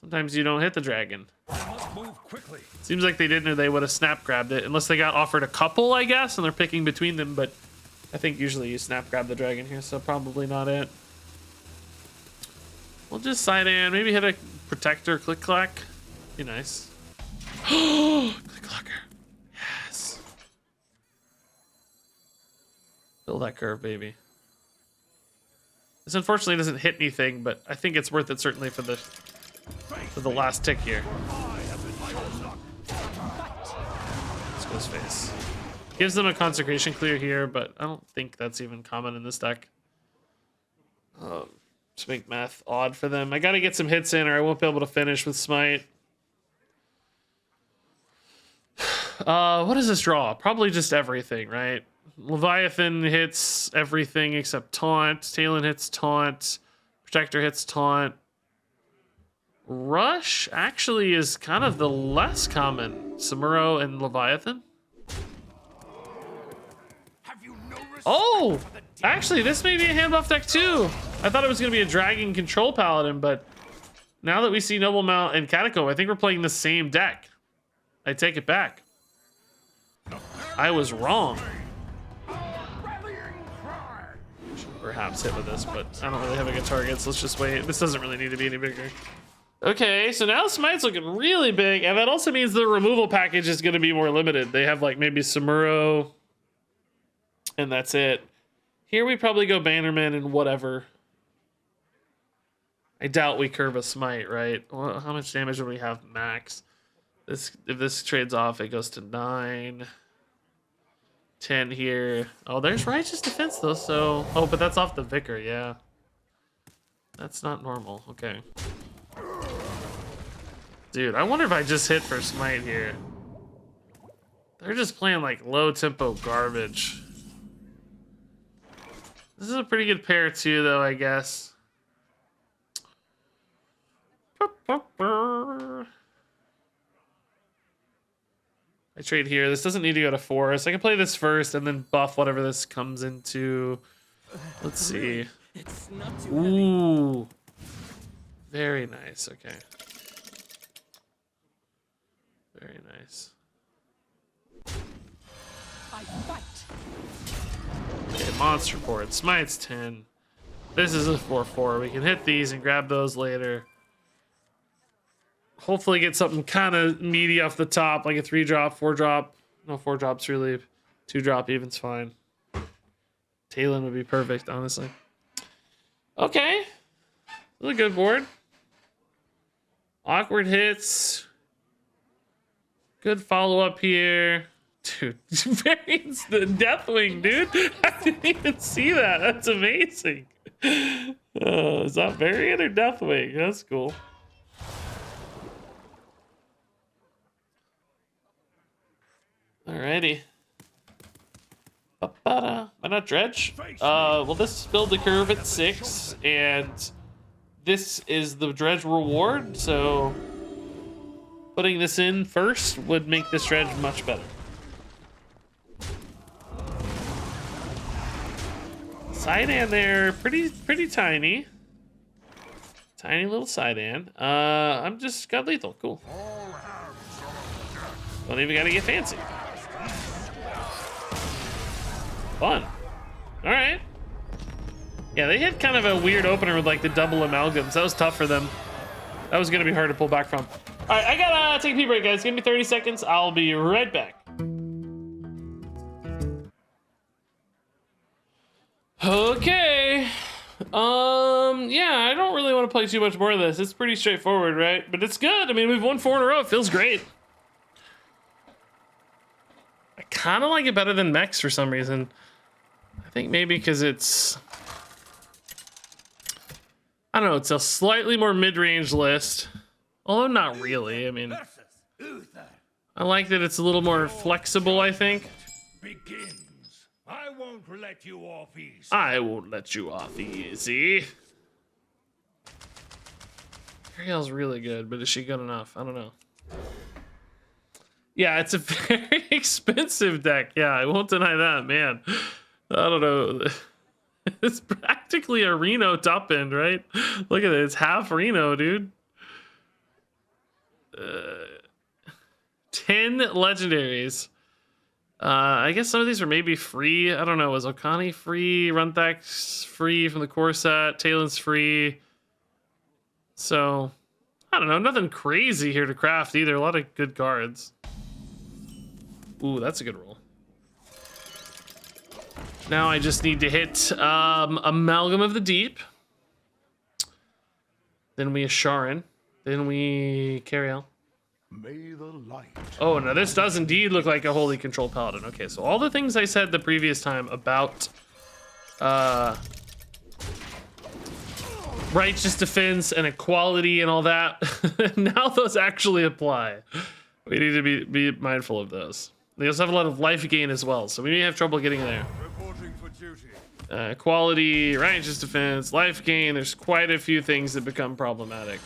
Sometimes you don't hit the dragon. I must move quickly. Seems like they didn't, or they would have snap grabbed it. Unless they got offered a couple, I guess, and they're picking between them. But I think usually you snap grab the dragon here, so probably not it. We'll just side in, maybe hit a protector, click clack. Be nice. Click clacker. Yes. Fill that curve, baby. This unfortunately doesn't hit anything, but I think it's worth it certainly for the last tick here. Let's go his face. Gives them a consecration clear here, but I don't think that's even common in this deck. Just make math odd for them. I gotta get some hits in or I won't be able to finish with Smite. What does this draw? Probably just everything, right? Leviathan hits everything except taunt. Talon hits taunt. Protector hits taunt. Rush actually is kind of the less common. Samuro and Leviathan. Oh! Actually, this may be a handbuff deck too. I thought it was going to be a Dragon Control Paladin, but now that we see Noble Mount and Catacomb, I think we're playing the same deck. I take it back. I was wrong. Should perhaps hit with this, but I don't really have a good target, so let's just wait. This doesn't really need to be any bigger. Okay, so now Smite's looking really big, and that also means the removal package is going to be more limited. They have like maybe Samuro, and that's it. Here we probably go Bannerman and whatever. I doubt we curve a Smite, right? Well, how much damage do we have max? This, if this trades off, it goes to 9. 10 here. Oh, there's Righteous Defense though, so... Oh, but that's off the Vicar, yeah. That's not normal, okay. Dude, I wonder if I just hit for Smite here. They're just playing like low tempo garbage. This is a pretty good pair too, though, I guess. I trade here. This doesn't need to go to forest. I can play this first and then buff whatever this comes into. Let's see. It's not too Ooh. Very nice. Okay. Very nice. I fight. Okay, monster board. Smite's 10. This is a 4/4. We can hit these and grab those later. Hopefully get something kind of meaty off the top, like a 3-drop, 4-drop. No, 4-drops really. 2-drop even's fine. Talon would be perfect, honestly. Okay. This is a good board. Awkward hits. Good follow-up here. Dude, variance the Deathwing, dude. I didn't even see that. That's amazing. Is that variant or Deathwing? That's cool. Alrighty. Why not Dredge? Well, this build the curve at 6, and this is the Dredge reward, so putting this in first would make this Dredge much better. Sidean there, pretty tiny. Tiny little Sidean. I'm just got lethal, cool. Don't even gotta get fancy. Fun. All right. Yeah, they had kind of a weird opener with like the double amalgams. That was tough for them. That was gonna be hard to pull back from. All right, I gotta take a pee break, guys. Give me 30 seconds. I'll be right back. Okay. Yeah, I don't really want to play too much more of this. It's pretty straightforward, right? But it's good. I mean, we've won 4 in a row. It feels great. I kind of like it better than Mechs for some reason. I think maybe because it's... I don't know, it's a slightly more mid-range list. Although not really, I mean... I like that it's a little more flexible, I think. Begins. I won't let you off easy. I won't let you off easy. Ariel's really good, but is she good enough? I don't know. Yeah, it's a very expensive deck. Yeah, I won't deny that, man. I don't know. It's practically a Reno top end, right? Look at it. It's half Reno, dude. 10 legendaries. I guess some of these are maybe free. I don't know. Was Okani free? Runthak's free from the core set. Talon's free. So, I don't know. Nothing crazy here to craft either. A lot of good cards. Ooh, that's a good roll. Now I just need to hit Amalgam of the Deep. Then we Asharin. Then we Cariel. May the light. Oh, no, this does indeed look like a Holy Control Paladin. Okay, so all the things I said the previous time about righteous defense and equality and all that, now those actually apply. We need to be mindful of those. They also have a lot of life gain as well, so we may have trouble getting there. Reporting for duty. Equality, righteous defense, life gain. There's quite a few things that become problematic.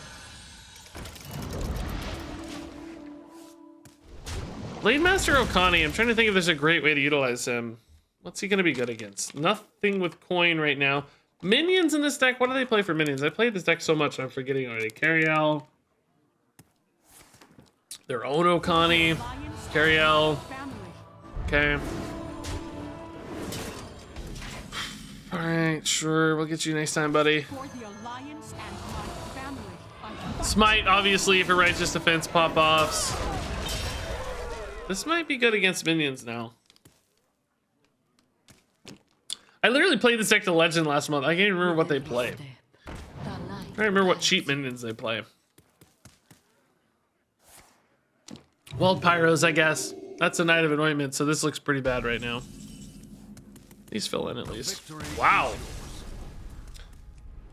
Blade Master Okani, I'm trying to think if there's a great way to utilize him. What's he going to be good against? Nothing with coin right now. Minions in this deck, what do they play for minions? I played this deck so much I'm forgetting already. Cariel. Their own Okani. Cariel. Okay. Alright, sure. We'll get you next time, buddy. For the Alliance and my family. Smite, obviously, for righteous defense pop-offs. This might be good against minions now. I literally played this deck to Legend last month. I can't even remember what they play. I don't remember what cheap minions they play. Wild Pyros, I guess. That's a Knight of Anointment, so this looks pretty bad right now. These fill in at least. Wow.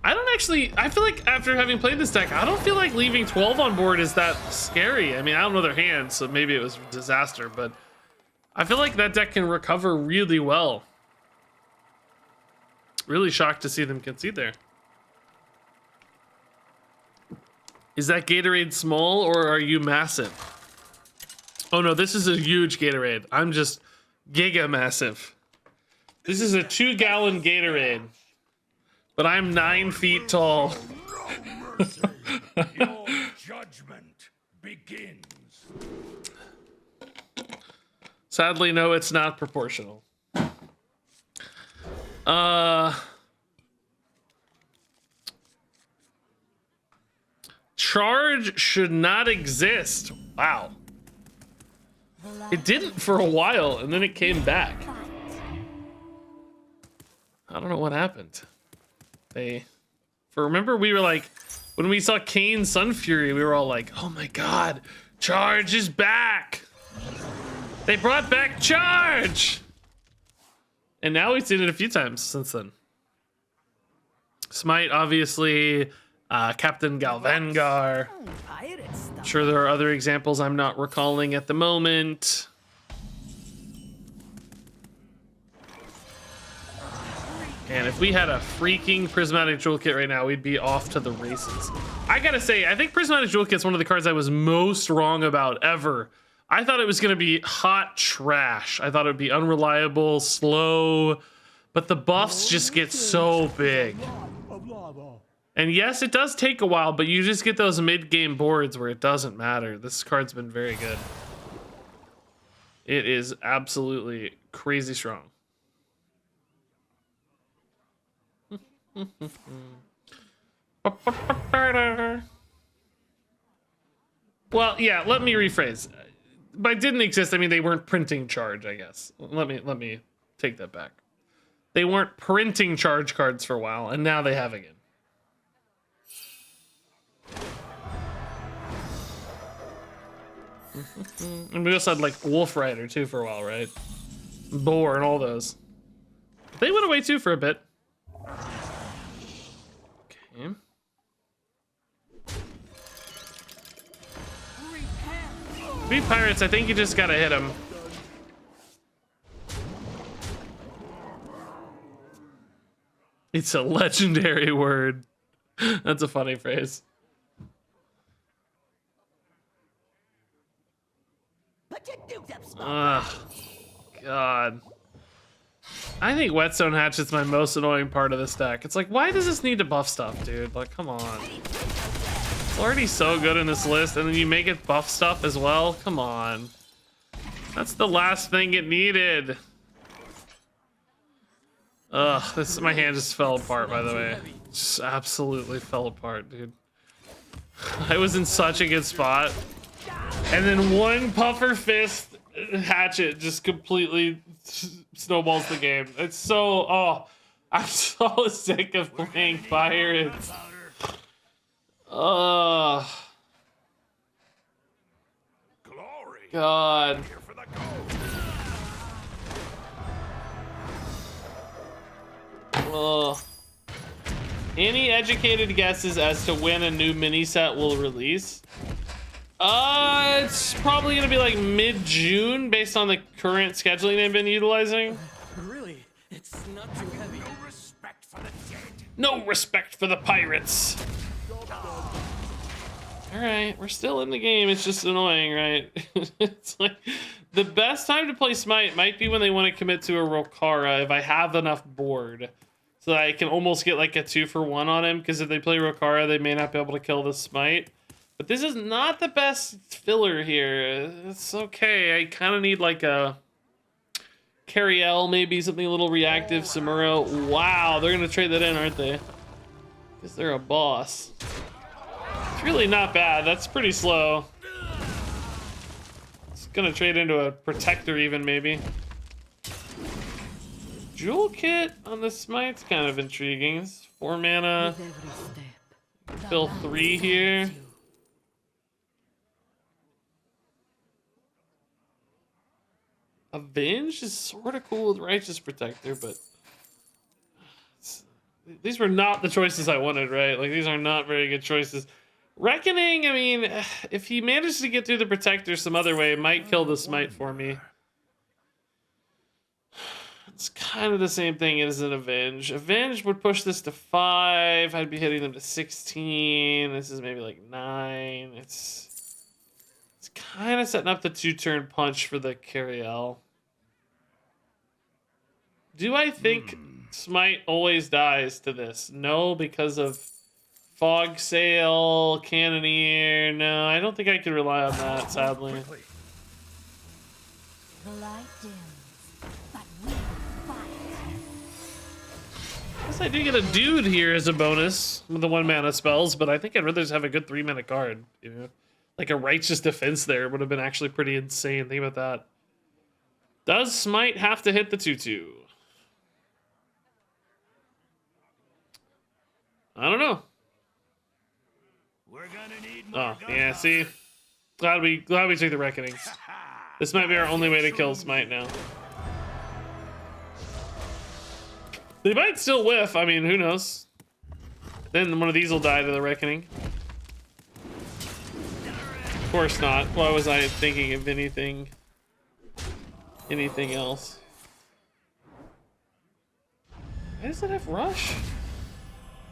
I don't actually, I feel like after having played this deck, I don't feel like leaving 12 on board is that scary. I mean, I don't know their hands, so maybe it was a disaster, but I feel like that deck can recover really well. Really shocked to see them concede there. Is that Gatorade small or are you massive? Oh no, this is a huge Gatorade. I'm just giga massive. This is a 2-gallon Gatorade. But I'm 9 feet tall. Your judgment begins. Sadly, no, it's not proportional. Charge should not exist. Wow. It didn't for a while, and then it came back. I don't know what happened. Remember we were like, when we saw Kane's Sun Fury, we were all like, oh my god, Charge is back. They brought back Charge. And now we've seen it a few times since then. Smite, obviously, Captain Galvangar. I'm sure there are other examples I'm not recalling at the moment. And if we had a freaking Prismatic Jewel Kit right now, we'd be off to the races. I gotta say, I think Prismatic Jewel Kit's one of the cards I was most wrong about ever. I thought it was gonna be hot trash. I thought it would be unreliable, slow, but the buffs just get so big. And yes, it does take a while, but you just get those mid-game boards where it doesn't matter. This card's been very good. It is absolutely crazy strong. Well, yeah, let me rephrase. By didn't exist, I mean they weren't printing Charge, I guess. Let me take that back. They weren't printing Charge cards for a while, and now they have again. And we also had like Wolf Rider too for a while, right? Boar and all those. They went away too for a bit. Okay. Three pirates, I think you just gotta hit them. It's a legendary word. That's a funny phrase. Ugh. God. I think Whetstone Hatchet's my most annoying part of this deck. It's like, why does this need to buff stuff, dude? Like, come on. It's already so good in this list, and then you make it buff stuff as well? Come on. That's the last thing it needed. Ugh, my hand just fell apart, by the way. Just absolutely fell apart, dude. I was in such a good spot. And then one puffer fist hatchet just completely snowballs the game. It's so, oh, I'm so sick of playing pirates. Oh, Glory. God. Here for the gold. Oh. Any educated guesses as to when a new mini set will release? It's probably gonna be like mid-June based on the current scheduling they've been utilizing. Really? It's not too heavy. No respect for the dead. No respect for the pirates. All right, we're still in the game. It's just annoying, right? It's like the best time to play Smite might be when they want to commit to a Rokara if I have enough board. So that I can almost get like a 2-for-1 on him, because if they play Rokara, they may not be able to kill the Smite. But this is not the best filler here. It's okay. I kind of need like a Cariel, maybe something a little reactive. Samuro. Wow, they're going to trade that in, aren't they? Because they're a boss. It's really not bad. That's pretty slow. It's going to trade into a Protector even, maybe. Jewel Kit on the Smite's kind of intriguing. It's 4 mana. Fill 3 here. Avenge is sort of cool with Righteous Protector, but these were not the choices I wanted, right? Like, these are not very good choices. Reckoning, I mean, if he manages to get through the Protector some other way, it might kill the Smite for me. It's kind of the same thing as an Avenge. Avenge would push this to 5. I'd be hitting them to 16. This is maybe like 9. It's kind of setting up the 2-turn punch for the Cariel. Do I think Smite always dies to this? No, because of Fog Sail, Cannoneer. No, I don't think I can rely on that, sadly. The light dims, but we fight. Guess I do get a dude here as a bonus with the 1-mana spells, but I think I'd rather just have a good 3-mana card. You know, like a Righteous Defense there would have been actually pretty insane. Think about that. Does Smite have to hit the 2/2? I don't know. We're gonna need more Oh, yeah, see? Glad we took the Reckoning. This might be our only way to kill Smite now. They might still whiff. I mean, who knows? Then one of these will die to the Reckoning. Of course not. Why was I thinking of anything else? Why does it have Rush?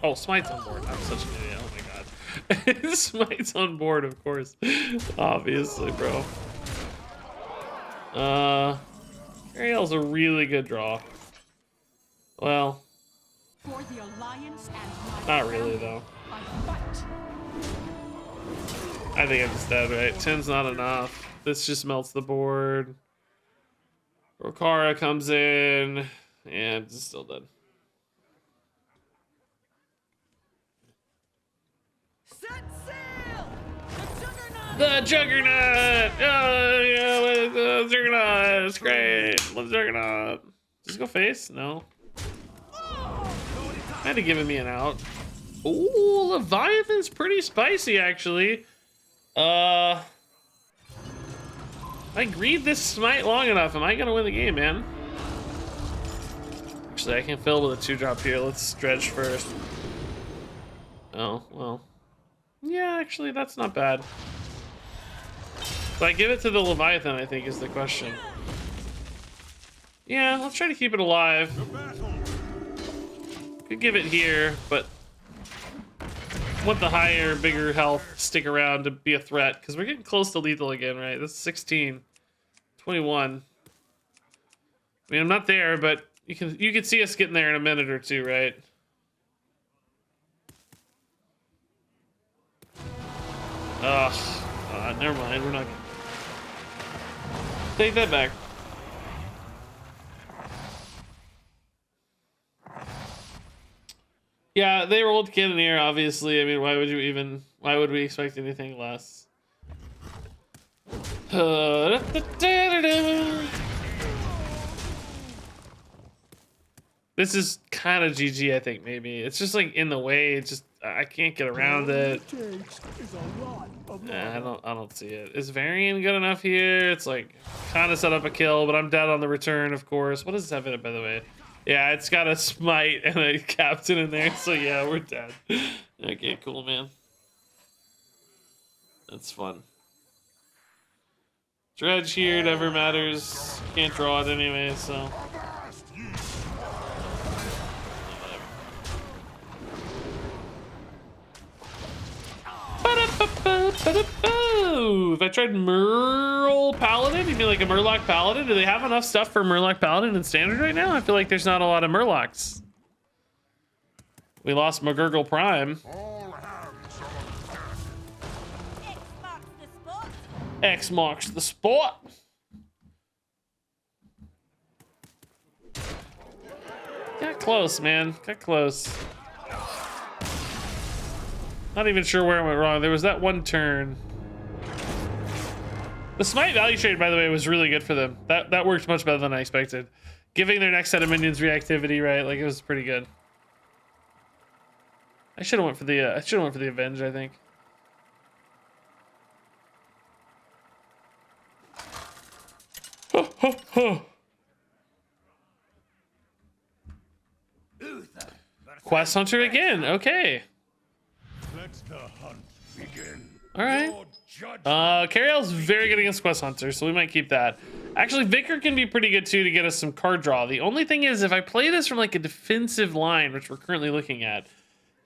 Oh, Smite's on board. I'm such an idiot. Oh my god. Smite's on board, of course. Obviously, bro. Ariel's a really good draw. Well, For the Alliance and not really, though. I fight. I think I'm just dead, right? 10's not enough. This just melts the board. Rokara comes in, and it's still dead. Set sail! The Juggernaut! The Juggernaut! Oh, yeah, the Juggernaut! It's great! Love Juggernaut. Just go face? No. Might have given me an out. Ooh, Leviathan's pretty spicy, actually. If I greed this Smite long enough, am I gonna win the game, man? Actually, I can fill with a 2-drop here. Let's dredge first. Oh, well. Yeah, actually, that's not bad. So I give it to the Leviathan, I think, is the question. Yeah, let's try to keep it alive. Could give it here, but want the higher, bigger health stick around to be a threat, because we're getting close to lethal again, right? This is 16. 21. I mean, I'm not there, but you can see us getting there in a minute or two, right? Never mind. We're not gonna take that back. Yeah, they rolled Cannoneer, obviously. I mean, why would we expect anything less? This is kind of GG, I think, maybe. It's just like in the way. It's just, I can't get around it. I don't see it. Is Varian good enough here? It's like kind of set up a kill, but I'm dead on the return, of course. What does this have in it, by the way? Yeah, it's got a smite and a captain in there, so yeah, we're dead. Okay, cool, man. That's fun. Dredge here never matters. Can't draw it anyway, so. If I tried Merle Paladin, you mean like a Murloc Paladin? Do they have enough stuff for Murloc Paladin in Standard right now? I feel like there's not a lot of Murlocs. We lost McGurgle Prime. X marks the spot. Got close, man. Got close. Not even sure where I went wrong. There was that one turn. The smite value trade, by the way, was really good for them. That worked much better than I expected. Giving their next set of minions reactivity, right? Like, it was pretty good. I should have went for the Avenge, I think. Quest Hunter again. Okay. Let the hunt begin. All right. Cariel's very good against Quest Hunter, so we might keep that. Actually, Vicar can be pretty good too to get us some card draw. The only thing is, if I play this from like a defensive line, which we're currently looking at,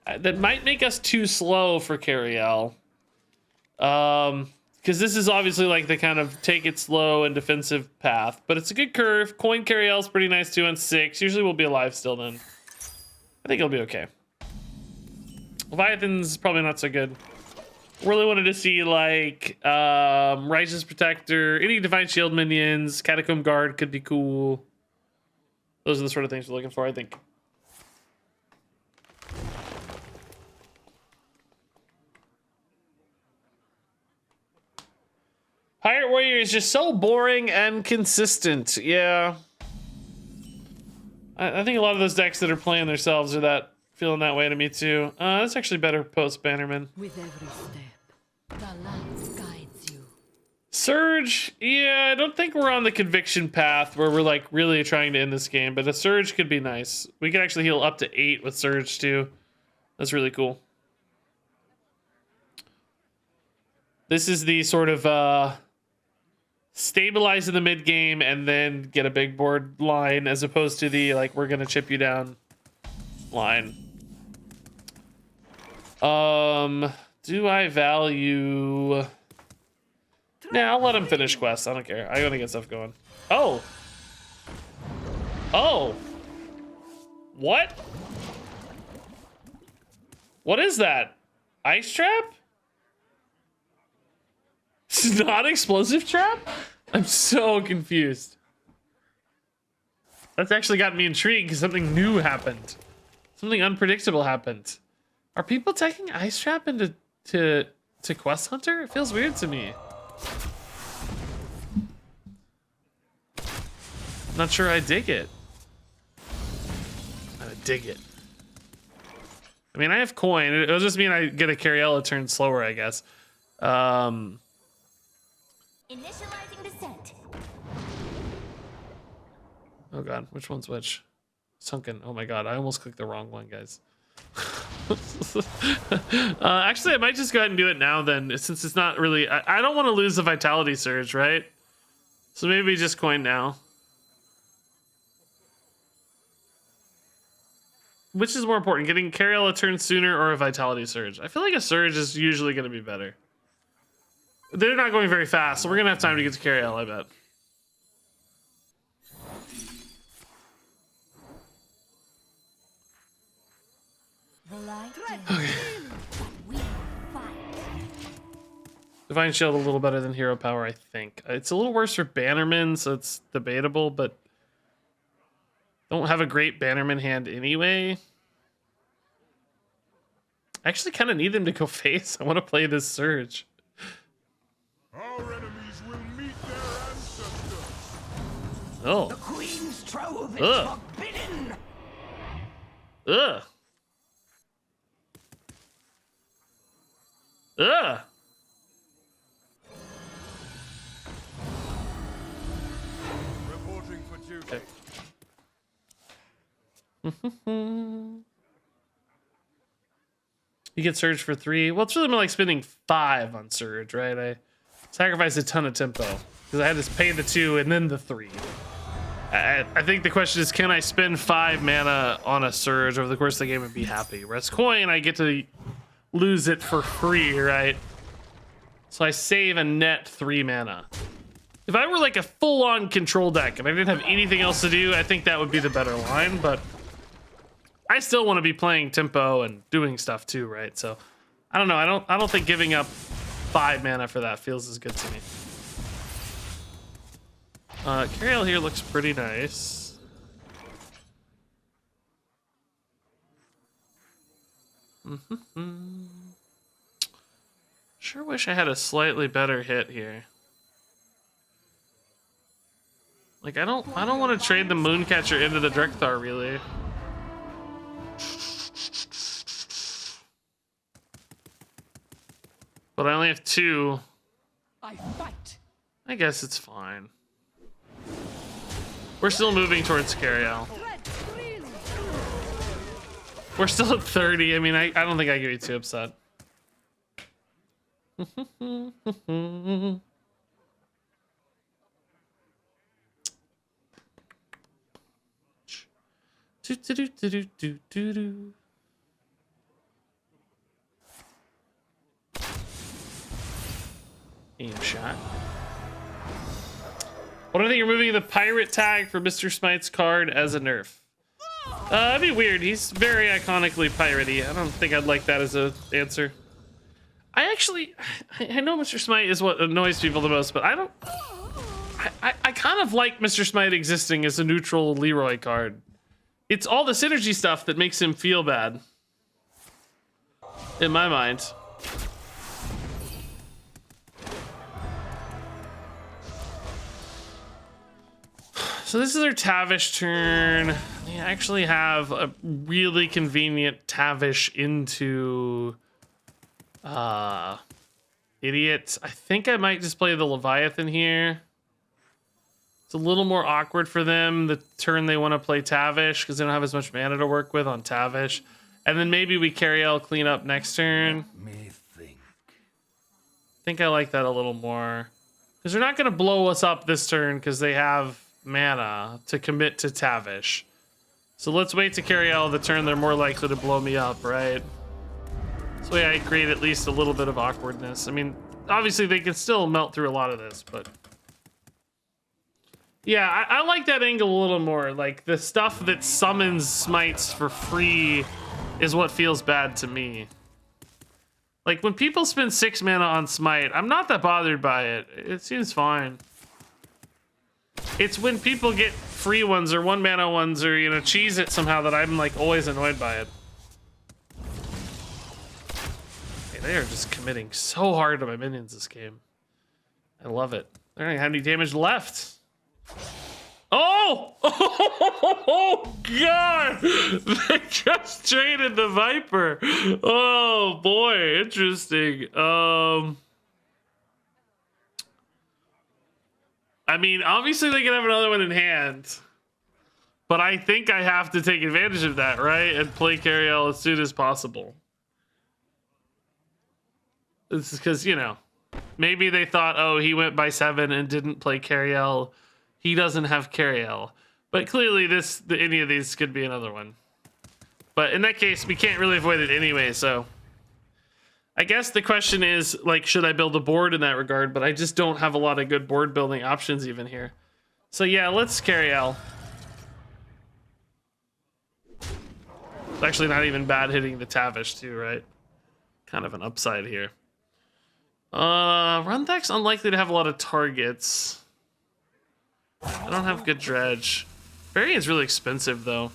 that might make us too slow for Cariel. Because this is obviously like the kind of take it slow and defensive path, but it's a good curve. Coin Cariel's pretty nice too on 6. Usually we'll be alive still then. I think it'll be okay. Leviathan's probably not so good. Really wanted to see like Righteous Protector, any Divine Shield minions, Catacomb Guard could be cool. Those are the sort of things we're looking for, I think. Pirate Warrior is just so boring and consistent. Yeah. I think a lot of those decks that are playing themselves are feeling that way to me too. That's actually better post Bannerman. With every step, the light guides you. Surge, yeah, I don't think we're on the conviction path where we're like really trying to end this game, but a Surge could be nice. We could actually heal up to 8 with Surge too. That's really cool. This is the sort of stabilize in the mid game and then get a big board line, as opposed to the like we're gonna chip you down line. Do I value? Nah, I'll let him finish quests. I don't care. I gotta get stuff going. Oh. What? What is that? Ice trap? It's not explosive trap? I'm so confused. That's actually got me intrigued because something new happened. Something unpredictable happened. Are people taking ice trap into to Quest Hunter? It feels weird to me. Not sure I dig it. I dig it. I mean, I have coin. It'll just mean I get a Cariella turn slower, I guess. Initializing descent. Oh god, which one's which? Sunken. Oh my god, I almost clicked the wrong one, guys. Actually, I might just go ahead and do it now then, since it's not really... I don't want to lose the Vitality Surge, right? So maybe just coin now. Which is more important, getting Cariel a turn sooner or a Vitality Surge? I feel like a Surge is usually going to be better. They're not going very fast, so we're going to have time to get to Cariel, I bet. Okay. Divine Shield a little better than Hero Power, I think. It's a little worse for Bannerman, so it's debatable, but don't have a great Bannerman hand anyway. I actually kind of need them to go face. I want to play this Surge. Our enemies will meet their ancestors. Oh. The Queen's trove is Ugh. forbidden. Ugh. Ugh. Reporting for duty. You get Surge for 3. Well, it's really more like spending 5 on Surge, right? I sacrificed a ton of tempo because I had to pay the 2 and then the 3. I think the question is, can I spend 5 mana on a Surge over the course of the game and be happy? Whereas Coin, I get to lose it for free, right? So I save a net 3 mana. If I were like a full-on control deck and I didn't have anything else to do, I think that would be the better line, but I still want to be playing tempo and doing stuff too, right? So I don't know. I don't think giving up 5 mana for that feels as good to me. Cariel here looks pretty nice. Sure wish I had a slightly better hit here. Like I don't want to trade the Mooncatcher into the Drekthar really. But I only have 2. I fight. I guess it's fine. We're still moving towards Cariel. Thread freely. We're still at 30. I mean, I don't think I could be too upset. Aim shot. What do you think you're moving the pirate tag for Mr. Smite's card as a nerf? That'd be weird. He's very iconically piratey. I don't think I'd like that as an answer. I know Mr. Smite is what annoys people the most, but I kind of like Mr. Smite existing as a neutral Leroy card. It's all the synergy stuff that makes him feel bad. In my mind. So this is our Tavish turn. They actually have a really convenient Tavish into Idiot. I think I might just play the Leviathan here. It's a little more awkward for them the turn they want to play Tavish because they don't have as much mana to work with on Tavish. And then maybe we Cariel clean up next turn. Me think. I think I like that a little more. Because they're not going to blow us up this turn because they have mana to commit to Tavish. So let's wait to Cariel the turn they're more likely to blow me up, right? This way I create at least a little bit of awkwardness. I mean, obviously they can still melt through a lot of this, but... Yeah, I like that angle a little more. Like, the stuff that summons smites for free is what feels bad to me. Like, when people spend 6 mana on smite, I'm not that bothered by it. It seems fine. It's when people get free ones or 1 mana ones or, you know, cheese it somehow that I'm, like, always annoyed by it. Hey, they are just committing so hard to my minions this game. I love it. They don't have any damage left. Oh! Oh God! They just traded the Viper. Oh boy, interesting. I mean, obviously they can have another one in hand, but I think I have to take advantage of that, right? And play Cariel as soon as possible. This is because, you know, maybe they thought, oh, he went by 7 and didn't play Cariel. He doesn't have Cariel, but clearly any of these could be another one. But in that case, we can't really avoid it anyway. So I guess the question is, like, should I build a board in that regard? But I just don't have a lot of good board building options even here. So yeah, let's Cariel. It's actually not even bad hitting the Tavish too, right? Kind of an upside here. Run deck's unlikely to have a lot of targets. I don't have good dredge. Variant's really expensive though.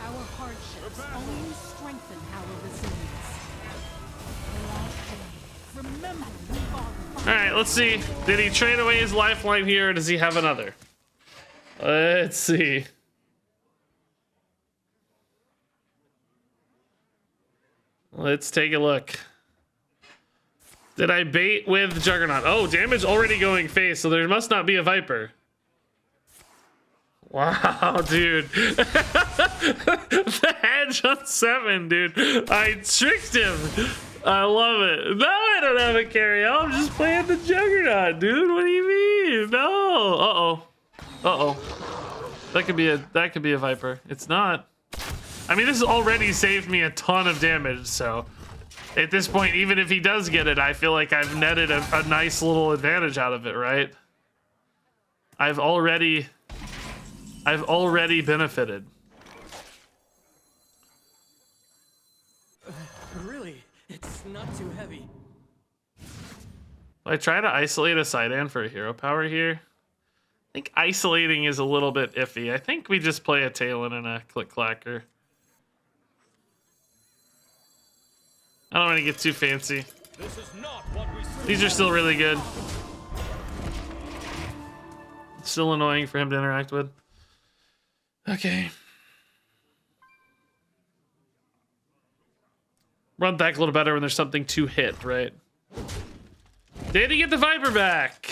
Our only strengthen our resilience. Remember, we are All right, let's see. Did he trade away his lifeline here, or does he have another? Let's see. Let's take a look. Did I bait with Juggernaut? Oh, damage already going face, so there must not be a Viper. Wow, dude. The hedge on 7, dude. I tricked him. I love it. No, I don't have a carry. I'm just playing the Juggernaut, dude. What do you mean? No. Uh-oh. Uh-oh. That could be a Viper. It's not. I mean, this has already saved me a ton of damage, so at this point, even if he does get it, I feel like I've netted a nice little advantage out of it, right? I've already benefited. Really? It's not too heavy. I try to isolate a Sidan for a hero power here. I think isolating is a little bit iffy. I think we just play a Talon and a Click-Clacker. I don't want to get too fancy. This is not what we These are still really good. Still annoying for him to interact with. Okay. Run back a little better when there's something to hit, right? Did he get the Viper back?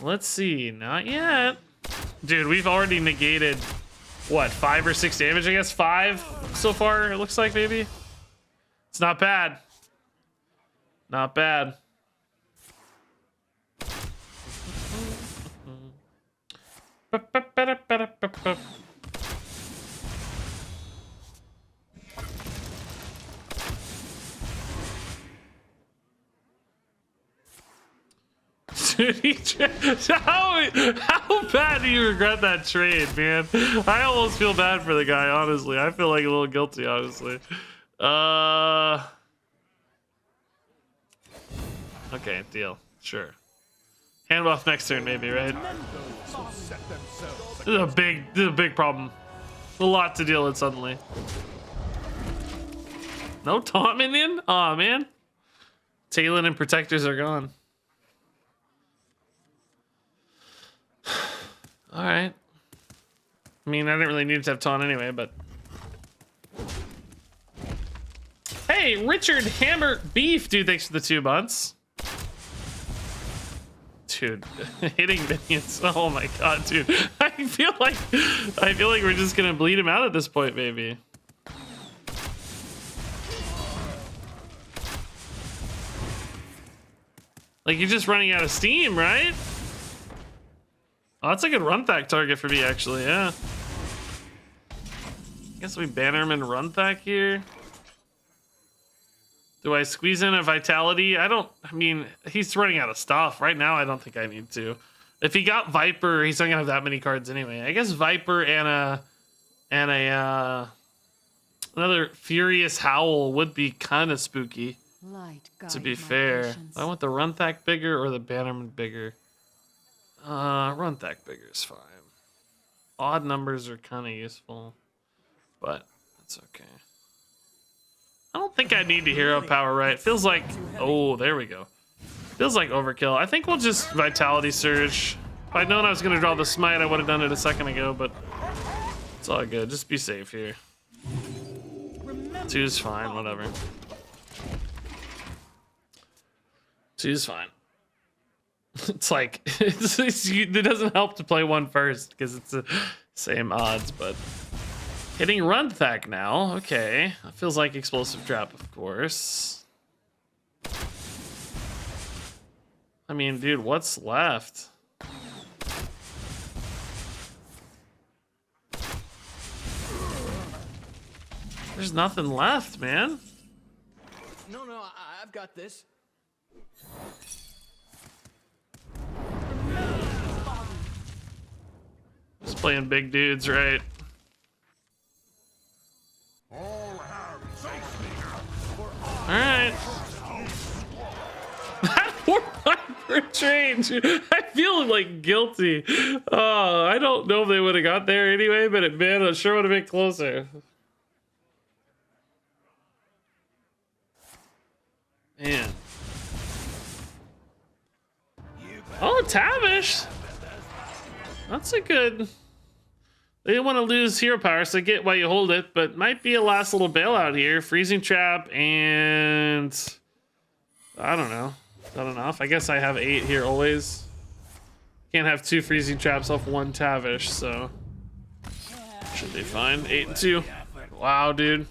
Let's see. Not yet. Dude, we've already negated, what, 5 or 6 damage? I guess 5 so far, it looks like, maybe. It's not bad. Not bad. How bad do you regret that trade, man? I almost feel bad for the guy, honestly. I feel like a little guilty, honestly. Okay, deal. Sure. Handbuff next turn, maybe, right? This is a big problem. A lot to deal with suddenly. No taunt minion? Aw, man. Talon and protectors are gone. All right. I mean, I didn't really need to have taunt anyway, but. Hey, Richard Hammer Beef, dude, thanks for the 2 months. Dude, hitting minions. Oh my god, dude. I feel like we're just gonna bleed him out at this point, maybe. Like, you're just running out of steam, right? Oh, that's a good run thack target for me, actually, yeah. I guess we banner him and run thack here. Do I squeeze in a vitality? I mean, he's running out of stuff. Right now, I don't think I need to. If he got Viper, he's not gonna have that many cards anyway. I guess Viper and another Furious Howl would be kind of spooky. light. To be fair, I want the run thack bigger or the bannerman bigger. Run thack bigger is fine. Odd numbers are kind of useful, but that's okay. I don't think I need to hero power, right? It feels like, oh, there we go. Feels like overkill. I think we'll just Vitality Surge. If I'd known I was gonna draw the Smite, I would have done it a second ago, but it's all good. Just be safe here. 2's fine, whatever. 2's fine. It's like, it doesn't help to play 1 first because it's the same odds, but hitting run thack now. Okay, that feels like explosive trap, of course. I mean, dude, what's left? There's nothing left, man. No, I've got this. Just playing big dudes, right? Alright. That 4-5 for a train. I feel like guilty. Oh, I don't know if they would have got there anyway, but it sure would have been closer. Man. Oh, Tavish. That's a good. They didn't want to lose hero power, so I get why you hold it, but might be a last little bailout here. Freezing Trap and I don't know. Not enough. I guess I have 8 here always. Can't have 2 Freezing Traps off 1 Tavish, so should be fine. 8 and 2. Wow, dude.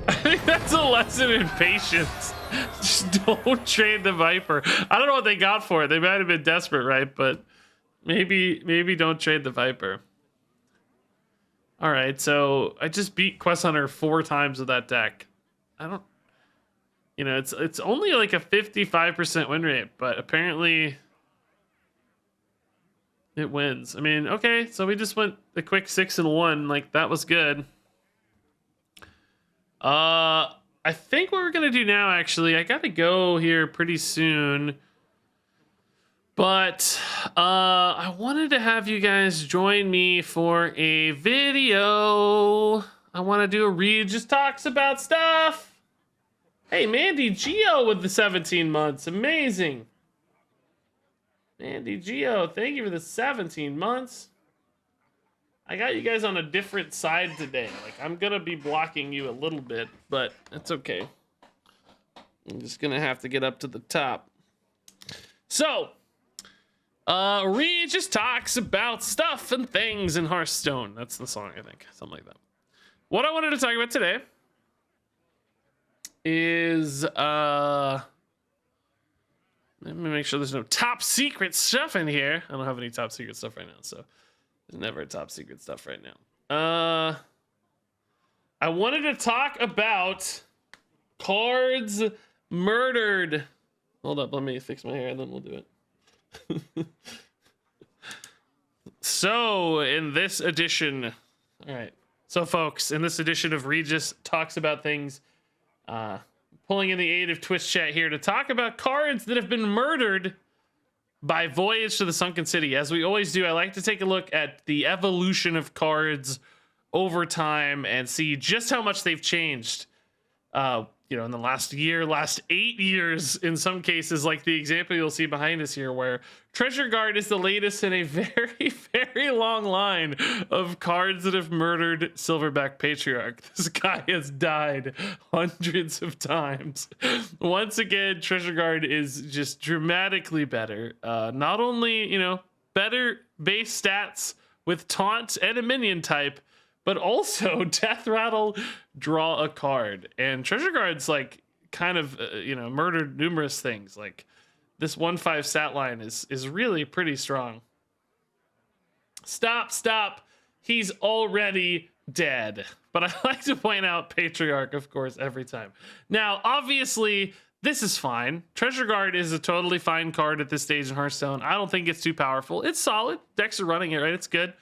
I think that's a lesson in patience. Just don't trade the Viper. I don't know what they got for it. They might have been desperate, right? But maybe don't trade the Viper. All right, so I just beat Quest Hunter 4 times with that deck. I don't, you know, it's only like a 55% win rate, but apparently it wins. I mean, okay, so we just went a quick 6-1. Like that was good. I think what we're gonna do now, actually, I gotta go here pretty soon. But I wanted to have you guys join me for a video. I want to do a Regis talks about stuff. Hey, Mandy Geo with the 17 months. Amazing. Mandy Geo, thank you for the 17 months. I got you guys on a different side today. Like, I'm going to be blocking you a little bit, but that's okay. I'm just going to have to get up to the top. So, Regis talks about stuff and things in Hearthstone. That's the song, I think. Something like that. What I wanted to talk about today is, let me make sure there's no top secret stuff in here. I don't have any top secret stuff right now, so there's never a top secret stuff right now. I wanted to talk about cards murdered. Hold up, let me fix my hair and then we'll do it. So in this edition, all right, so folks, in this edition of Regis talks about things, pulling in the aid of Twitch chat here to talk about cards that have been murdered by Voyage to the Sunken City. As we always do, I like to take a look at the evolution of cards over time and see just how much they've changed. You know, in the last year, last 8 years, in some cases, like the example you'll see behind us here, where Treasure Guard is the latest in a very, very long line of cards that have murdered Silverback Patriarch. This guy has died hundreds of times. Once again, Treasure Guard is just dramatically better. Not only, you know, better base stats with taunt and a minion type, but also Death Rattle, draw a card. And Treasure Guard's like kind of, you know, murdered numerous things. Like this 1/5 stat line is really pretty strong. Stop. He's already dead. But I like to point out Patriarch, of course, every time. Now, obviously, this is fine. Treasure Guard is a totally fine card at this stage in Hearthstone. I don't think it's too powerful. It's solid. Decks are running it, right? It's good.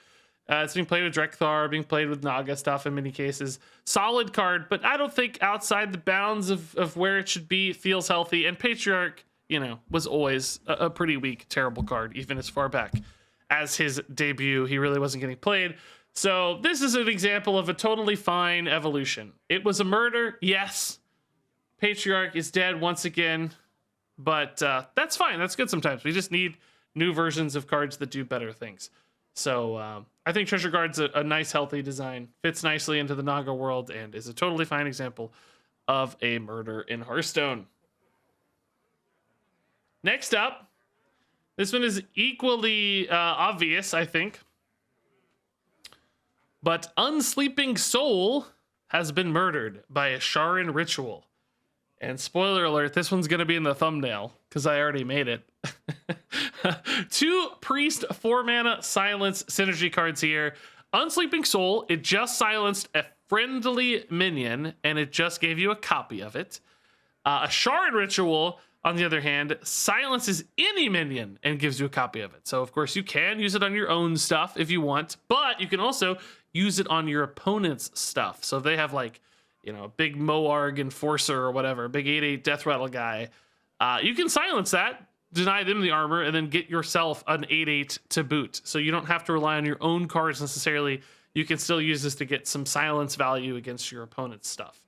It's being played with Drekthar, being played with Naga stuff in many cases. Solid card, but I don't think outside the bounds of where it should be. It feels healthy. And Patriarch, you know, was always a pretty weak, terrible card, even as far back as his debut. He really wasn't getting played. So this is an example of a totally fine evolution. It was a murder, yes. Patriarch is dead once again, but that's fine. That's good sometimes. We just need new versions of cards that do better things. So I think Treasure Guard's a nice, healthy design. Fits nicely into the Naga world and is a totally fine example of a murder in Hearthstone. Next up, this one is equally obvious, I think. But Unsleeping Soul has been murdered by a Sharan ritual. And spoiler alert, this one's going to be in the thumbnail because I already made it. 2 Priest 4-mana Silence synergy cards here. Unsleeping Soul, it just silenced a friendly minion and it just gave you a copy of it. A Sharan ritual, on the other hand, silences any minion and gives you a copy of it. So of course you can use it on your own stuff if you want, but you can also use it on your opponent's stuff. So if they have like, you know, a big Moarg Enforcer or whatever, a big 8/8 Death Rattle guy, You can silence that, deny them the armor, and then get yourself an 8/8 to boot. So you don't have to rely on your own cards necessarily. You can still use this to get some silence value against your opponent's stuff,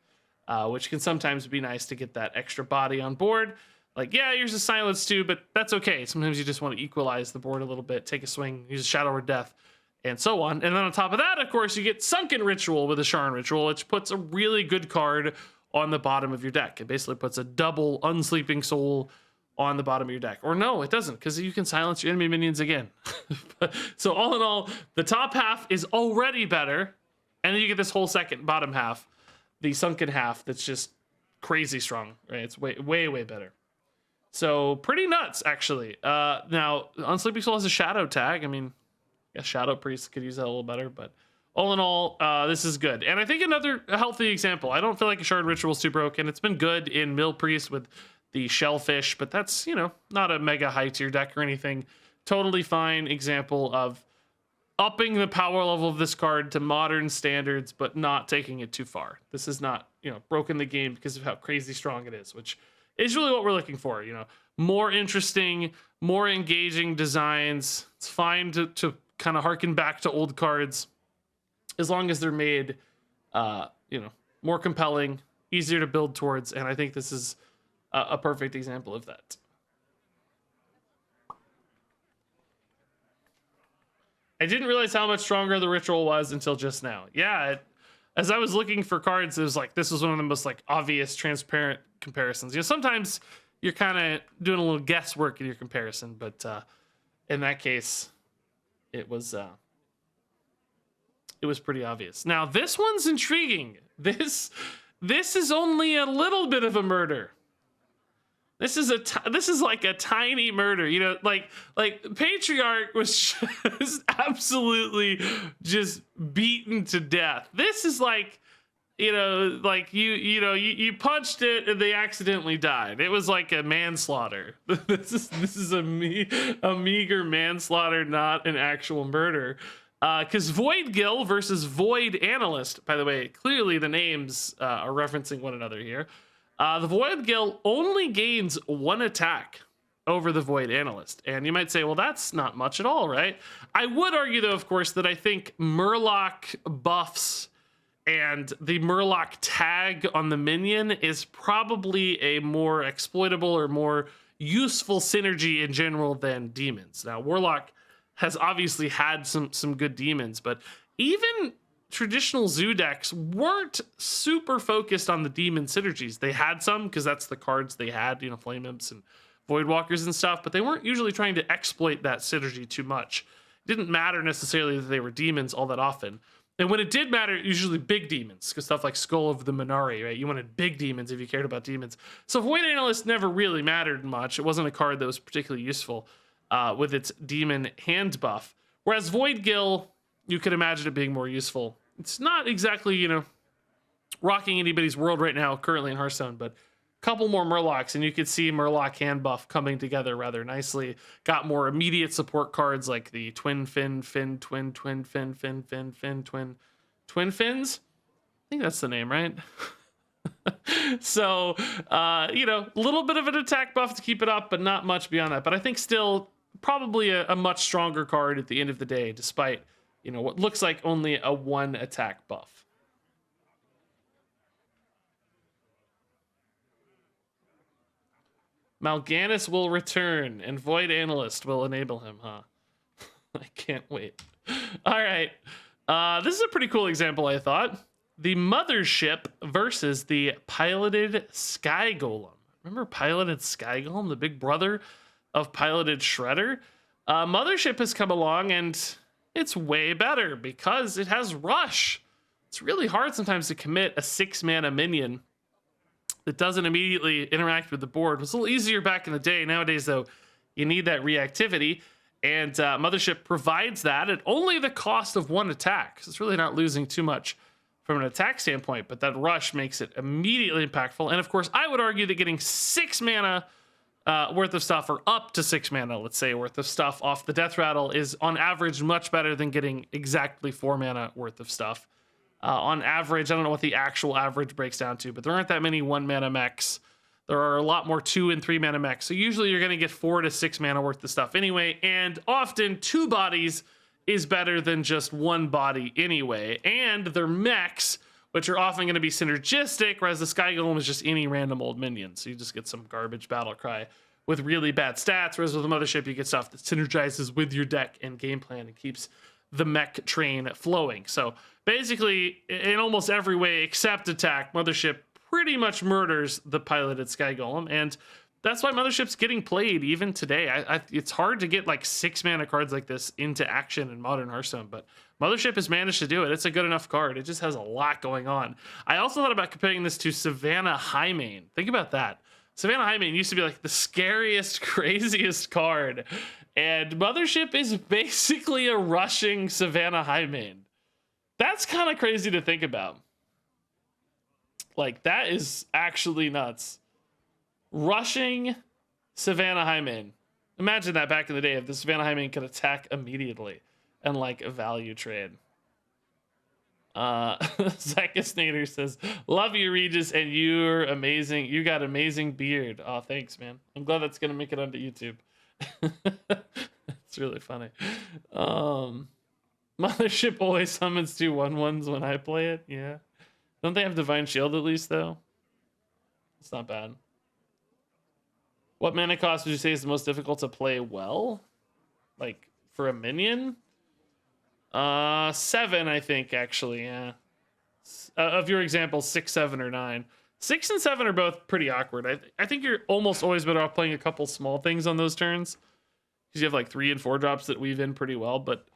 which can sometimes be nice to get that extra body on board. Like, yeah, here's a silence too, but that's okay. Sometimes you just want to equalize the board a little bit, take a swing, use a Shadow or Death, and so on. And then on top of that, of course, you get Sunken Ritual with a Sharn Ritual, which puts a really good card on the bottom of your deck. It basically puts a double Unsleeping Soul on the bottom of your deck. Or no, it doesn't, because you can silence your enemy minions again. So all in all, the top half is already better, and then you get this whole second bottom half, the sunken half, that's just crazy strong, right? It's way better. So pretty nuts, actually. Now, Unsleeping Soul has a Shadow tag. I mean, a Shadow Priest could use that a little better, but all in all, this is good. And I think another healthy example, I don't feel like a Shard Ritual is too broken. It's been good in Mill Priest with the Shellfish, but that's, you know, not a mega high tier deck or anything. Totally fine example of upping the power level of this card to modern standards, but not taking it too far. This is not, you know, broken the game because of how crazy strong it is, which is really what we're looking for. You know, more interesting, more engaging designs. It's fine to kind of harken back to old cards, as long as they're made, you know, more compelling, easier to build towards. And I think this is a perfect example of that. I didn't realize how much stronger the ritual was until just now. Yeah, as I was looking for cards, it was like, this was one of the most like obvious, transparent comparisons. You know, sometimes you're kind of doing a little guesswork in your comparison, but in that case, it was pretty obvious. Now, this one's intriguing. This is only a little bit of a murder. This is like a tiny murder, you know, like Patriarch was just absolutely just beaten to death. This is like, you know, like you punched it and they accidentally died. It was like a manslaughter. This is a meager manslaughter, not an actual murder. Because Void Gill versus Void Analyst, by the way, clearly the names are referencing one another here. The Void Gill only gains 1 attack over the Void Analyst. And you might say, well, that's not much at all, right? I would argue, though, of course, that I think Murloc buffs and the Murloc tag on the minion is probably a more exploitable or more useful synergy in general than demons. Now, Warlock has obviously had some good demons, but even traditional zoo decks weren't super focused on the demon synergies. They had some because that's the cards they had, you know, Flame Imps and Voidwalkers and stuff, but they weren't usually trying to exploit that synergy too much. It didn't matter necessarily that they were demons all that often. And when it did matter, usually big demons, because stuff like Skull of the Minari, right? You wanted big demons if you cared about demons. So Void Analyst never really mattered much. It wasn't a card that was particularly useful with its demon hand buff. Whereas Void Gill, you could imagine it being more useful. It's not exactly, you know, rocking anybody's world right now, currently in Hearthstone, but a couple more Murlocs, and you could see Murloc hand buff coming together rather nicely. Got more immediate support cards like the Twin Fins. I think that's the name, right? So, you know, a little bit of an attack buff to keep it up, but not much beyond that. But I think still probably a much stronger card at the end of the day, despite, you know, what looks like only a 1 attack buff. Mal'Ganis will return, and Void Analyst will enable him, huh? I can't wait. All right. This is a pretty cool example, I thought. The Mothership versus the Piloted Sky Golem. Remember Piloted Sky Golem, the big brother of Piloted Shredder? Mothership has come along, and it's way better because it has Rush. It's really hard sometimes to commit a 6-mana minion that doesn't immediately interact with the board. It was a little easier back in the day. Nowadays, though, you need that reactivity, and Mothership provides that at only the cost of 1 attack. So it's really not losing too much from an attack standpoint, but that Rush makes it immediately impactful. And of course, I would argue that getting 6 mana worth of stuff, or up to 6 mana, let's say, worth of stuff off the Death Rattle is on average much better than getting exactly 4 mana worth of stuff. On average, I don't know what the actual average breaks down to, but there aren't that many 1 mana mechs There are a lot more 2 and 3 mana mechs. So usually you're going to get 4 to 6 mana worth of stuff anyway. And often 2 bodies is better than just 1 body anyway. And they're mechs, which are often going to be synergistic, whereas the Sky Golem is just any random old minion. So you just get some garbage battle cry with really bad stats, whereas with the Mothership, you get stuff that synergizes with your deck and game plan and keeps the mech train flowing. So basically, in almost every way except attack, Mothership pretty much murders the piloted Sky Golem, and that's why Mothership's getting played even today. It's hard to get like 6 mana cards like this into action in modern Hearthstone, but Mothership has managed to do it. It's a good enough card. It just has a lot going on. I also thought about comparing this to Savannah Highmane. Think about that. Savannah Highmane used to be like the scariest, craziest card, and Mothership is basically a rushing Savannah Highmane. That's kind of crazy to think about. Like, that is actually nuts. Rushing Savannah Highmane. Imagine that back in the day, if the Savannah Highmane could attack immediately and like a value trade. Zacchus Nader says, love you, Regis, and you're amazing. You got amazing beard. Oh, thanks, man. I'm glad that's gonna make it onto YouTube. It's really funny. Mothership always summons 2 1/1s when I play it. Yeah. Don't they have Divine Shield at least, though? It's not bad. What mana cost would you say is the most difficult to play well? Like, for a minion? 7, I think, actually, yeah. Of your example, 6, 7, or 9. 6 and 7 are both pretty awkward. I think you're almost always better off playing a couple small things on those turns, because you have like 3 and 4 drops that weave in pretty well, but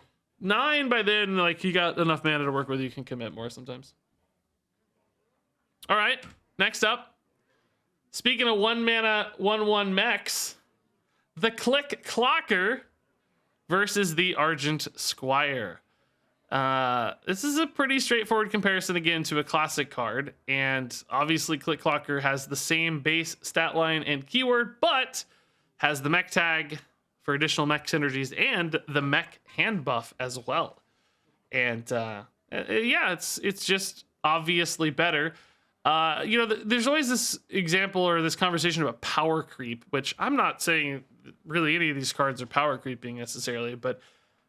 9 by then, like, you got enough mana to work with, you can commit more sometimes. All right, next up. Speaking of 1 mana, 1/1 mechs, the Click Clocker versus the Argent Squire. This is a pretty straightforward comparison again to a classic card, and obviously Click Clocker has the same base stat line and keyword, but has the mech tag for additional mech synergies and the mech hand buff as well. And yeah, it's just obviously better. You know, there's always this example or this conversation about power creep, which I'm not saying really any of these cards are power creeping necessarily, but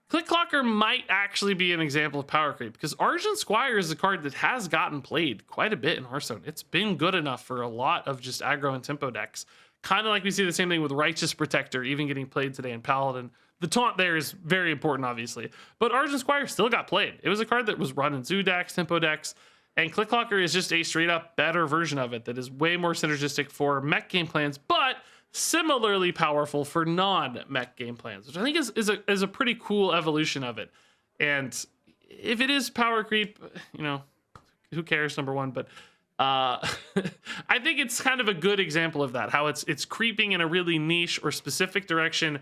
Click Clocker might actually be an example of power creep, because Argent Squire is a card that has gotten played quite a bit in Hearthstone. It's been good enough for a lot of just aggro and tempo decks. Kind of like we see the same thing with Righteous Protector, even getting played today in Paladin. The taunt there is very important, obviously, but Argent Squire still got played. It was a card that was run in Zoo decks, tempo decks, and Click Clocker is just a straight up better version of it that is way more synergistic for mech game plans, but similarly powerful for non-mech game plans, which I think is a pretty cool evolution of it. And if it is power creep, you know, who cares, number one, but I think it's kind of a good example of that, how it's creeping in a really niche or specific direction,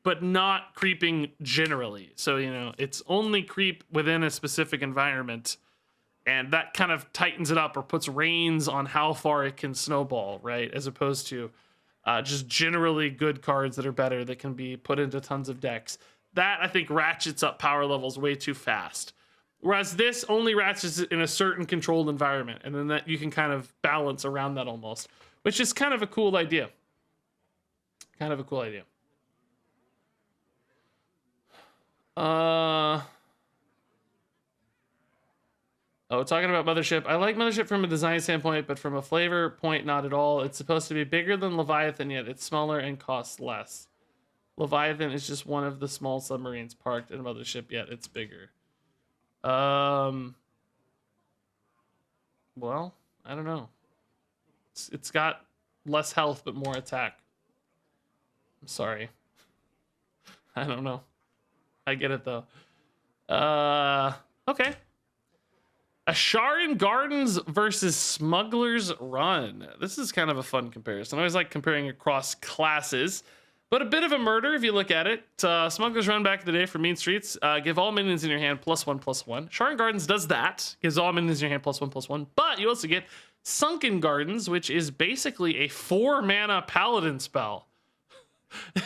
but not creeping generally. So, you know, it's only creep within a specific environment, and that kind of tightens it up or puts reins on how far it can snowball, right? As opposed to just generally good cards that are better that can be put into tons of decks. That, I think, ratchets up power levels way too fast. Whereas this only ratchets it in a certain controlled environment, and then that you can kind of balance around that almost, which is kind of a cool idea. Kind of a cool idea. Oh, talking about Mothership. I like Mothership from a design standpoint, but from a flavor point, not at all. It's supposed to be bigger than Leviathan, yet it's smaller and costs less. Leviathan is just one of the small submarines parked in Mothership, yet it's bigger. Well, I don't know. It's got less health, but more attack. I'm sorry. I don't know. I get it, though. Okay. Asharan Gardens versus Smuggler's Run. This is kind of a fun comparison. I always like comparing across classes, but a bit of a murder if you look at it. Smuggler's Run back in the day for Mean Streets. Give all minions in your hand +1/+1. Asharan Gardens does that. Gives all minions in your hand +1/+1. But you also get Sunken Gardens, which is basically a 4-mana Paladin spell.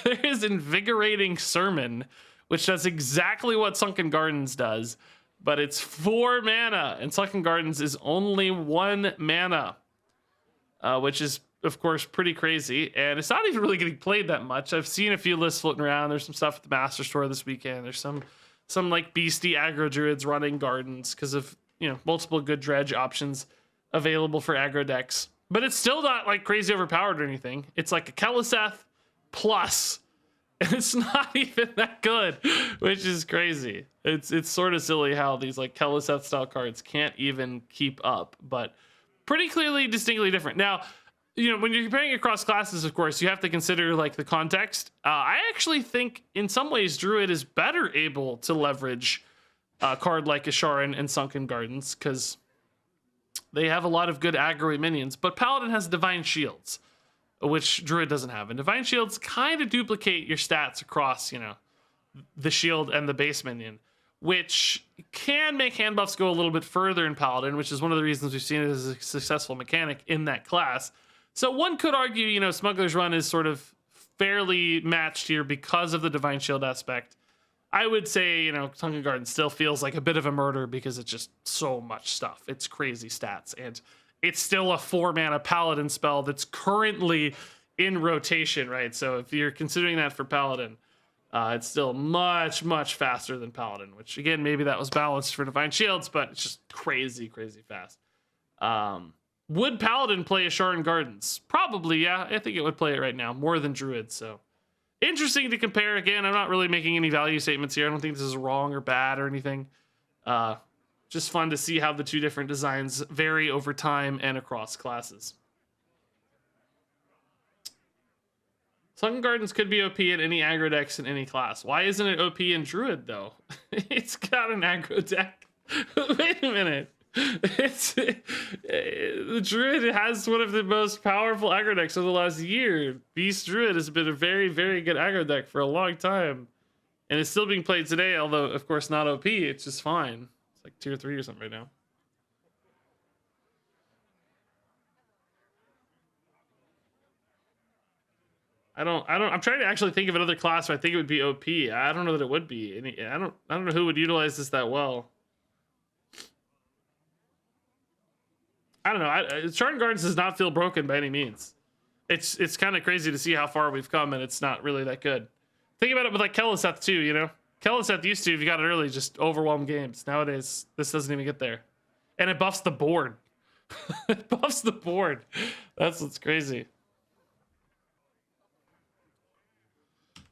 There is Invigorating Sermon, which does exactly what Sunken Gardens does, but it's 4 mana, and Sunken Gardens is only 1 mana, which is of course, pretty crazy, and it's not even really getting played that much. I've seen a few lists floating around. There's some stuff at the Master Store this weekend. There's some like beastie aggro druids running gardens because of, you know, multiple good dredge options available for aggro decks. But it's still not like crazy overpowered or anything. It's like a Keleseth plus, and it's not even that good, which is crazy. It's sort of silly how these like Keleseth style cards can't even keep up, but pretty clearly distinctly different. Now, you know, when you're comparing across classes, of course, you have to consider like the context. I actually think in some ways Druid is better able to leverage a card like Asharan and Sunken Gardens because they have a lot of good aggro minions, but Paladin has Divine Shields, which Druid doesn't have. And Divine Shields kind of duplicate your stats across, you know, the shield and the base minion, which can make hand buffs go a little bit further in Paladin, which is one of the reasons we've seen it as a successful mechanic in that class. So one could argue, you know, Smuggler's Run is sort of fairly matched here because of the Divine Shield aspect. I would say, you know, Sunken Garden still feels like a bit of a murder because it's just so much stuff. It's crazy stats, and it's still a 4-mana Paladin spell that's currently in rotation, right? So if you're considering that for Paladin, it's still much, much faster than Paladin, which, again, maybe that was balanced for Divine Shields, but it's just crazy, crazy fast. Would Paladin play Asharan Gardens? Probably, yeah. I think it would play it right now, more than Druid, so... Interesting to compare. Again, I'm not really making any value statements here. I don't think this is wrong or bad or anything. Just fun to see how the two different designs vary over time and across classes. Sunken Gardens could be OP in any aggro decks in any class. Why isn't it OP in Druid, though? It's got an aggro deck. Wait a minute. The Druid has one of the most powerful aggro decks of the last year. Beast Druid has been a very, very good aggro deck for a long time, and it's still being played today, although of course not OP. It's just fine. It's like tier 3 or something right now. I'm trying to actually think of another class where I think it would be OP. I don't know that it would be. I don't know who would utilize this that well. I don't know. Asharan Gardens does not feel broken by any means. It's kind of crazy to see how far we've come, and it's not really that good. Think about it with like Keleseth too, you know? Keleseth used to, if you got it early, just overwhelm games. Nowadays, this doesn't even get there. And it buffs the board. It buffs the board. That's what's crazy.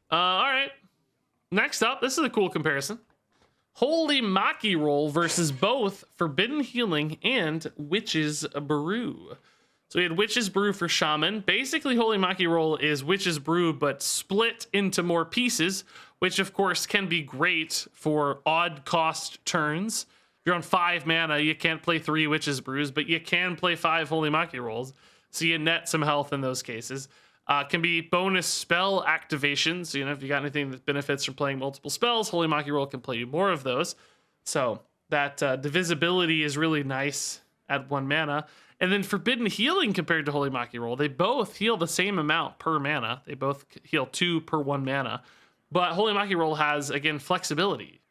All right. Next up, this is a cool comparison. Holy Maki Roll versus both Forbidden Healing and Witch's Brew. So we had Witch's Brew for Shaman. Basically, Holy Maki Roll is Witch's Brew, but split into more pieces, which of course can be great for odd cost turns. If you're on 5 mana, you can't play 3 Witch's Brews, but you can play 5 Holy Maki Rolls. So you net some health in those cases. Can be bonus spell activations. You know, if you got anything that benefits from playing multiple spells, Holy Maki Roll can play you more of those. So that divisibility is really nice at 1 mana. And then Forbidden Healing compared to Holy Maki Roll, they both heal the same amount per mana. They both heal 2 per 1 mana. But Holy Maki Roll has, again, flexibility.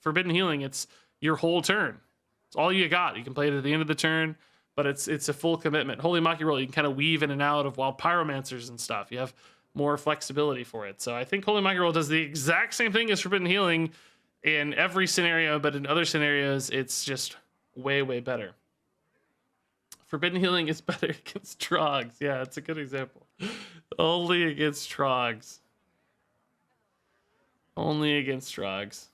Forbidden Healing, it's your whole turn. It's all you got. You can play it at the end of the turn, but it's a full commitment. Holy Maki Roll, you can kind of weave in and out of wild pyromancers and stuff. You have more flexibility for it. So I think Holy Maki Roll does the exact same thing as Forbidden Healing in every scenario, but in other scenarios, it's just way, way better. Forbidden Healing is better against Trogs. Yeah, it's a good example. Only against Trogs. Only against Trogs.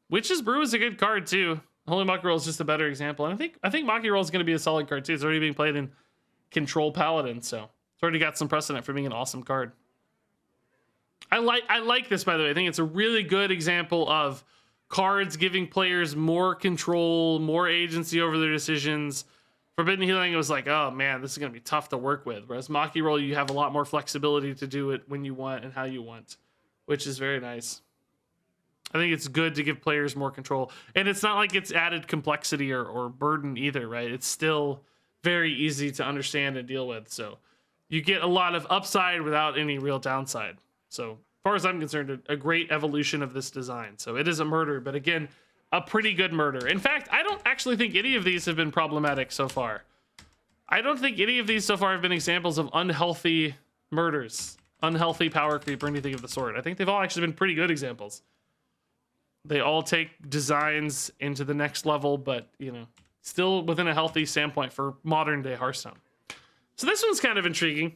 Witch's Brew is a good card too. Holy Maki Roll is just a better example. And I think Maki Roll is going to be a solid card too. It's already being played in Control Paladin, so it's already got some precedent for being an awesome card. I like this, by the way. I think it's a really good example of cards giving players more control, more agency over their decisions. Forbidden Healing, it was like, oh man, this is going to be tough to work with. Whereas Maki Roll, you have a lot more flexibility to do it when you want and how you want, which is very nice. I think it's good to give players more control. And it's not like it's added complexity or burden either, right? It's still very easy to understand and deal with. So you get a lot of upside without any real downside. So as far as I'm concerned, a great evolution of this design. So it is a murder, but again, a pretty good murder. In fact, I don't actually think any of these have been problematic so far. I don't think any of these so far have been examples of unhealthy murders, unhealthy power creep, or anything of the sort. I think they've all actually been pretty good examples. They all take designs into the next level, but, you know, still within a healthy standpoint for modern day Hearthstone. So this one's kind of intriguing.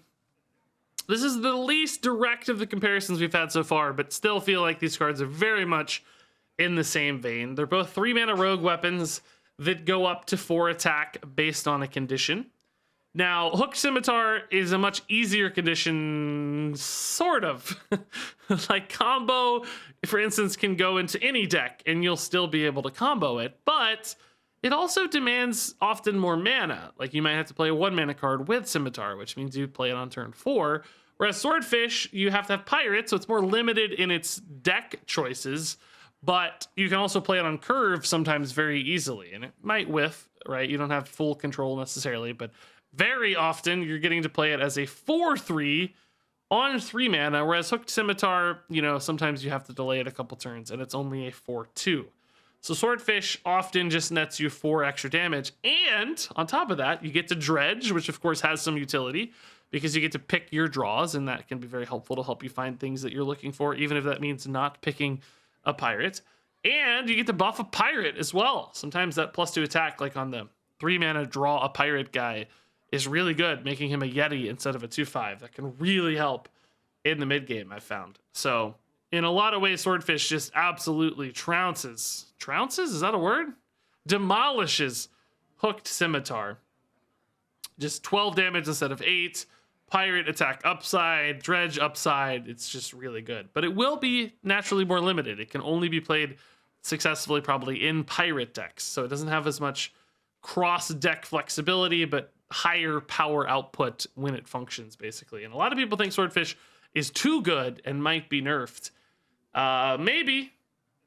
This is the least direct of the comparisons we've had so far, but still feel like these cards are very much in the same vein. They're both 3-mana rogue weapons that go up to 4 attack based on a condition. Now, Hooked Scimitar is a much easier condition, sort of. Like, combo, for instance, can go into any deck, and you'll still be able to combo it, but it also demands often more mana. Like, you might have to play a 1-mana card with Scimitar, which means you play it on turn 4. Whereas Swordfish, you have to have Pirate, so it's more limited in its deck choices, but you can also play it on curve sometimes very easily, and it might whiff, right? You don't have full control necessarily, but very often you're getting to play it as a 4/3 on 3 mana, whereas Hooked Scimitar, you know, sometimes you have to delay it a couple turns, and it's only a 4/2. So Swordfish often just nets you 4 extra damage, and on top of that, you get to Dredge, which of course has some utility, because you get to pick your draws, and that can be very helpful to help you find things that you're looking for, even if that means not picking a pirate. And you get to buff a pirate as well. Sometimes that +2 attack, like on the 3-mana draw a pirate guy, is really good, making him a Yeti instead of a 2/5. That can really help in the mid game, I've found. So in a lot of ways, Swordfish just absolutely trounces. Trounces? Is that a word? Demolishes Hooked Scimitar. Just 12 damage instead of 8. Pirate attack upside, Dredge upside. It's just really good. But it will be naturally more limited. It can only be played successfully probably in pirate decks. So it doesn't have as much cross-deck flexibility, but higher power output when it functions, basically. And a lot of people think Swordfish is too good and might be nerfed. Maybe.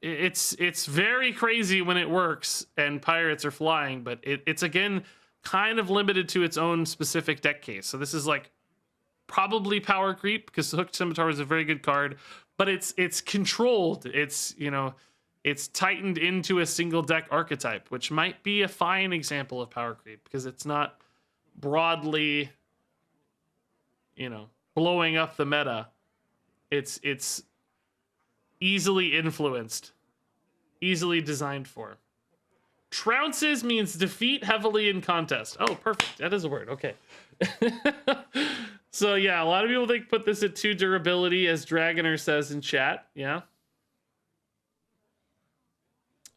It's very crazy when it works and pirates are flying, but it's again kind of limited to its own specific deck case. So this is like probably power creep, because Hooked Scimitar is a very good card, but it's controlled. It's, you know, it's tightened into a single deck archetype, which might be a fine example of power creep, because it's not broadly, you know, blowing up the meta. It's easily influenced, easily designed for. Trounces means defeat heavily in contest. Oh, perfect. That is a word. Okay. So yeah, a lot of people think put this at 2 durability, as Dragoner says in chat. Yeah.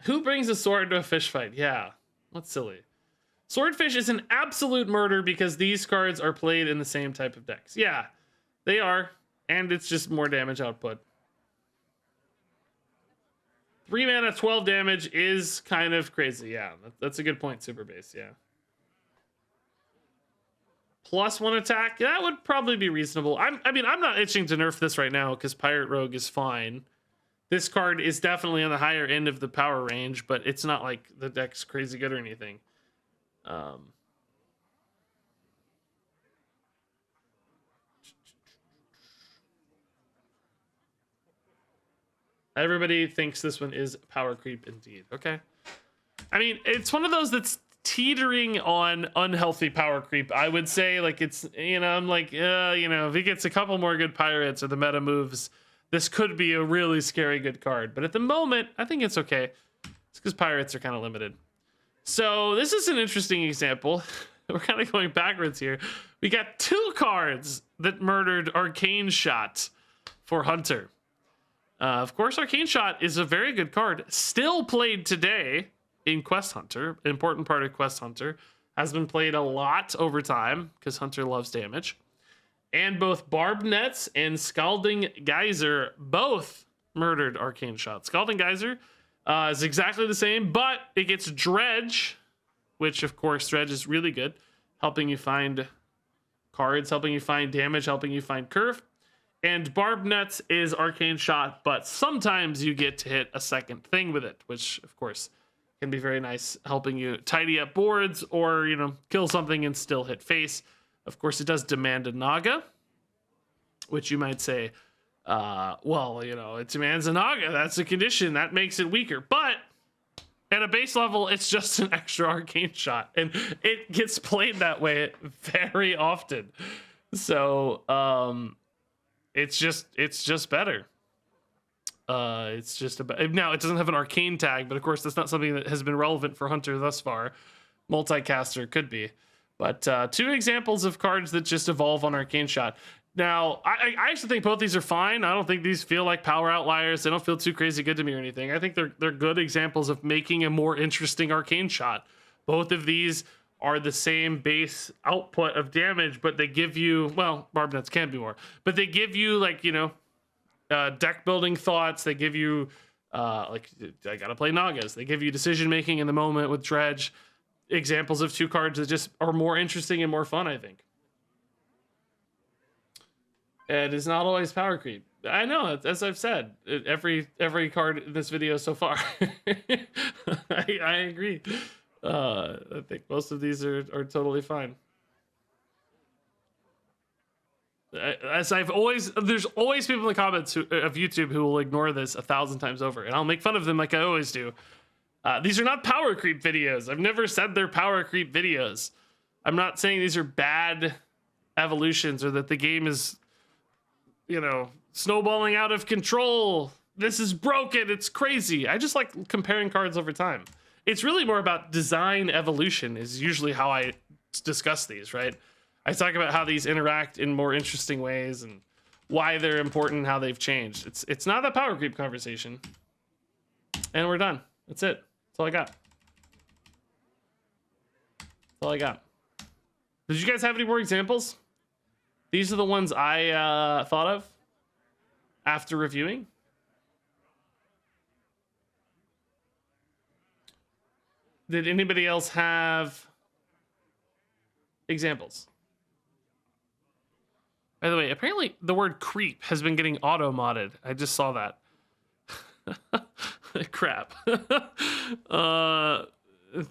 Who brings a sword to a fish fight? Yeah, that's silly. Swordfish is an absolute murder because these cards are played in the same type of decks. Yeah, they are, and it's just more damage output. 3 mana, 12 damage is kind of crazy. Yeah, that's a good point, Super Base. Yeah. +1 attack, that would probably be reasonable. I mean, I'm not itching to nerf this right now because Pirate Rogue is fine. This card is definitely on the higher end of the power range, but it's not like the deck's crazy good or anything. Everybody thinks this one is power creep indeed. Okay. I mean, it's one of those that's teetering on unhealthy power creep. I would say, like, it's, you know, I'm like, you know, if he gets a couple more good pirates or the meta moves, this could be a really scary good card. But at the moment, I think it's okay. It's because pirates are kind of limited. So this is an interesting example. We're kind of going backwards here. We got 2 cards that murdered Arcane Shot for Hunter. Of course, Arcane Shot is a very good card. Still played today in Quest Hunter. An important part of Quest Hunter. Has been played a lot over time because Hunter loves damage. And both Barb Nets and Scalding Geyser both murdered Arcane Shot. Scalding Geyser is exactly the same, but it gets Dredge, which of course Dredge is really good, helping you find cards, helping you find damage, helping you find curve. And Barb Nets is Arcane Shot, but sometimes you get to hit a second thing with it, which of course can be very nice, helping you tidy up boards or, you know, kill something and still hit face. Of course, it does demand a Naga, which you might say, well, you know, it demands a Naga. That's a condition. That makes it weaker. But At a base level, it's just an extra arcane shot, and it gets played that way very often. So it's just better. It's just about, now it doesn't have an arcane tag, but of course that's not something that has been relevant for Hunter thus far. Multicaster could be, but 2 examples of cards that just evolve on arcane shot. Now I actually think both these are fine. I don't think these feel like power outliers. They don't feel too crazy good to me or anything. I think they're good examples of making a more interesting arcane shot. Both of these are the same base output of damage, but they give you, well, barb nets can be more, but they give you, like, you know, deck building thoughts. They give you like, I gotta play Nagas. They give you decision making in the moment with Dredge. Examples of 2 cards that just are more interesting and more fun, I think. It is not always power creep. I know, as I've said, every card in this video so far. I agree. I think most of these are totally fine. As I've always, there's always people in the comments of YouTube who will ignore this 1,000 times over, and I'll make fun of them like I always do. These are not power creep videos. I've never said they're power creep videos. I'm not saying these are bad evolutions or that the game is, you know, snowballing out of control. This is broken. It's crazy. I just like comparing cards over time. It's really more about design evolution is usually how I discuss these, right? I talk about how these interact in more interesting ways and why they're important, how they've changed. It's not a power creep conversation. And we're done. That's it. That's all I got. That's all I got. Did you guys have any more examples? These are the ones I thought of after reviewing. Did anybody else have examples? By the way, apparently the word creep has been getting auto-modded. I just saw that. Crap.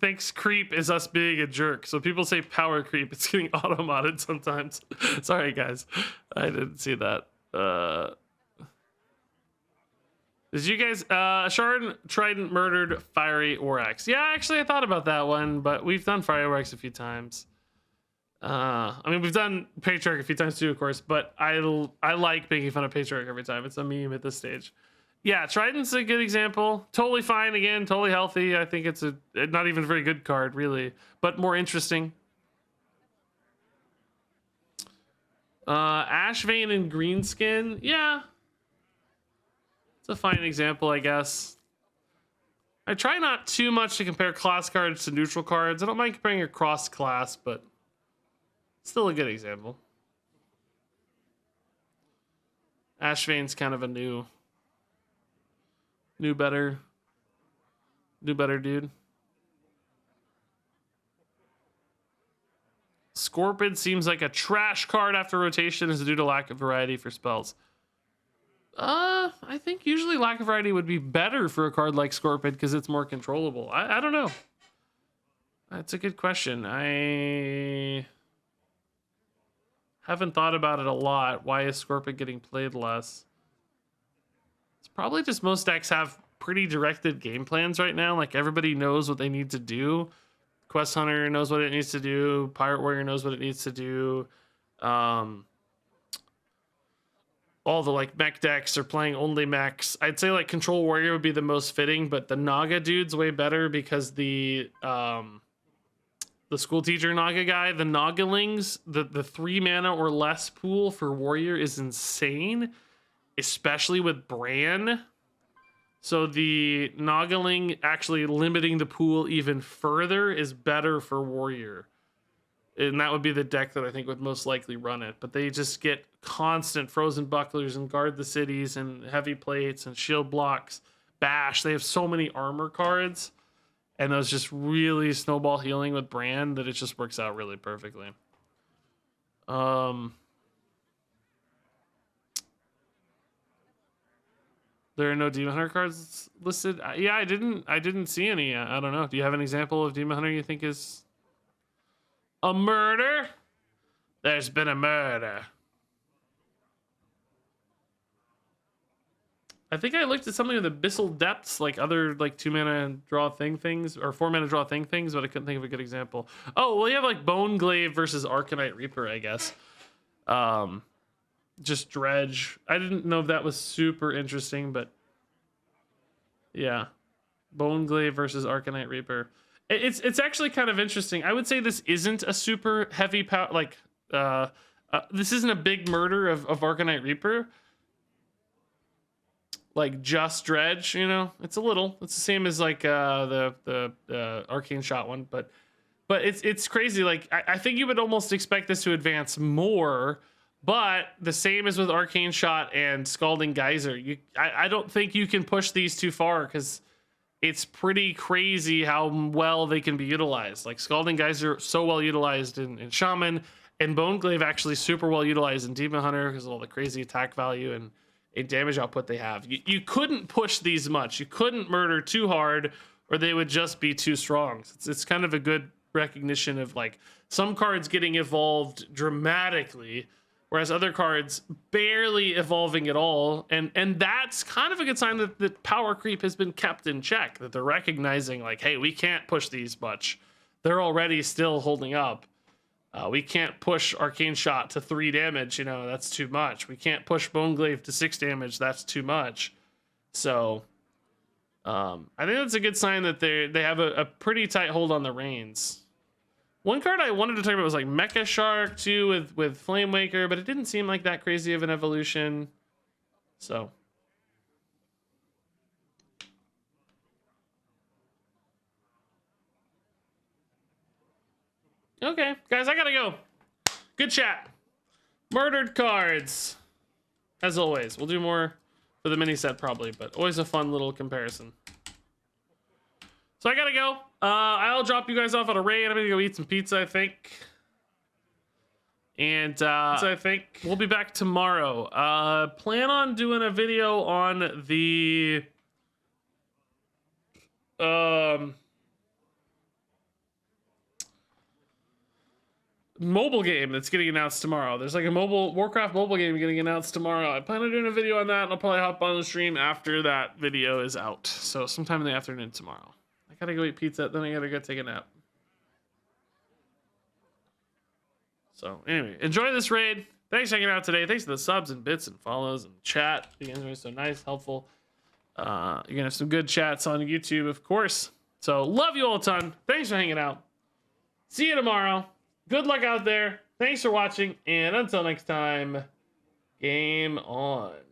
Thanks creep is us being a jerk. So people say power creep. It's getting auto-modded sometimes. Sorry, guys. I didn't see that. Did you guys... Shard Trident murdered Fiery Orax. Yeah, actually, I thought about that one, but we've done Fiery Orax a few times. I mean, we've done Patriarch a few times too, of course, but I like making fun of Patriarch every time. It's a meme at this stage. Yeah, Trident's a good example. Totally fine again, totally healthy. I think it's a not even a very good card, really, but more interesting. Ashvane and Greenskin, yeah. It's a fine example, I guess. I try not too much to compare class cards to neutral cards. I don't mind comparing across class, but still a good example. Ashvane's kind of a new better dude. Scorpid seems like a trash card after rotation is due to lack of variety for spells. I think usually lack of variety would be better for a card like Scorpid because it's more controllable. I don't know. That's a good question. I haven't thought about it a lot. Why is Scorpid getting played less? It's probably just most decks have pretty directed game plans right now. Like everybody knows what they need to do. Quest Hunter knows what it needs to do. Pirate Warrior knows what it needs to do. All the like mech decks are playing only mechs. I'd say like Control Warrior would be the most fitting, but the Naga dude's way better because the school teacher Naga guy, the Nagalings, the 3 mana or less pool for Warrior is insane, especially with Bran. So the Nagaling actually limiting the pool even further is better for Warrior. And that would be the deck that I think would most likely run it. But they just get constant frozen bucklers and guard the cities and heavy plates and shield blocks. Bash. They have so many armor cards. And those just really snowball healing with Bran that it just works out really perfectly. There are no Demon Hunter cards listed. Yeah, I didn't see any. I don't know. Do you have an example of Demon Hunter you think is a murder? There's been a murder. I think I looked at something with Abyssal Depths, like other like 2 mana draw things, or 4 mana draw things, but I couldn't think of a good example. Oh, well, you have like Bone Glaive versus Arcanite Reaper, I guess. Just Dredge. I didn't know if that was super interesting, but yeah. Bone Glaive versus Arcanite Reaper. It's actually kind of interesting. I would say this isn't a super heavy power, like, this isn't a big murder of Arcanite Reaper. Like just Dredge, you know, it's a little. It's the same as like the Arcane Shot one, but it's crazy. Like I think you would almost expect this to advance more, but the same as with Arcane Shot and Scalding Geyser. I don't think you can push these too far because it's pretty crazy how well they can be utilized. Like Scalding Geyser so well utilized in Shaman, and Bone Glaive actually super well utilized in Demon Hunter because of all the crazy attack value and damage output they have. You couldn't push these much. You couldn't murder too hard or they would just be too strong. It's kind of a good recognition of like some cards getting evolved dramatically, whereas other cards barely evolving at all. And that's kind of a good sign that power creep has been kept in check, that they're recognizing like, hey, we can't push these much. They're already still holding up. We can't push Arcane Shot to 3 damage, you know, that's too much. We can't push Bone Glaive to 6 damage, that's too much. So, I think that's a good sign that they have a pretty tight hold on the reins. One card I wanted to talk about was like Mecha Shark too with Flame Waker, but it didn't seem like that crazy of an evolution. So. Okay, guys, I gotta go. Good chat. Murdered cards. As always, we'll do more for the mini set probably, but always a fun little comparison. So I gotta go. I'll drop you guys off at a raid. I'm gonna go eat some pizza, I think. And so I think we'll be back tomorrow. Plan on doing a video on the mobile game that's getting announced tomorrow. There's like a Warcraft mobile game getting announced tomorrow. I plan on doing a video on that, and I'll probably hop on the stream after that video is out. So sometime in the afternoon tomorrow. I gotta go eat pizza, then I gotta go take a nap. So anyway, enjoy this raid. Thanks for hanging out today. Thanks for the subs and bits and follows and chat. You guys are so nice, helpful. You're gonna have some good chats on YouTube, of course. So love you all a ton. Thanks for hanging out. See you tomorrow. Good luck out there. Thanks for watching, and until next time, game on.